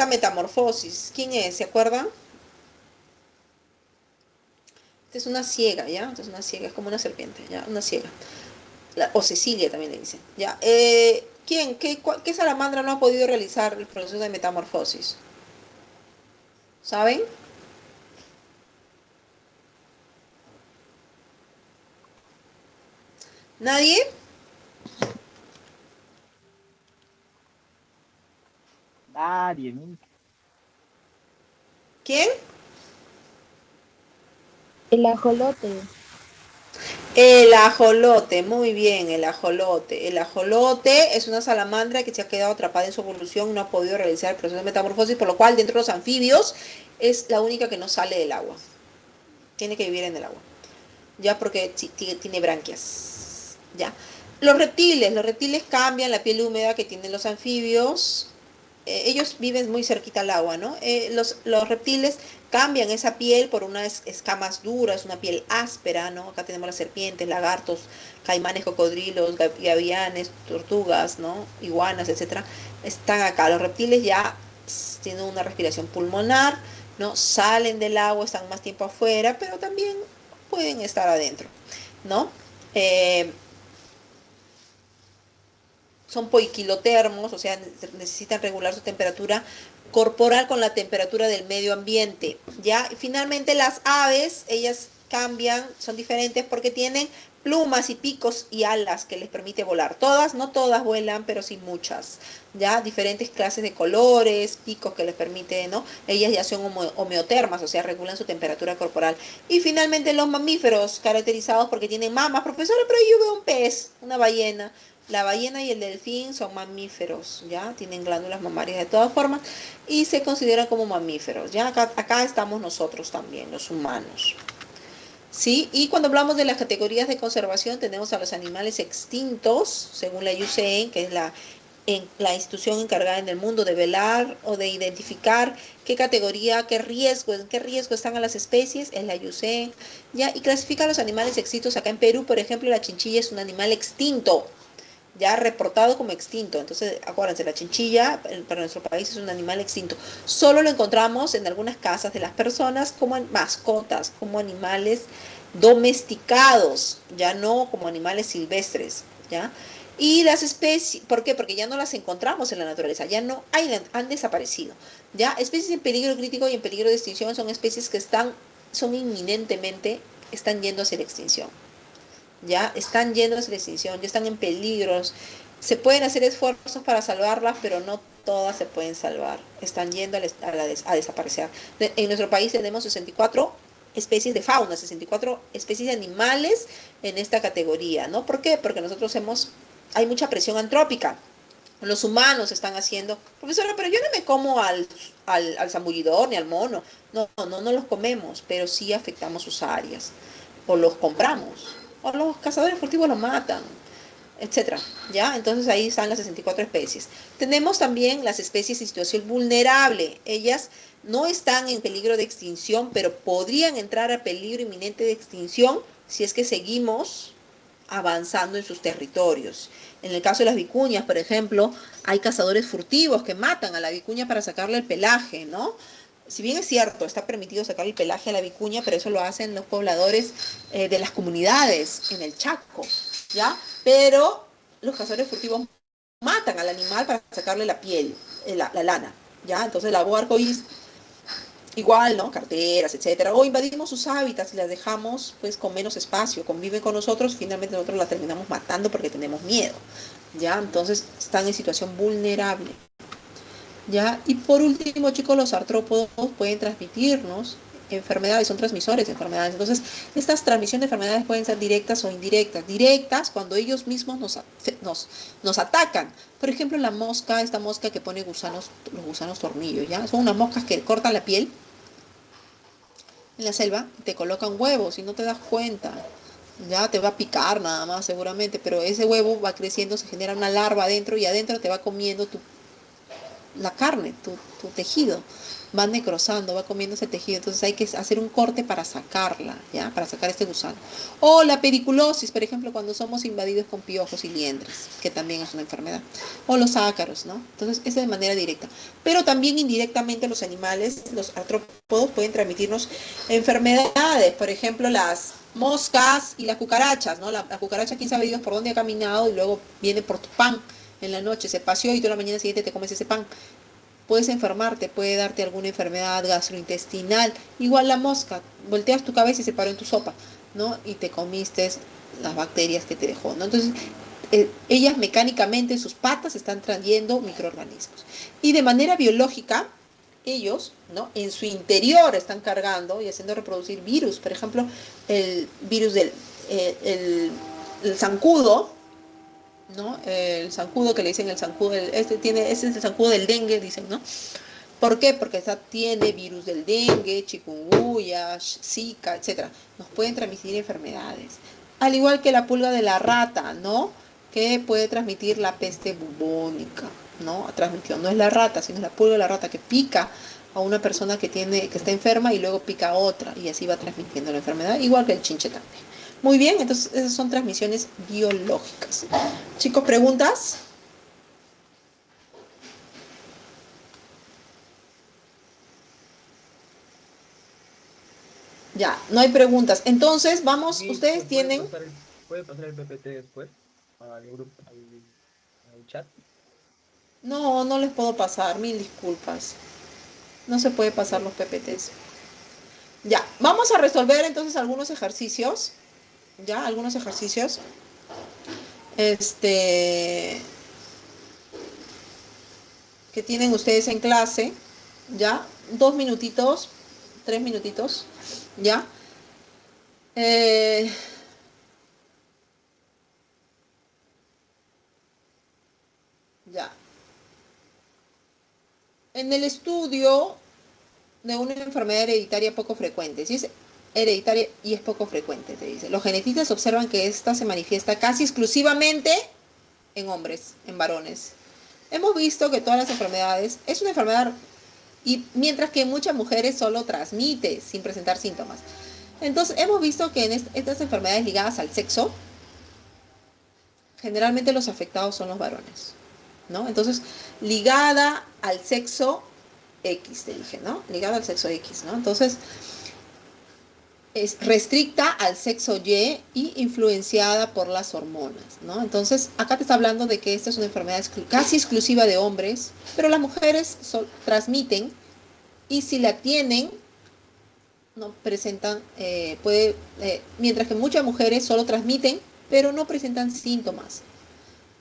metamorfosis. ¿Quién es? ¿Se acuerdan? Esta es una ciega, ¿ya? Esta es una ciega, es como una serpiente, ¿ya? Una ciega. O Cecilia también le dicen, ¿ya? ¿Quién? ¿Qué salamandra no ha podido realizar el proceso de metamorfosis? ¿Saben? ¿Nadie? Nadie, Mica. ¿Quién? El ajolote. El ajolote, muy bien, el ajolote. El ajolote es una salamandra que se ha quedado atrapada en su evolución, no ha podido realizar el proceso de metamorfosis, por lo cual dentro de los anfibios es la única que no sale del agua. Tiene que vivir en el agua. Ya porque tiene branquias. Ya. Los reptiles cambian la piel húmeda que tienen los anfibios. Ellos viven muy cerquita al agua, ¿no? Los reptiles cambian esa piel por unas escamas duras, una piel áspera, ¿no? Acá tenemos las serpientes, lagartos, caimanes, cocodrilos, gavianes, tortugas, ¿no? Iguanas, etcétera. Están acá. Los reptiles ya tienen una respiración pulmonar, ¿no? Salen del agua, están más tiempo afuera, pero también pueden estar adentro, ¿no? Eh, Son poiquilotermos, o sea, necesitan regular su temperatura corporal con la temperatura del medio ambiente. ¿Ya? Y finalmente las aves, ellas cambian, son diferentes porque tienen plumas y picos y alas que les permite volar. Todas, no todas vuelan, pero sí muchas. Ya, diferentes clases de colores, picos que les permite, ¿no? Ellas ya son homeotermas, o sea, regulan su temperatura corporal. Y finalmente los mamíferos, caracterizados porque tienen mamas. Profesora, pero yo veo un pez, una ballena. La ballena y el delfín son mamíferos, ¿ya? Tienen glándulas mamarias de todas formas y se consideran como mamíferos, ¿ya? Acá estamos nosotros también, los humanos, ¿sí? Y cuando hablamos de las categorías de conservación, tenemos a los animales extintos, según la IUCN, que es la institución encargada en el mundo de velar o de identificar qué categoría, en qué riesgo están a las especies, es la IUCN, ¿ya? Y clasifica a los animales extintos. Acá en Perú, por ejemplo, la chinchilla es un animal extinto, ya reportado como extinto. Entonces, acuérdense, la chinchilla para nuestro país es un animal extinto. Solo lo encontramos en algunas casas de las personas como mascotas, como animales domesticados, ya no como animales silvestres, ¿ya? Y las especies, ¿por qué? Porque ya no las encontramos en la naturaleza, ya no hay, han desaparecido, ¿ya? Especies en peligro crítico y en peligro de extinción son especies que son inminentemente, están yendo hacia la extinción, ya están yendo de extinción, ya están en peligros. Se pueden hacer esfuerzos para salvarlas, pero no todas se pueden salvar. Están yendo a desaparecer. En nuestro país tenemos 64 especies de fauna, 64 especies de animales en esta categoría, ¿no? ¿Por qué? Porque hay mucha presión antrópica. Los humanos están haciendo, profesora, pero yo no me como al zambullidor ni al mono. No los comemos, pero sí afectamos sus áreas. O los compramos, o los cazadores furtivos los matan, etcétera, ¿ya? Entonces ahí están las 64 especies. Tenemos también las especies en situación vulnerable. Ellas no están en peligro de extinción, pero podrían entrar a peligro inminente de extinción si es que seguimos avanzando en sus territorios. En el caso de las vicuñas, por ejemplo, hay cazadores furtivos que matan a la vicuña para sacarle el pelaje, ¿no? Si bien es cierto, está permitido sacar el pelaje a la vicuña, pero eso lo hacen los pobladores de las comunidades en el Chaco, ¿ya? Pero los cazadores furtivos matan al animal para sacarle la piel, la lana, ¿ya? Entonces la boa arcoíris, igual, ¿no? Carteras, etcétera. O invadimos sus hábitats y las dejamos, pues, con menos espacio, conviven con nosotros, finalmente nosotros las terminamos matando porque tenemos miedo, ¿ya? Entonces están en situación vulnerable. ¿Ya? Y por último, chicos, los artrópodos pueden transmitirnos enfermedades, son transmisores de enfermedades. Entonces, estas transmisiones de enfermedades pueden ser directas o indirectas. Directas cuando ellos mismos nos atacan. Por ejemplo, esta mosca que pone gusanos, los gusanos tornillos, ¿ya? Son unas moscas que cortan la piel en la selva y te colocan huevos y no te das cuenta. Ya te va a picar nada más seguramente, pero ese huevo va creciendo, se genera una larva adentro y adentro te va comiendo la carne, tu tejido, va necrosando, va comiendo ese tejido, entonces hay que hacer un corte para sacarla, ¿ya? Para sacar este gusano. O la periculosis, por ejemplo, cuando somos invadidos con piojos y liendres, que también es una enfermedad. O los ácaros, ¿no? Entonces, eso de manera directa. Pero también indirectamente los animales, los artrópodos, pueden transmitirnos enfermedades, por ejemplo, las moscas y las cucarachas, ¿no? La cucaracha, quién sabe Dios por dónde ha caminado y luego viene por tu pan en la noche, se paseó y tú la mañana siguiente te comes ese pan. Puedes enfermarte, puede darte alguna enfermedad gastrointestinal. Igual la mosca, volteas tu cabeza y se paró en tu sopa, ¿no? Y te comiste las bacterias que te dejó, ¿no? Entonces, ellas mecánicamente, sus patas están trayendo microorganismos. Y de manera biológica, ellos, ¿no? En su interior están cargando y haciendo reproducir virus. Por ejemplo, el virus el zancudo, ¿no? El zancudo que le dicen el zancudo, este es el zancudo del dengue, dicen, ¿no? ¿Por qué? Porque tiene virus del dengue, chikungunya, zika, etcétera. Nos pueden transmitir enfermedades. Al igual que la pulga de la rata, ¿no? Que puede transmitir la peste bubónica, ¿no? Transmitió, no es la rata, sino la pulga de la rata que pica a una persona que está enferma y luego pica a otra y así va transmitiendo la enfermedad, igual que el chinche también. Muy bien, entonces esas son transmisiones biológicas. Chicos, ¿preguntas? Ya, no hay preguntas. Entonces, vamos, Sí, ustedes tienen... ¿puede pasar el PPT después al grupo, al chat? No, no les puedo pasar, mil disculpas. No se puede pasar los PPTs. Ya, vamos a resolver entonces algunos ejercicios. Ya, algunos ejercicios. Que tienen ustedes en clase. Ya, 2 minutitos, 3 minutitos. Ya. Ya. En el estudio de una enfermedad hereditaria poco frecuente, si es hereditaria y es poco frecuente, te dice. Los genetistas observan que esta se manifiesta casi exclusivamente en hombres, en varones. Hemos visto que todas las enfermedades, es una enfermedad, y mientras que muchas mujeres solo transmite sin presentar síntomas. Entonces, hemos visto que en estas enfermedades ligadas al sexo, generalmente los afectados son los varones, ¿no? Entonces, ligada al sexo X, te dije, ¿no? Ligada al sexo X, ¿no? Entonces, es restricta al sexo Y y influenciada por las hormonas, ¿no? Entonces, acá te está hablando de que esta es una enfermedad casi exclusiva de hombres, pero las mujeres transmiten y si la tienen, no presentan, mientras que muchas mujeres solo transmiten, pero no presentan síntomas,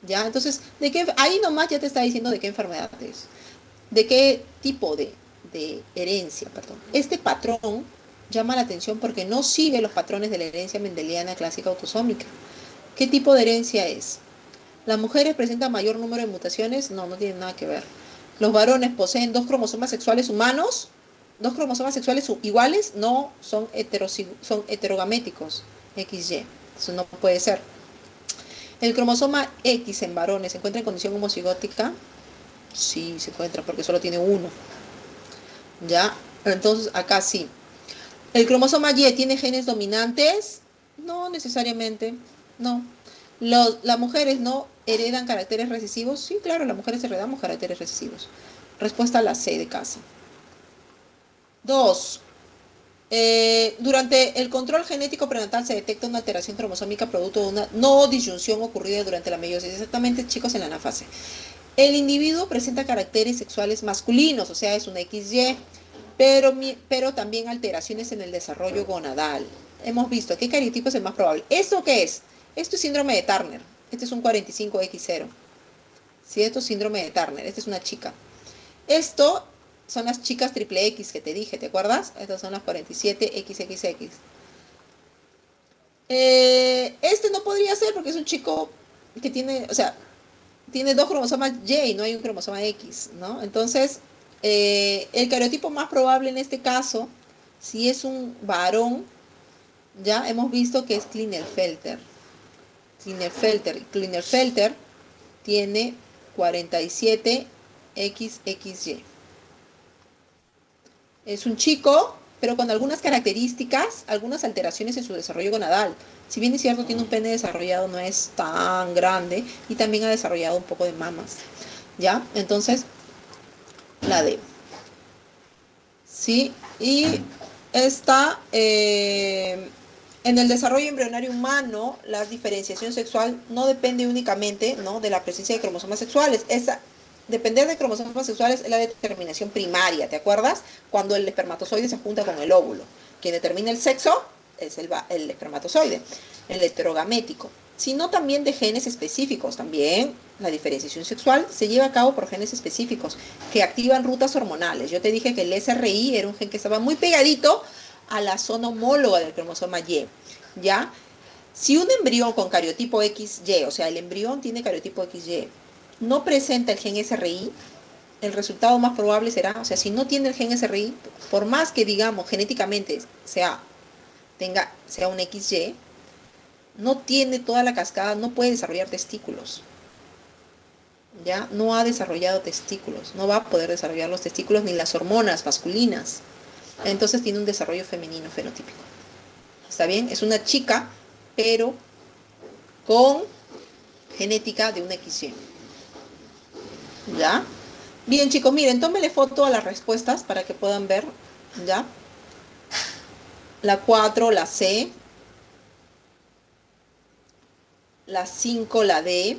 ¿ya? Entonces, ahí nomás ya te está diciendo de qué enfermedad es, de qué tipo de herencia, perdón. Este patrón llama la atención porque no sigue los patrones de la herencia mendeliana clásica autosómica. ¿Qué tipo de herencia es? ¿Las mujeres presentan mayor número de mutaciones? No, no tienen nada que ver. ¿Los varones poseen 2 cromosomas sexuales humanos? 2 cromosomas sexuales iguales? No, son heterogaméticos, XY. Eso no puede ser. ¿El cromosoma X en varones se encuentra en condición homocigótica? Sí, se encuentra porque solo tiene uno. ¿Ya? Entonces, acá sí. ¿El cromosoma Y tiene genes dominantes? No necesariamente, no. ¿Las mujeres no heredan caracteres recesivos? Sí, claro, las mujeres heredamos caracteres recesivos. Respuesta a la C de casa. 2. Durante el control genético prenatal se detecta una alteración cromosómica producto de una no disyunción ocurrida durante la meiosis. Exactamente, chicos, en la anafase. El individuo presenta caracteres sexuales masculinos, o sea, es un XY, pero también alteraciones en el desarrollo gonadal. Hemos visto qué cariotipo es el más probable. ¿Esto qué es? Esto es síndrome de Turner. Este es un 45X0. ¿Sí? Esto es síndrome de Turner. Esta es una chica. Esto son las chicas triple X que te dije, ¿te acuerdas? Estas son las 47XXX. Este no podría ser porque es un chico que tiene, o sea, tiene 2 cromosomas Y y no hay un cromosoma X, ¿no? Entonces, el cariotipo más probable en este caso, si es un varón, ya hemos visto que es Klinefelter. Klinefelter tiene 47XXY. Es un chico, pero con algunas características, algunas alteraciones en su desarrollo gonadal. Si bien es cierto, tiene un pene desarrollado, no es tan grande y también ha desarrollado un poco de mamas. ¿Ya? Entonces, la D. ¿Sí? Y está en el desarrollo embrionario humano, la diferenciación sexual no depende únicamente, ¿no?, de la presencia de cromosomas sexuales. Depender de cromosomas sexuales es la determinación primaria, ¿te acuerdas? Cuando el espermatozoide se junta con el óvulo. Quien determina el sexo es el espermatozoide, el heterogamético. Sino también de genes específicos. También la diferenciación sexual se lleva a cabo por genes específicos que activan rutas hormonales. Yo te dije que el SRI era un gen que estaba muy pegadito a la zona homóloga del cromosoma Y, ¿ya? Si un embrión con cariotipo XY, o sea, el embrión tiene cariotipo XY, no presenta el gen SRI, el resultado más probable será, o sea, si no tiene el gen SRI, por más que digamos genéticamente sea un XY, no tiene toda la cascada, no puede desarrollar testículos. Ya no ha desarrollado testículos, no va a poder desarrollar los testículos ni las hormonas masculinas. Entonces tiene un desarrollo femenino fenotípico. ¿Está bien? Es una chica, pero con genética de un XY. ¿Ya? Bien, chicos, miren, tómenle foto a las respuestas para que puedan ver. ¿Ya? La 4, la C. La 5, la D.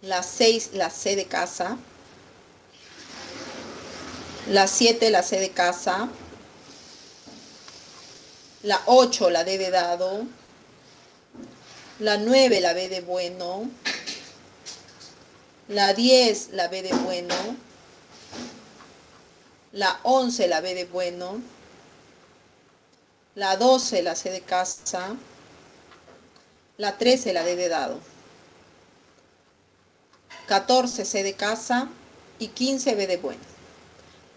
La 6, la C de casa. La 7, la C de casa. La 8, la D de dado. La 9, la B de bueno. La 10, la B de bueno. La 11, la B de bueno. La 12, la C de casa. La 13, la D de dado. 14, C de casa. Y 15, B de bueno.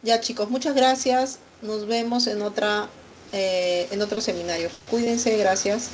Ya, chicos, muchas gracias. Nos vemos en otro seminario. Cuídense, gracias.